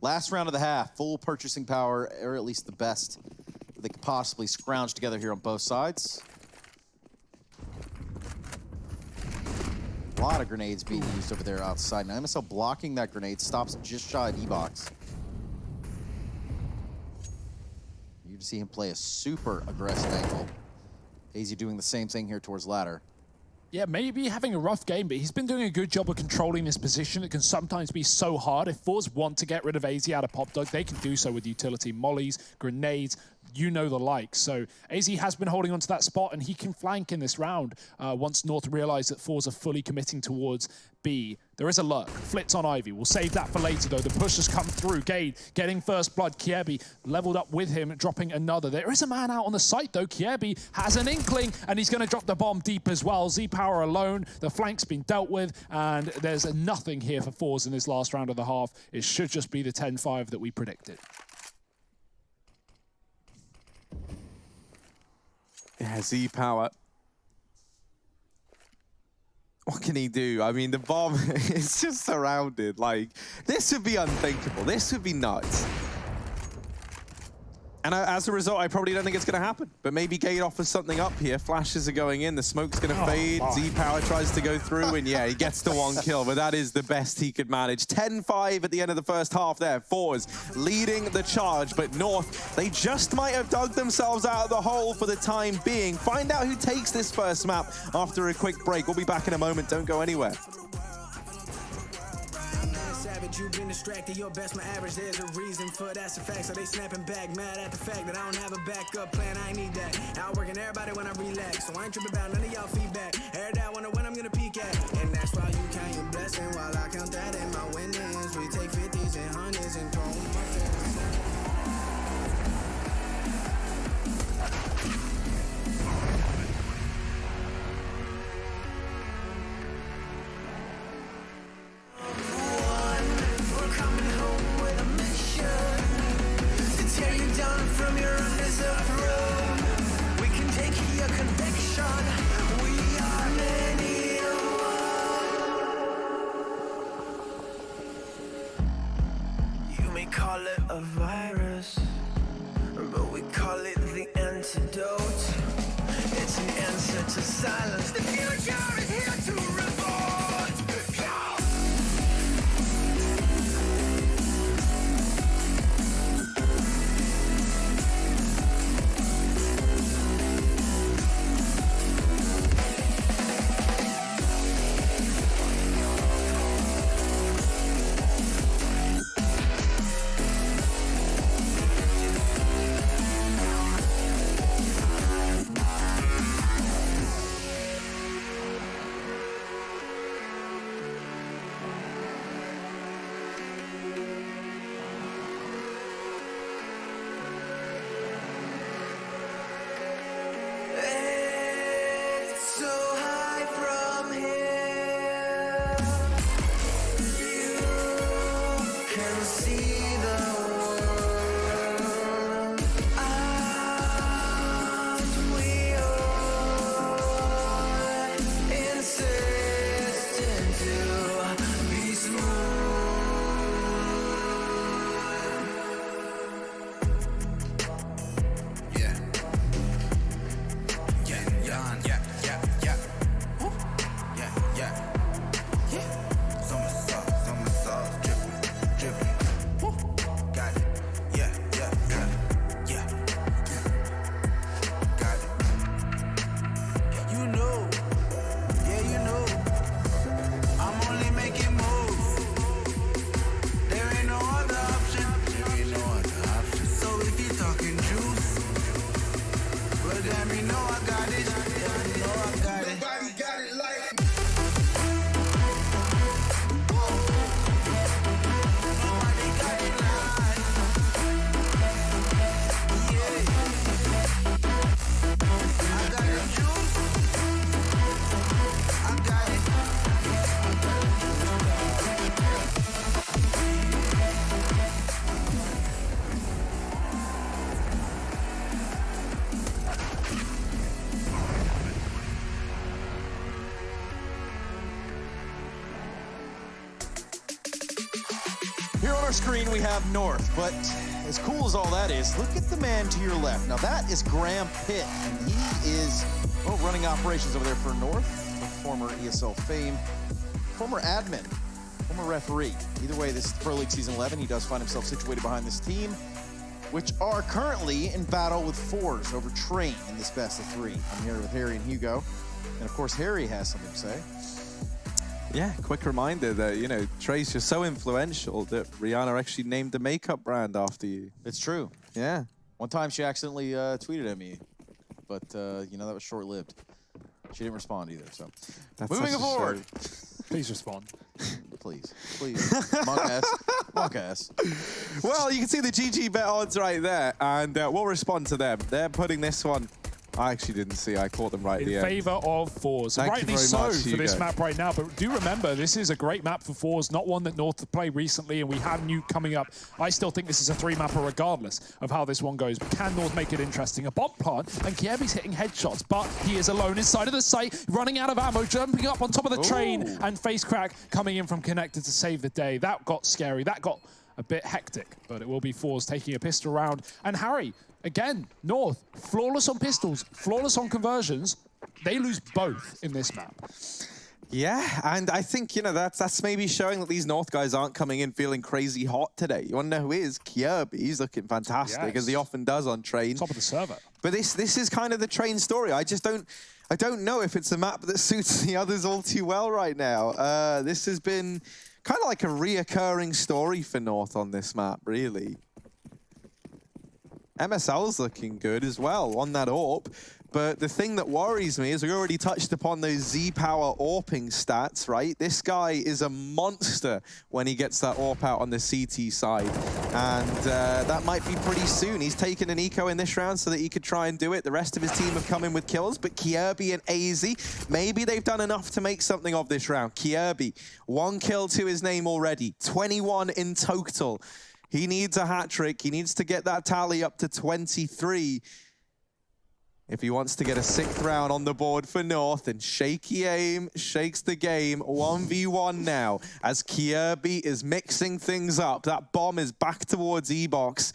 Last round of the half, full purchasing power, or at least the best they could possibly scrounge together here on both sides. A lot of grenades being used over there outside. Now MSL blocking that grenade, stops just shy of E-Box. You see him play a super aggressive angle. Hazy doing the same thing here towards ladder. Yeah, maybe having a rough game, but he's been doing a good job of controlling this position. It can sometimes be so hard. If Forze want to get rid of AZ out of Pop Dog, they can do so with utility, mollies, grenades, you know the like. So AZ has been holding on to that spot, and he can flank in this round once North realize that Forze are fully committing towards B. There is a lurk. Flits on Ivy. We'll save that for later, though. The push has come through. g.Sovetский getting first blood. g.Sovetский leveled up with him, dropping another. There is a man out on the site, though. g.Sovetский has an inkling, and he's going to drop the bomb deep as well. Z-Power alone. The flank's been dealt with, and there's nothing here for Forze in this last round of the half. It should just be the 10-5 that we predicted. Yeah, Z-Power. What can he do? I mean, the bomb is just surrounded. Like, this would be unthinkable. This would be nuts. And as a result, I probably don't think it's going to happen. But maybe g.Sovetский offers something up here. Flashes are going in. The smoke's going to fade. Z-Power tries to go through. And yeah, he gets the 1 kill. But that is the best he could manage. 10-5 at the end of the first half there. Forze leading the charge. But North, they just might have dug themselves out of the hole for the time being. Find out who takes this first map after a quick break. We'll be back in a moment. Don't go anywhere. You've been distracted, your best, my average, there's a reason for that's a fact. So they snapping back, mad at the fact that I don't have a backup plan, I need that. Outworking everybody when I relax, so I ain't tripping about none of y'all feedback. Heard that, wonder when I'm gonna peak at. And that's why you count your blessing while I count that in my winnings. We take 50s and 100s and throw call it a virus. but we call it the antidote. It's an answer to silence. The future is here to revolt. Here on our screen, we have North, but as cool as all that is, look at the man to your left. Now, that is Graham Pitt, and he is, well, running operations over there for North, former ESL fame, former admin, former referee. Either way, this is Pro League Season 11. He does find himself situated behind this team, which are currently in battle with Forze over Train in this best of three. I'm here with Harry and Hugo, and of course, Harry has something to say. Yeah, quick reminder that, you know, Trace, you're so influential that Rihanna actually named a makeup brand after you. It's true. Yeah. One time she accidentally tweeted at me, but, you know, that was short-lived. She didn't respond either, so. That's moving forward. Please respond. Please. Monk ass. Well, you can see the GGBet odds right there, and we'll respond to them. They're putting this one. I actually didn't see. I caught them right at the in end. favor of Forze. Thank you Rightly very so much, for Hugo. this map right now. But do remember, this is a great map for Forze, not one that North have played recently, and we have new coming up. I still think this is a three-mapper regardless of how this one goes. But can North make it interesting? A bomb plant, and Gigabyte's hitting headshots, but he is alone inside of the site, running out of ammo, jumping up on top of the train, and face crack coming in from Connector to save the day. That got scary. That got a bit hectic, but it will be Forze taking a pistol round. And Harry, again, North, flawless on pistols, flawless on conversions. They lose both in this map. Yeah, and I think, you know, that's maybe showing that these North guys aren't coming in feeling crazy hot today. You want to know who is? Gigabyte. He's looking fantastic, as he often does on Train. Top of the server. But this is kind of the Train story. I don't know if it's a map that suits the others all too well right now. This has been kind of like a reoccurring story for North on this map, really. MSL's looking good as well on that AWP. But the thing that worries me is we already touched upon those Z-Power AWPing stats, right? This guy is a monster when he gets that AWP out on the CT side. And that might be pretty soon. He's taken an eco in this round so that he could try and do it. The rest of his team have come in with kills, but Gigabyte and AZ, maybe they've done enough to make something of this round. Gigabyte, 1 kill to his name already, 21 in total. He needs a hat trick. He needs to get that tally up to 23 if he wants to get a 6th round on the board for North. And shaky aim shakes the game. 1v1 now as Gigabyte is mixing things up. That bomb is back towards E-Box.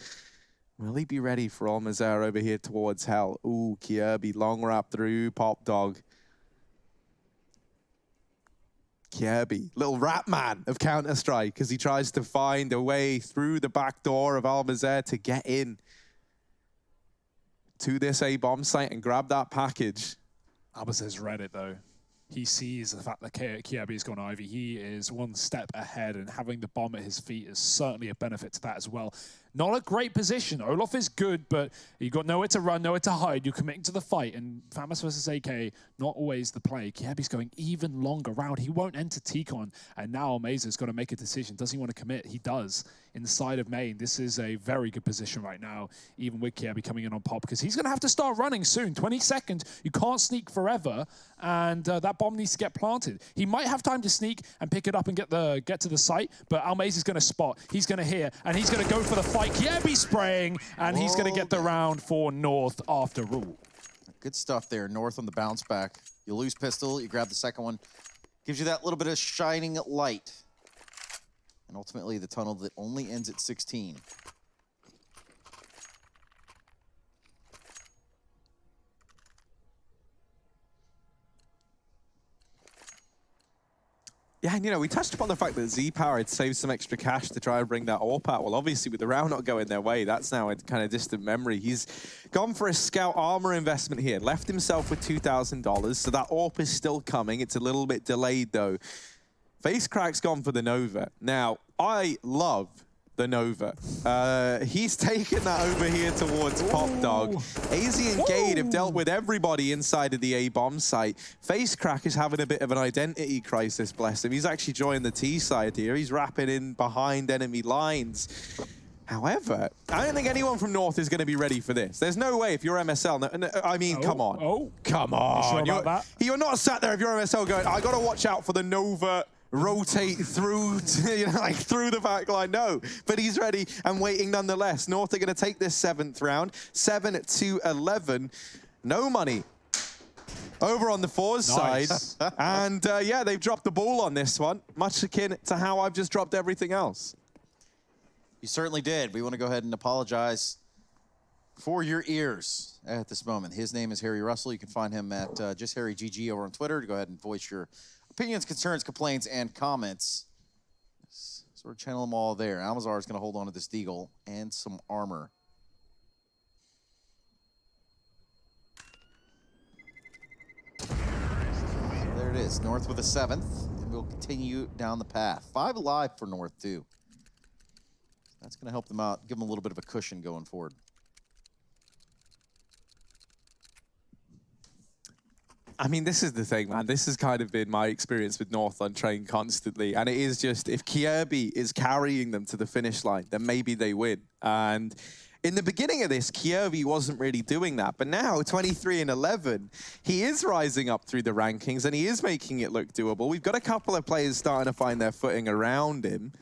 Will he be ready for Almazer over here towards Hell? Ooh, Kirby, long wrap through Pop Dog. Kirby, little rat man of Counter-Strike as he tries to find a way through the back door of Almazer to get in to this A-bomb site and grab that package. Almazer's read it though. He sees the fact that Kirby's gone Ivy. He is one step ahead, and having the bomb at his feet is certainly a benefit to that as well. Not a great position. Olof is good, but you've got nowhere to run, nowhere to hide. You're committing to the fight, and Famous versus AK, not always the play. Kirby's going even longer round. He won't enter T-Con, and now Almazer's got to make a decision. Does he want to commit? He does. Inside of main, this is a very good position right now, even with Kirby coming in on Pop, because he's going to have to start running soon. 20 seconds. You can't sneak forever, and that bomb needs to get planted. He might have time to sneak and pick it up and get to the site, but Almazer's going to spot. He's going to hear, and he's going to go for the fight. Kirby spraying, and he's going to get the round for North after all. Good stuff there. North on the bounce back. You lose pistol, you grab the second one. Gives you that little bit of shining light. And ultimately the tunnel that only ends at 16. Yeah, and you know, we touched upon the fact that Z-Power had saved some extra cash to try and bring that AWP out. Well, obviously, with the round not going their way, that's now a kind of distant memory. He's gone for a scout armor investment here, left himself with $2,000, so that AWP is still coming. It's a little bit delayed, though. Face Crack's gone for the Nova. Now, I love the Nova. He's taken that over here towards Pop Dog. AZ and Gade have dealt with everybody inside of the A-bomb site. Face Crack is having a bit of an identity crisis, bless him. He's actually joined the T side here. He's wrapping in behind enemy lines. However, I don't think anyone from North is going to be ready for this. There's no way if you're MSL. I mean, come on. Come on. Sure about that? You're not sat there if you're MSL going, I got to watch out for the Nova rotate through, like through the back line. No, but he's ready and waiting nonetheless. North are going to take this 7th round, 7-11. No money over on the Forze side. And yeah, they've dropped the ball on this one, much akin to how I've just dropped everything else. You certainly did. We want to go ahead and apologize for your ears at this moment. His name is Harry Russell. You can find him at JustHarryGG over on Twitter to go ahead and voice your opinions, concerns, complaints, and comments. Sort of channel them all there. Almazar is going to hold on to this Deagle and some armor. There it is. North with a 7th, and we'll continue down the path. 5 alive for North, too. That's going to help them out, give them a little bit of a cushion going forward. I mean, this is the thing, man. This has kind of been my experience with North on train constantly. And it is just, if Kirby is carrying them to the finish line, then maybe they win. And in the beginning of this, Kirby wasn't really doing that. But now, 23-11, he is rising up through the rankings, and he is making it look doable. We've got a couple of players starting to find their footing around him.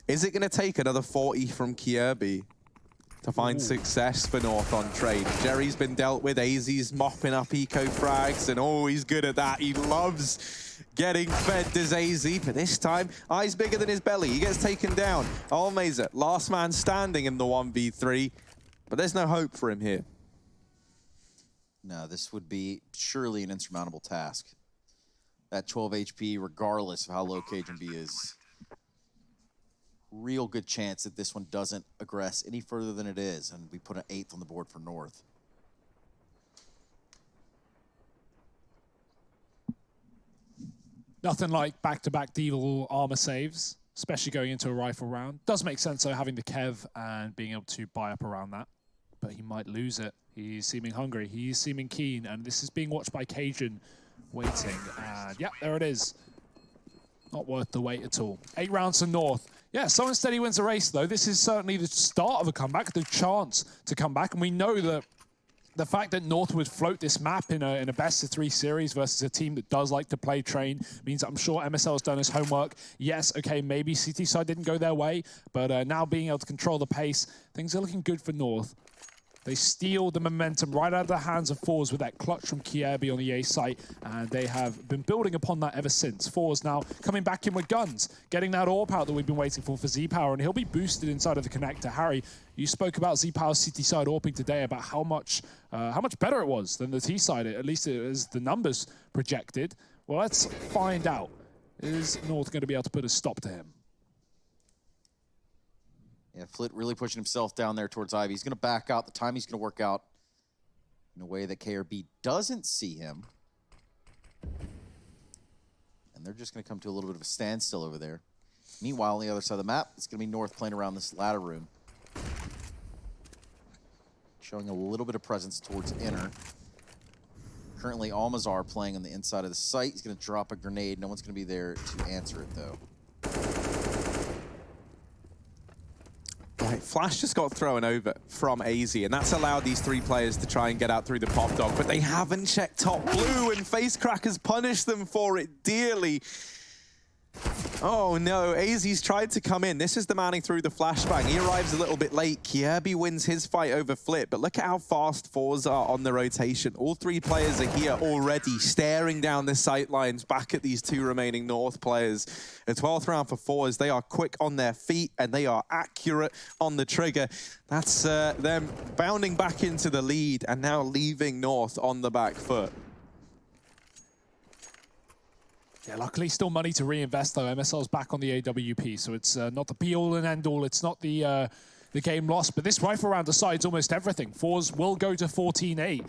Is it going to take another 40 from Kirby to find success for North on trade? Jerry's been dealt with. AZ's mopping up eco frags, and oh, he's good at that. He loves getting fed, does AZ, but this time, eyes bigger than his belly. He gets taken down. Almazer, last man standing in the 1v3, but there's no hope for him here. No, this would be surely an insurmountable task. That 12 HP, regardless of how low KGB is. Real good chance that this one doesn't aggress any further than it is, and we put an 8th on the board for North. Nothing like back-to-back Deagle armor saves, especially going into a rifle round. Does make sense, though, having the Kev and being able to buy up around that. But he might lose it. He's seeming hungry. He's seeming keen, and this is being watched by Cajun waiting. And, yeah, there it is. Not worth the wait at all. 8 rounds to North. Yeah, Someone Steady wins the race, though. This is certainly the start of a comeback, the chance to come back. And we know that the fact that North would float this map in a best-of-3 series versus a team that does like to play train means I'm sure MSL has done his homework. Yes, okay, maybe CT side didn't go their way, but now being able to control the pace, things are looking good for North. They steal the momentum right out of the hands of Forze with that clutch from Kiebi on the A site, and they have been building upon that ever since. Forze now coming back in with guns, getting that AWP out that we've been waiting for Z-Power, and he'll be boosted inside of the connector. Harry, you spoke about Z-Power's CT side AWPing today, about how much better it was than the T side, at least as the numbers projected. Well, let's find out. Is North going to be able to put a stop to him? Yeah, Flit really pushing himself down there towards Ivy. He's going to back out. The timing's going to work out in a way that KRB doesn't see him. And they're just going to come to a little bit of a standstill over there. Meanwhile, on the other side of the map, it's going to be North playing around this ladder room. Showing a little bit of presence towards inner. Currently, Almazar playing on the inside of the site. He's going to drop a grenade. No one's going to be there to answer it, though. Right, Flash just got thrown over from AZ, and that's allowed these three players to try and get out through the pop dog, but they haven't checked top blue, and Facecrackers punished them for it dearly. Oh no, AZ's tried to come in. This is the manning through the flashbang. He arrives a little bit late. Kiebi wins his fight over Flit, but look at how fast Forze are on the rotation. All three players are here already, staring down the sight lines back at these two remaining North players. The 12th round for Forze. They are quick on their feet and they are accurate on the trigger. That's them bounding back into the lead and now leaving North on the back foot. Yeah, luckily still money to reinvest though. MSL's back on the AWP, so it's not the be-all and end-all. It's not the game lost, but this rifle round decides almost everything. Forze will go to 14-8.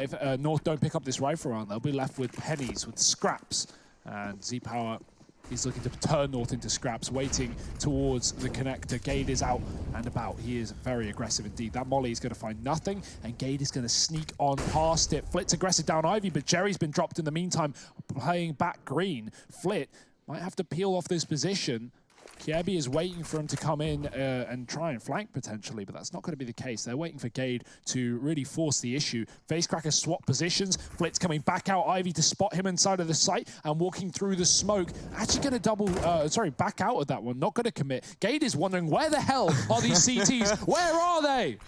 If North don't pick up this rifle round, they'll be left with pennies, with scraps. And Z-Power, he's looking to turn North into scraps, waiting towards the connector. Gade is out and about. He is very aggressive indeed. That Molly is going to find nothing, and Gade is going to sneak on past it. Flit's aggressive down Ivy, but Jerry's been dropped in the meantime, playing back green. Flit might have to peel off this position. Kiebi is waiting for him to come in and try and flank potentially, but that's not going to be the case. They're waiting for Gade to really force the issue. Facecracker swap positions. Flit's coming back out. Ivy to spot him inside of the site and walking through the smoke. Actually going to back out of that one. Not going to commit. Gade is wondering, where the hell are these CTs? Where are they?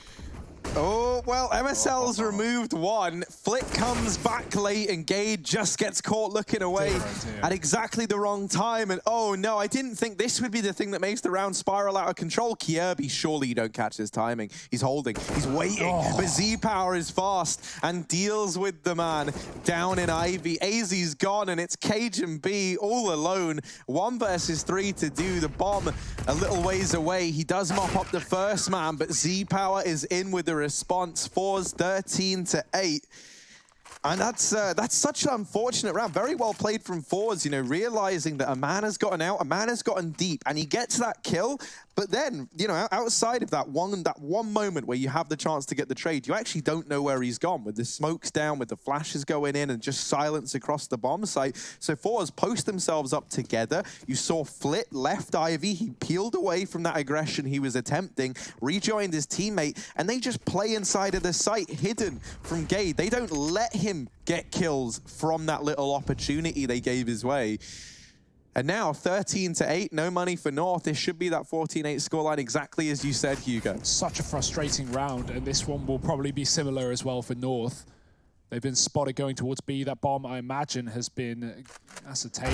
Oh, well, MSL's removed one. Flit comes back late and Gade just gets caught looking away at exactly the wrong time. And oh no, I didn't think this would be the thing that makes the round spiral out of control. Kiebi, surely you don't catch his timing. He's holding, he's waiting, but Z-Power is fast and deals with the man down in Ivy. AZ's gone and it's Cajun B all alone. 1 versus 3 to do. The bomb a little ways away. He does mop up the first man, but Z-Power is in with the response. Forze 13-8. And that's such an unfortunate round. Very well played from Forze, you know, realizing that a man has gotten out, a man has gotten deep, and he gets that kill. But then, you know, outside of that one moment where you have the chance to get the trade, you actually don't know where he's gone, with the smokes down, with the flashes going in, and just silence across the bomb site. So Forze post themselves up together. You saw Flit left Ivy. He peeled away from that aggression he was attempting, rejoined his teammate, and they just play inside of the site, hidden from Gade. They don't let him get kills from that little opportunity they gave his way. And now 13-8, no money for North. This should be that 14-8 scoreline, exactly as you said, Hugo. Such a frustrating round, and this one will probably be similar as well for North. They've been spotted going towards B. That bomb, I imagine, has been ascertained.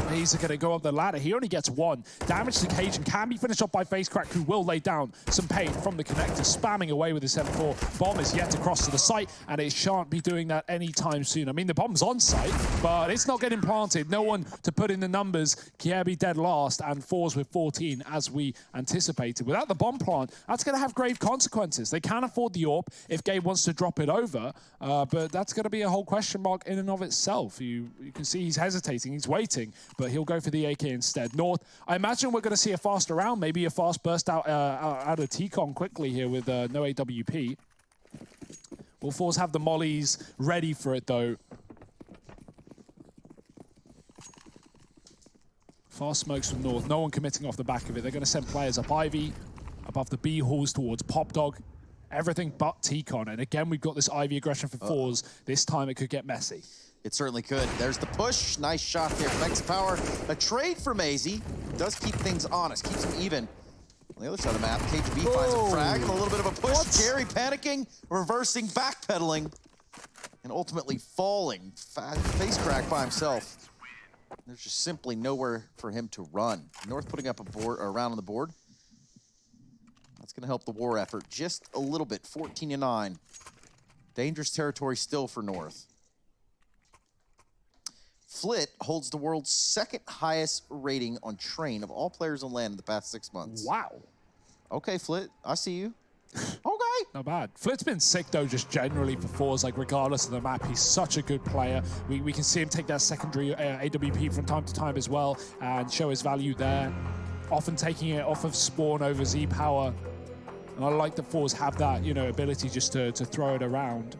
And he's going to go up the ladder. He only gets one. Damage to Cajun can be finished off by Facecrack, who will lay down some pain from the connector, spamming away with his M4. Bomb is yet to cross to the site, and it shan't be doing that anytime soon. I mean, the bomb's on site, but it's not getting planted. No one to put in the numbers. Kiebi dead last, and Forze with 14, as we anticipated. Without the bomb plant, that's going to have grave consequences. They can't afford the AWP if Gabe wants to drop it over, but that's going to be a whole question mark in and of itself. You can see he's hesitating, he's waiting, but he'll go for the AK instead. North, I imagine we're going to see a faster round, maybe a fast burst out of T-Con quickly here with no AWP. Will Forze have the mollies ready for it though? Fast smokes from North, no one committing off the back of it. They're going to send players up Ivy, above the B halls towards Pop Dog. Everything but T-Con. And again, we've got this Ivy aggression for Forze. This time it could get messy. It certainly could. There's the push. Nice shot there from X-Power. A trade from AZ does keep things honest, keeps them even. On the other side of the map, KGB finds a frag and a little bit of a push. Gary panicking, reversing, backpedaling, and ultimately falling. Face crack by himself. There's just simply nowhere for him to run. North putting up a round on the board. That's going to help the war effort just a little bit. 14-9. Dangerous territory still for North. Flit holds the world's second highest rating on train of all players on land in the past 6 months. Wow. Okay, Flit, I see you. Okay. Not bad. Flit's been sick, though, just generally for Forze. Like, regardless of the map, he's such a good player. We can see him take that secondary AWP from time to time as well and show his value there. Often taking it off of spawn over Z-Power. And I like that Forze have that, you know, ability just to throw it around.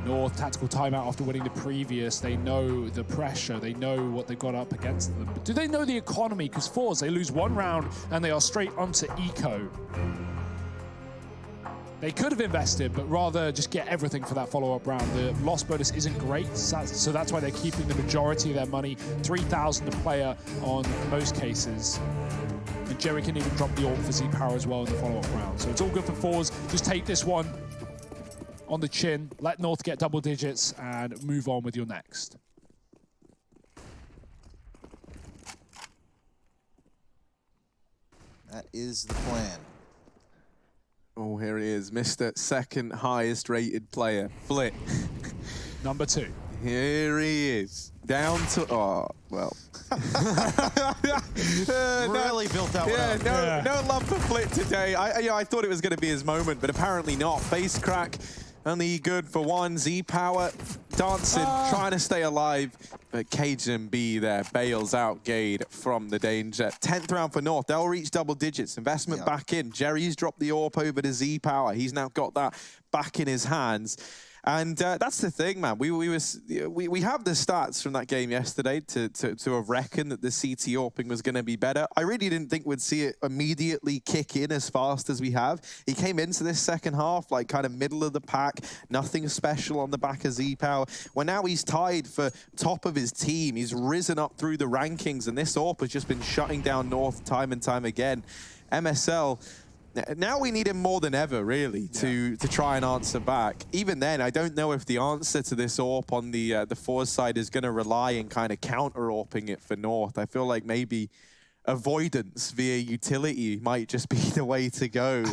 North, tactical timeout after winning the previous. They know the pressure. They know what they got up against them. But do they know the economy? Because Forze, they lose one round and they are straight onto eco. They could have invested, but rather just get everything for that follow-up round. The loss bonus isn't great, so that's why they're keeping the majority of their money. 3,000 a player on most cases. And Jerry can even drop the ult for Z-Power as well in the follow-up round. So it's all good for Forze. Just take this one on the chin, let North get double digits, and move on with your next. That is the plan. Oh, here he is, Mr. Second highest rated player, Flit. Number 2. Here he is, down to, oh, well. Really built that one up. No love for Flit today. I thought it was going to be his moment, but apparently not. Face crack, only good for one. Z-Power dancing, trying to stay alive, but Cajun B there bails out Gade from the danger. 10th round for North. They'll reach double digits. Investment back in. Jerry's dropped the AWP over to Z-Power. He's now got that back in his hands. And that's the thing, man. We have the stats from that game yesterday to have reckoned that the CT AWPing was going to be better. I really didn't think we'd see it immediately kick in as fast as we have. He came into this second half like kind of middle of the pack, nothing special on the back of Z-Power. Well, now he's tied for top of his team. He's risen up through the rankings, and this AWP has just been shutting down North time and time again. MSL. Now we need him more than ever, really, to try and answer back. Even then, I don't know if the answer to this AWP on the Forze side is going to rely in kind of counter-AWPing it for North. I feel like maybe avoidance via utility might just be the way to go.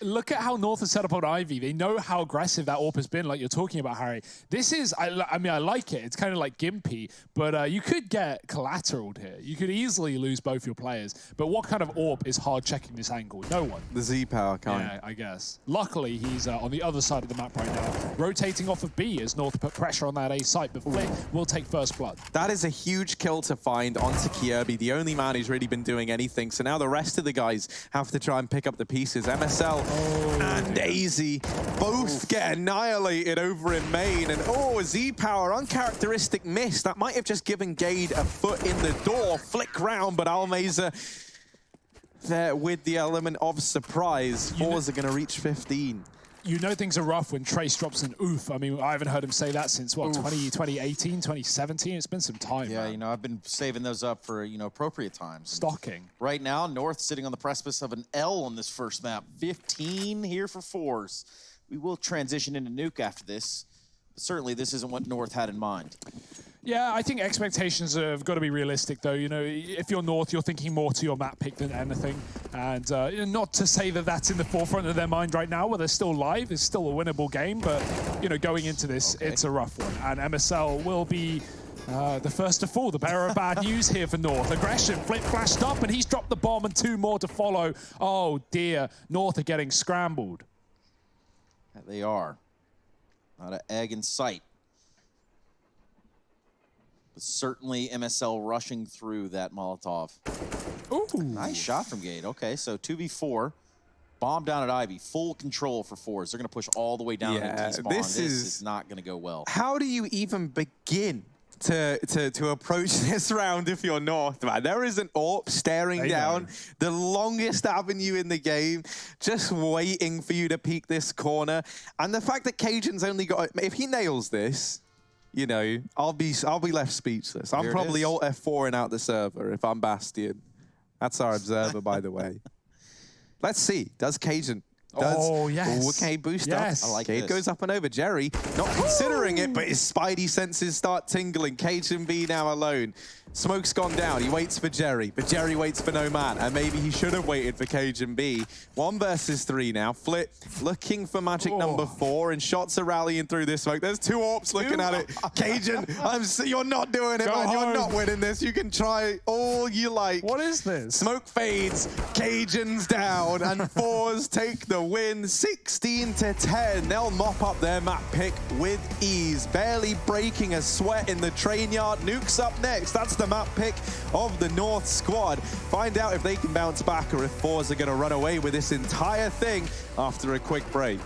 Look at how North has set up on Ivy. They know how aggressive that AWP has been, like you're talking about, Harry. This is, I mean, I like it. It's kind of like gimpy, but you could get collateraled here. You could easily lose both your players. But what kind of AWP is hard checking this angle? No one. The Z-Power kind. Yeah, I guess. Luckily, he's on the other side of the map right now, rotating off of B as North put pressure on that A site, but Flit will take first blood. That is a huge kill to find onto Kirby, the only man who's really been doing anything. So now the rest of the guys have to try and pick up the pieces. MSL and AZ both get annihilated over in main. And Z-Power, uncharacteristic miss. That might have just given Gade a foot in the door. Flick round, but Almeza there with the element of surprise. Forze are going to reach 15. You know things are rough when Trace drops an oof. I mean, I haven't heard him say that since, what, 2018, 2017? It's been some time, Yeah, man. you know, I've been saving those up for, you know, appropriate times. Stocking. Right now, North sitting on the precipice of an L on this first map. 15 here for Forze. We will transition into Nuke after this, but certainly this isn't what North had in mind. Yeah, I think expectations have got to be realistic, though. You know, if you're North, you're thinking more to your map pick than anything. And not to say that that's in the forefront of their mind right now, where they're still live. It's still a winnable game, but, you know, going into this, it's a rough one. And MSL will be the first to fall, the bearer of bad news here for North. Aggression, Flip flashed up, and he's dropped the bomb, and 2 more to follow. Oh, dear. North are getting scrambled. They are. Not an egg in sight. But certainly MSL rushing through that Molotov. Ooh. Nice shot from Gade. Okay, so 2v4. Bomb down at Ivy. Full control for Forze. They're going to push all the way down to T-spawn. This is not going to go well. How do you even begin to approach this round if you're North, man? There is an AWP staring down the longest avenue in the game, just waiting for you to peek this corner. And the fact that Cajun's only got, if he nails this, you know, I'll be left speechless. I'm probably alt F4ing out the server if I'm Bastion. That's our observer, by the way. Let's see. Does Cajun? Oh, yes. Okay, boost Yes. up. I like Cade this. goes up and over. Jerry, not considering it, but his spidey senses start tingling. Cajun B now alone. Smoke's gone down. He waits for Jerry, but Jerry waits for no man. And maybe he should have waited for Cajun B. 1 versus 3 now. Flit looking for magic number 4, and shots are rallying through this smoke. There's 2 AWPs looking at it. Cajun, you're not doing it, man. You're not winning this. You can try all you like. What is this? Smoke fades. Cajun's down, and Forze take the win. 16-10. They'll mop up their map pick with ease, barely breaking a sweat in the train yard. Nuke's up next. That's the map pick of the North squad. Find out if they can bounce back or if Forze are going to run away with this entire thing after a quick break.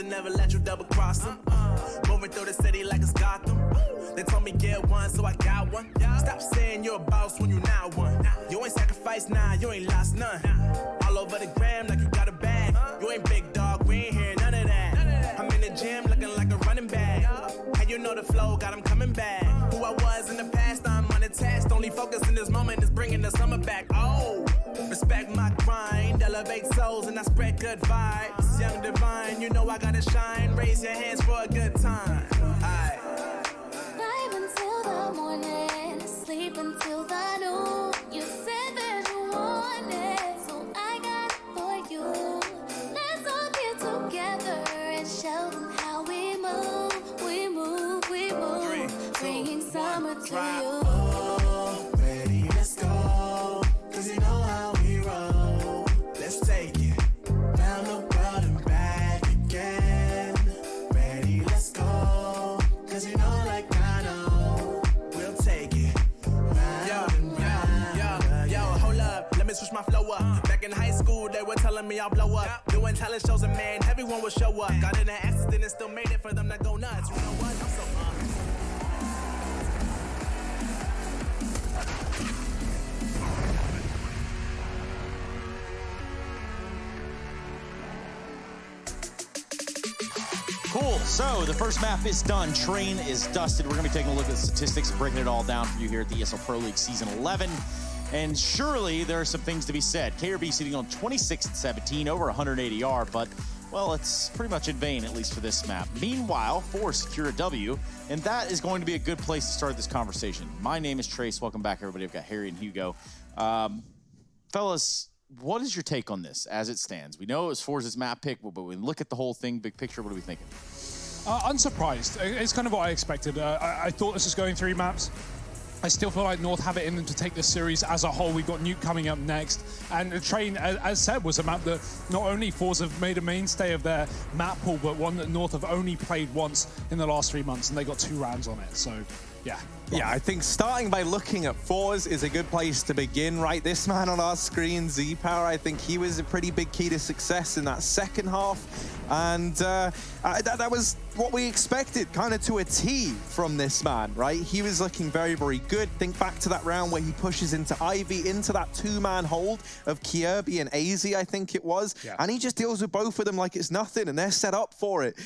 Never let you double cross them. Moving through the city like it's Gotham. They told me get one, so I got one. Stop saying you're a boss when you not one. You ain't sacrificed, nah, you ain't lost none. All over the gram like you got a bag. You ain't big dog, we ain't hearing none of that. I'm in the gym looking like a running back. And you know the flow, got him coming back. Who I was in the past, I'm unattached. Only focus in this moment is bringing the summer back. Oh, respect my grind, elevate souls and I spread good vibes. Young divine, you know I gotta shine. Raise your hands for a good time. Aight. Vibe until the morning, sleep until the noon. You said that you want it, so I got it for you. Let's all get together and show them how we move. We move, we move. 3, 2, bringing summer 1, to drop. You. Oh, ready, let's go. Cause you know how we roll. Let's take it round the world and back again. Ready, let's go. Cause you know like I know, we'll take it round and round. Yo, hold up, let me switch my flow up. Back in high school, they were telling me I'll blow up. Doing talent shows and man, everyone will show up. Got in an accident and still made it for them to go nuts. You know what? I'm so Cool. So the first map is done. Train is dusted. We're going to be taking a look at the statistics and breaking it all down for you here at the ESL Pro League Season 11. And surely there are some things to be said. KRB sitting on 26-17, over 180 R, but, well, it's pretty much in vain, at least for this map. Meanwhile, Forze secure a W, and that is going to be a good place to start this conversation. My name is Trace. Welcome back, everybody. I've got Harry and Hugo. Fellas, what is your take on this as it stands? We know it was Forze's map pick, but when we look at the whole thing, big picture, what are we thinking? Unsurprised. It's kind of what I expected. I thought this was going 3 maps. I still feel like North have it in them to take this series as a whole. We've got Nuke coming up next. And the Train, as said, was a map that not only Forze have made a mainstay of their map pool, but one that North have only played once in the last 3 months, and they got 2 rounds on it. So, yeah. Yeah, I think starting by looking at Forze is a good place to begin, right? This man on our screen, Z-Power, I think he was a pretty big key to success in that second half. And that was what we expected, kind of to a T from this man, right? He was looking very, very good. Think back to that round where he pushes into Ivy, into that 2-man hold of Kirby and AZ, I think it was. Yeah. And he just deals with both of them like it's nothing, and they're set up for it.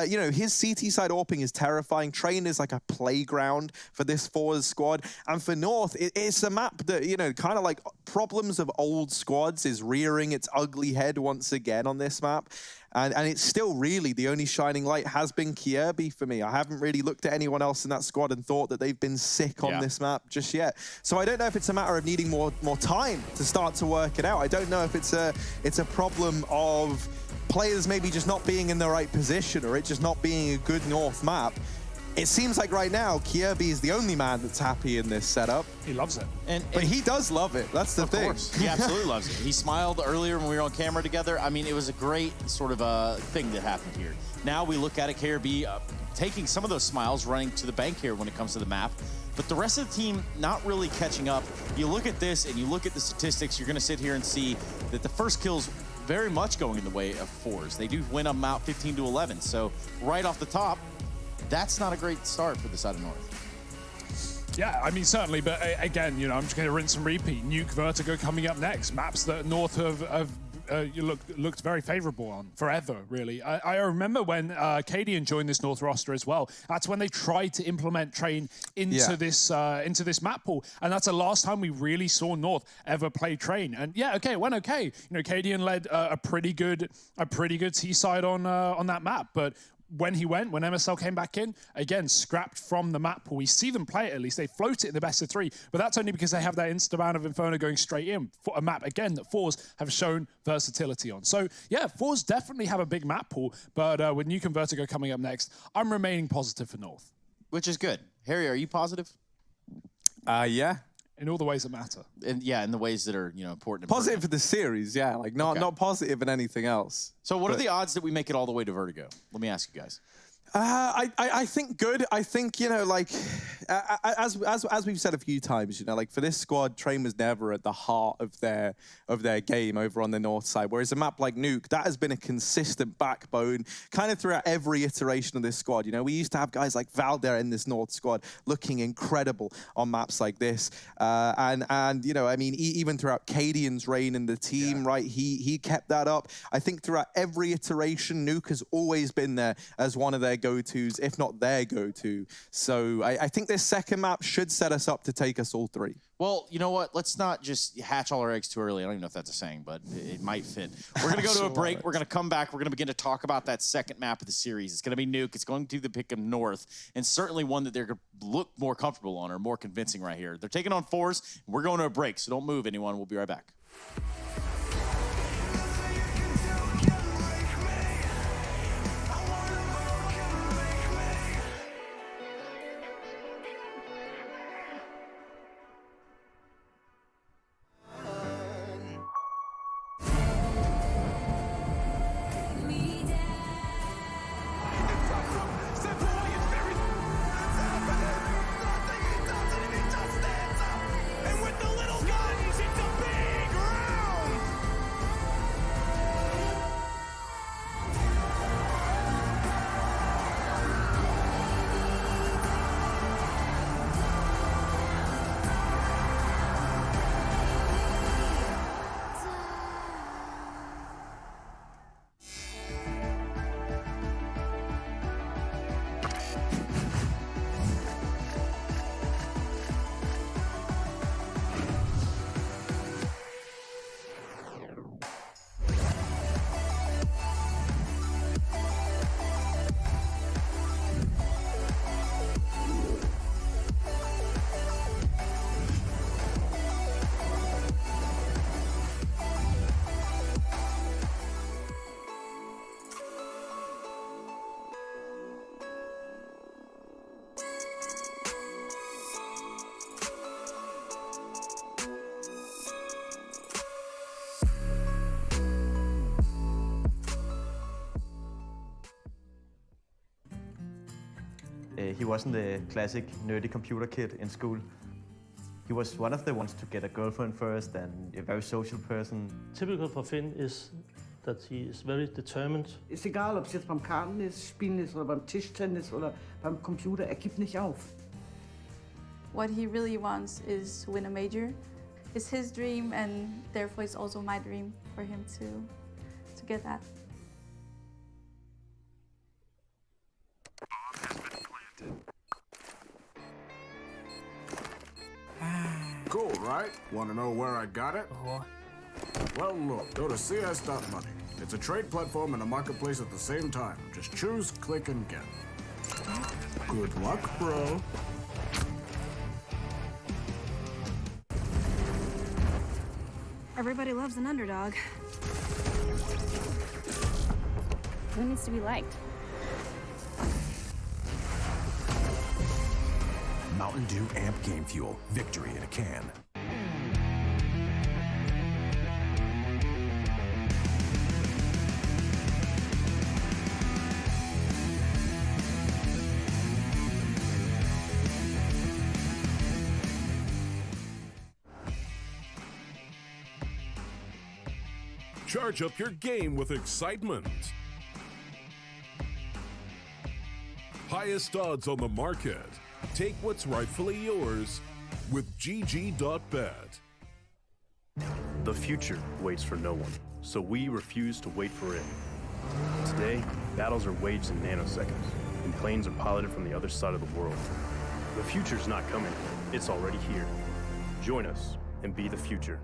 You know, his CT side AWPing is terrifying. Train is like a playground for this Forze squad. And for North, it's a map that, you know, kind of like problems of old squads is rearing its ugly head once again on this map. And it's still really the only shining light has been Kirby for me. I haven't really looked at anyone else in that squad and thought that they've been sick on this map just yet. So I don't know if it's a matter of needing more time to start to work it out. I don't know if it's a problem of players maybe just not being in the right position or it just not being a good North map. It seems like right now, Kirby is the only man that's happy in this setup. He loves it. But he does love it. That's the thing. Of course. He absolutely loves it. He smiled earlier when we were on camera together. I mean, it was a great sort of thing that happened here. Now we look at it, Kirby taking some of those smiles, running to the bank here when it comes to the map. But the rest of the team not really catching up. You look at this and you look at the statistics, you're going to sit here and see that the first kills very much going in the way of Forze. They do win them out 15-11. So right off the top, that's not a great start for the side of North. Yeah, I mean, certainly, but again, you know, I'm just going to rinse and repeat. Nuke, Vertigo coming up next. Maps that North have looked very favorable on forever, really. I remember when Cadian joined this North roster as well. That's when they tried to implement Train into this map pool, and that's the last time we really saw North ever play Train. And yeah, okay, it went okay. You know, Cadian led a pretty good T side on that map, but when MSL came back in, again, scrapped from the map pool. We see them play it at least. They float it in the best of 3, but that's only because they have that insta-ban of Inferno going straight in for a map, again, that Forze have shown versatility on. So, yeah, Forze definitely have a big map pool, but with Nuke and Vertigo coming up next, I'm remaining positive for North. Which is good. Harry, are you positive? Yeah. In all the ways that matter. And yeah, in the ways that are, you know, important. Positive for the series, yeah. Like not positive in anything else. So what are the odds that we make it all the way to Vertigo? Let me ask you guys. I think good. I think, you know, like as we've said a few times, you know, like for this squad, Train was never at the heart of their game over on the North side. Whereas a map like Nuke, that has been a consistent backbone kind of throughout every iteration of this squad. You know, we used to have guys like Valder in this North squad looking incredible on maps like this. And you know, I mean, even throughout Cadian's reign in the team, right? He kept that up. I think throughout every iteration, Nuke has always been there as one of their go-tos, if not their go-to. So I think this second map should set us up to take us all 3. Well, you know what? Let's not just hatch all our eggs too early. I don't even know if that's a saying, but it might fit. We're going to go to a break. We're going to come back. We're going to begin to talk about that second map of the series. It's going to be Nuke. It's going to the pick of North, and certainly one that they're going to look more comfortable on or more convincing right here. They're taking on Forze. We're going to a break, so don't move, anyone. We'll be right back. He wasn't the classic nerdy computer kid in school. He was one of the ones to get a girlfriend first and a very social person. Typical for Finn is that he is very determined. Ist egal, ob es jetzt beim Kartennis spielen ist oder beim Tischtennis oder beim Computer, er gibt nicht auf. What he really wants is to win a major. It's his dream, and therefore it's also my dream for him to get that. Cool, right? Want to know where I got it? Well, look, go to CS.money. It's a trade platform and a marketplace at the same time. Just choose, click, and get. Good luck, bro. Everybody loves an underdog. Who needs to be liked? Mountain Dew Amp Game Fuel. Victory in a can. Charge up your game with excitement. Highest odds on the market. Take what's rightfully yours with GG.bet. The future waits for no one, so we refuse to wait for it. Today, battles are waged in nanoseconds, and planes are piloted from the other side of the world. The future's not coming, it's already here. Join us and be the future.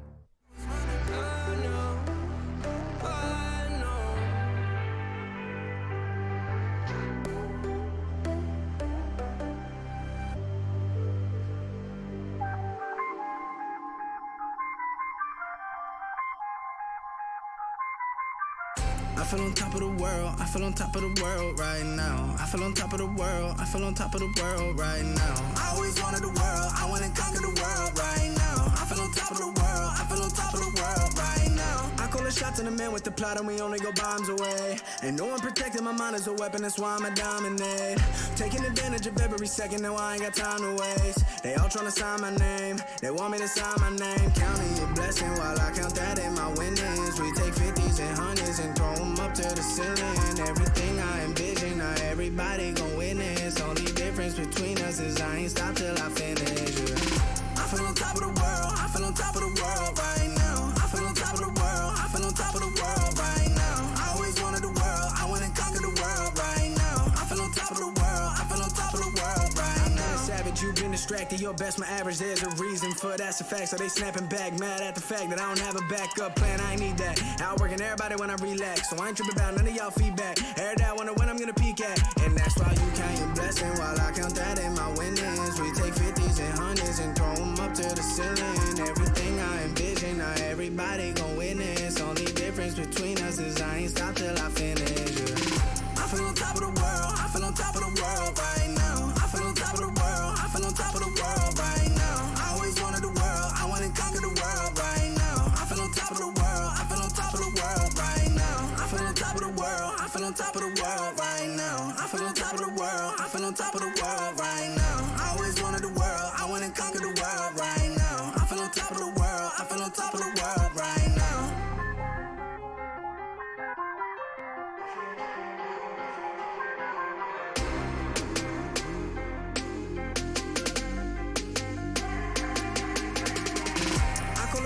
I feel on top of the world, I feel on top of the world right now. I feel on top of the world, I feel on top of the world right now. I always wanted the world, I wanna conquer the world right now. I feel on top of the world, I feel on top of the world right now. I call the shots in the man with the plot and we only go bombs away. Ain't no one protecting my mind as a weapon, that's why I'ma dominate. Taking advantage of every second, now I ain't got time to waste. They all tryna sign my name, they want me to sign my name. Counting your blessing while I count that in my winnings. We take 50s and 100s and throw them up to the ceiling. Everything I envision, now everybody gon' witness. Only difference between us is I ain't stop till I finish. Yeah. I feel on top of the world, I feel on top of the world right now. I feel on top of the world, I feel on top of the world right now. I always wanted the world, I wanna conquer the world right now. I feel on top of the world, I feel on top of the world right now. Savage, you've been distracted, your best, my average, there's a reason for that's a fact. So they snapping back, mad at the fact that I don't have a backup plan, I ain't need that. Outworking everybody when I relax, so I ain't tripping about none of y'all feedback. Heard that, wonder when I'm gonna peak at. And that's why you count your blessing while I count that in my winnings. We take 50s and 100s and throw them up to the ceiling. Everything I envision, now everybody gon' witness. Only difference between us is I ain't stop till I finish. Yeah. I feel on top of the world, I feel on top of the world right now. I feel on top of the world, I feel on top of the world right now. I always wanted the world, I wanna conquer the world right now. I feel on top of the world, I feel on top of the world right now. I feel on top of the world, I feel on top of the world right now. I feel on top of the world, I feel on top of the world right now. I always wanted the world, I wanna conquer the world right now. I feel on top of the world, I feel on top of the world right now.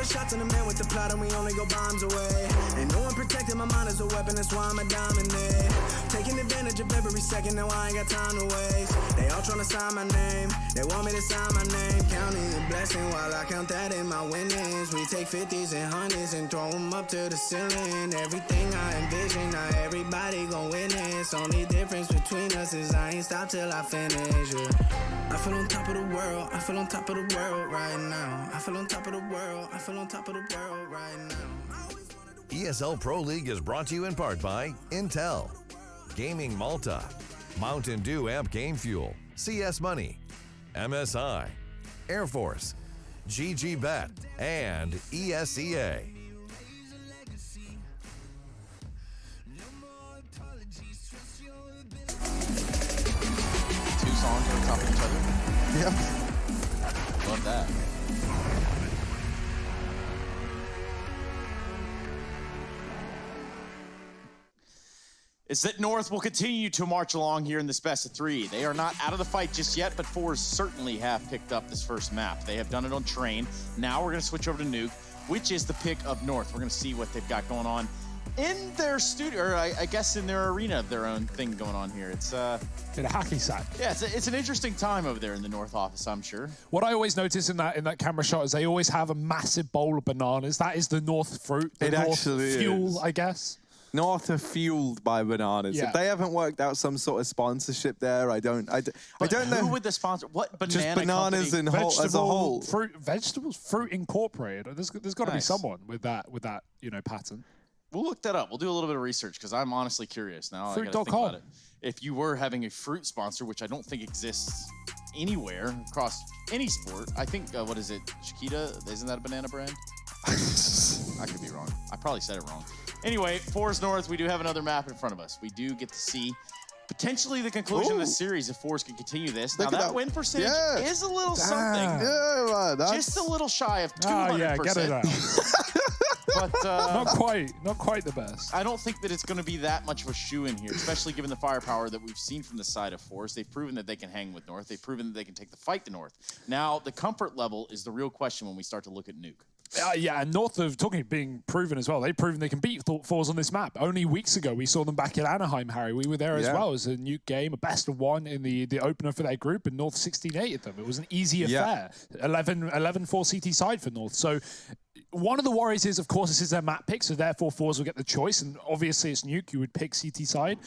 Shots in the man with the plot and we only go bombs away. Ain't no one protecting my mind as a weapon, that's why I'ma dominate. Taking advantage of every second, now I ain't got time to waste. They all tryna sign my name, they want me to sign my name. Counting your blessing while I count that in my winnings. We take 50s and 100s and throw them up to the ceiling. Everything I envision, now everybody gon' witness. Only difference between us is I ain't stop till I finish. Yeah. I feel on top of the world, I feel on top of the world right now. I feel on top of the world, I feel on top of the world right now. ESL Pro League is brought to you in part by Intel, Gaming Malta, Mountain Dew Amp Game Fuel, CS Money, MSI, Air Force, GIGABYTE, and ESEA. Two songs top of each other. Yep. Love that. It's that North will continue to march along here in this best of 3. They are not out of the fight just yet, but Forze certainly have picked up this first map. They have done it on Train. Now we're going to switch over to Nuke, which is the pick of North. We're going to see what they've got going on in their studio, or I guess in their arena of their own thing going on here. It's in a hacky sack. Yeah, it's an interesting time over there in the North office, I'm sure. What I always notice in that camera shot is they always have a massive bowl of bananas. That is the North fruit, the North actually fuel, is. I guess. North are fueled by bananas. Yeah. If they haven't worked out some sort of sponsorship there, I don't know. Who would the sponsor? What banana Just bananas company? as a whole. Vegetables, fruit incorporated. There's got to be someone with that patent. We'll look that up. We'll do a little bit of research because I'm honestly curious now. I gotta think Fruit.com. about it. If you were having a fruit sponsor, which I don't think exists anywhere across any sport, I think what is it? Chiquita? Isn't that a banana brand? I could be wrong. I probably said it wrong. Anyway, Forze North, we do have another map in front of us. We do get to see potentially the conclusion of the series if Forze can continue this. Now, that win percentage is a little something. Yeah, man, just a little shy of 200%. Oh, yeah, get it out. But not quite the best. I don't think that it's going to be that much of a shoe in here, especially given the firepower that we've seen from the side of Forze. They've proven that they can hang with North. They've proven that they can take the fight to North. Now, the comfort level is the real question when we start to look at Nuke. Yeah, and North of being proven as well. They've proven they can beat Forze on this map. Only weeks ago, we saw them back in Anaheim, Harry. We were there as well. It was a Nuke game, a best of 1 in the opener for their group, and North 16-8 them. It was an easy affair. 11-4 CT side for North. So one of the worries is, of course, this is their map pick, so therefore Forze will get the choice, and obviously it's Nuke. You would pick CT side.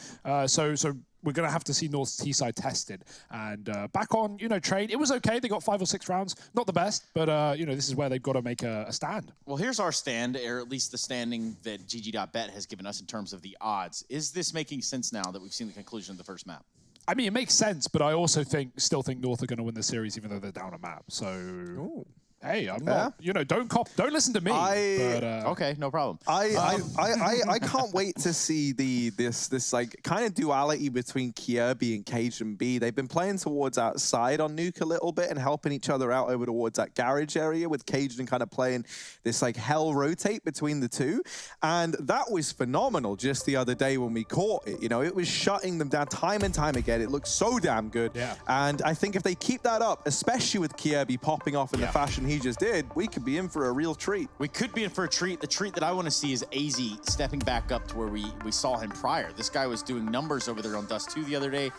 So we're going to have to see North's T-side tested. And back on, Train, it was okay. They got 5 or 6 rounds. Not the best, but, this is where they've got to make a stand. Well, here's our stand, or at least the standing that GG.bet has given us in terms of the odds. Is this making sense now that we've seen the conclusion of the first map? I mean, it makes sense, but I also still think North are going to win the series, even though they're down a map. So... Ooh. Hey, I'm not. Don't listen to me. Okay, no problem. I can't wait to see this like kind of duality between Kirby and Cage and B. They've been playing towards outside on Nuke a little bit and helping each other out over towards that garage area with Cage and kind of playing this like hell rotate between the two. And that was phenomenal just the other day when we caught it. It was shutting them down time and time again. It looked so damn good. Yeah. And I think if they keep that up, especially with Kirby popping off in the fashion he just did, we could be in for a real treat. We could be in for a treat. The treat that I want to see is AZ stepping back up to where we saw him prior. This guy was doing numbers over there on Dust 2 the other day.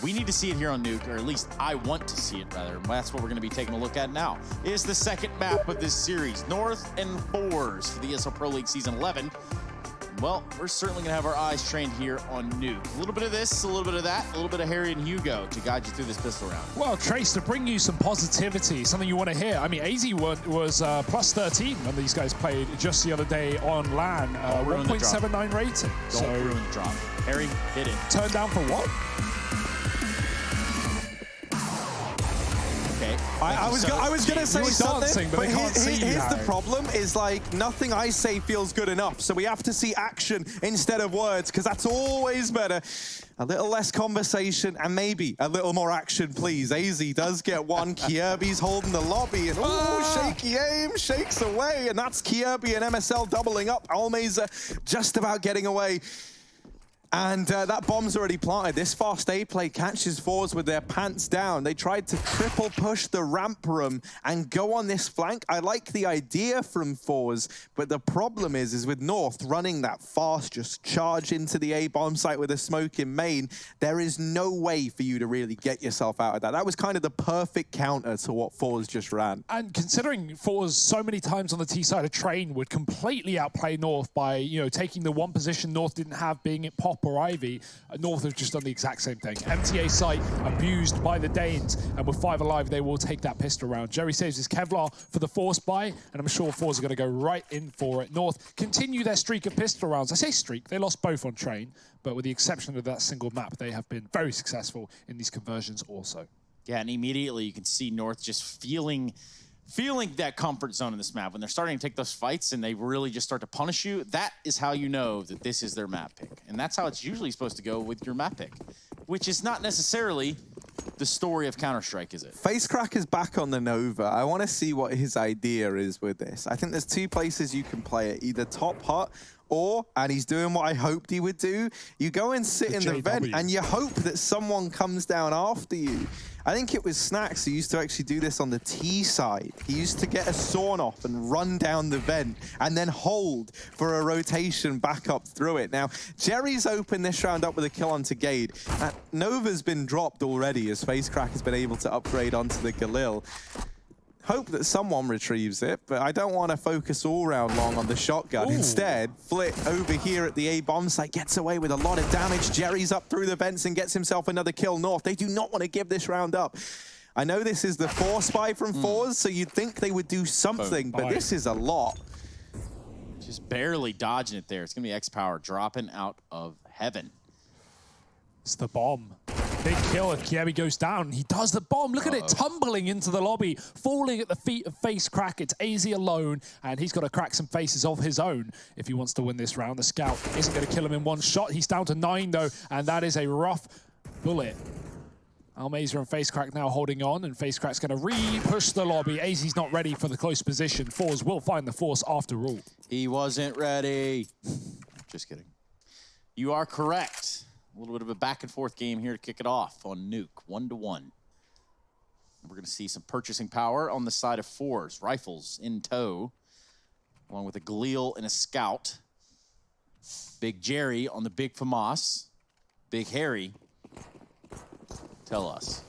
We need to see it here on Nuke, or at least I want to see it, rather. That's what we're going to be taking a look at now. Is the second map of this series, North and Forze for the ESL Pro League Season 11. Well, we're certainly going to have our eyes trained here on Nuke. A little bit of this, a little bit of that, a little bit of Harry and Hugo to guide you through this pistol round. Well, Trace, to bring you some positivity, something you want to hear. I mean, AZ was plus 13 when these guys played just the other day on LAN. 1.79 rating. Don't ruin the drop. Harry, hit it. Turned down for what? Okay. I was gonna say something, but here's the problem: is like nothing I say feels good enough. So we have to see action instead of words, because that's always better. A little less conversation and maybe a little more action, please. AZ does get one. Kirby's holding the lobby, and shaky aim, shakes away, and that's Kirby and MSL doubling up. Almeza just about getting away. And that bomb's already planted. This fast A play catches Forze with their pants down. They tried to triple push the ramp room and go on this flank. I like the idea from Forze, but the problem is with North running that fast, just charge into the A bomb site with a smoke in main. There is no way for you to really get yourself out of that. That was kind of the perfect counter to what Forze just ran. And considering Forze so many times on the T side of Train would completely outplay North by, taking the one position North didn't have, being it Pop or Ivy, North have just done the exact same thing. MTA site abused by the Danes, and with 5 alive, they will take that pistol round. Jerry saves his Kevlar for the Force buy, and I'm sure Force are going to go right in for it. North continue their streak of pistol rounds. I say streak, they lost both on Train, but with the exception of that single map, they have been very successful in these conversions also. Yeah, and immediately you can see North just feeling that comfort zone in this map. When they're starting to take those fights and they really just start to punish you, that is how you know that this is their map pick. And that's how it's usually supposed to go with your map pick, which is not necessarily the story of Counter-Strike, is it? Facecrack is back on the Nova. I want to see what his idea is with this. I think there's two places you can play it, either top hut or, and he's doing what I hoped he would do, you go and sit in the vent and you hope that someone comes down after you. I think it was Snacks who used to actually do this on the T side. He used to get a sawn off and run down the vent and then hold for a rotation back up through it. Now, Jerry's opened this round up with a kill onto Gade. Nova's been dropped already as Facecrack has been able to upgrade onto the Galil. Hope that someone retrieves it, but I don't want to focus all round long on the shotgun. Ooh. Instead, Flit over here at the A bomb site gets away with a lot of damage. Jerry's up through the vents and gets himself another kill north. They do not want to give this round up. I know this is the 4 from Forze, so you'd think they would do something, but this is a lot. Just barely dodging it there. It's going to be X-Power dropping out of heaven. It's the bomb. Big kill if Kiabi goes down. He does the bomb. Look at it tumbling into the lobby, falling at the feet of Facecrack. It's AZ alone, and he's got to crack some faces of his own if he wants to win this round. The scout isn't going to kill him in one shot. He's down to 9, though, and that is a rough bullet. Almazer and Facecrack now holding on, and Facecrack's going to re-push the lobby. AZ's not ready for the close position. Forze will find the force after all. He wasn't ready. Just kidding. You are correct. A little bit of a back-and-forth game here to kick it off on Nuke, 1-1. We're going to see some purchasing power on the side of Forze. Rifles in tow, along with a Galil and a Scout. Big Jerry on the Big FAMAS. Big Harry. Tell us.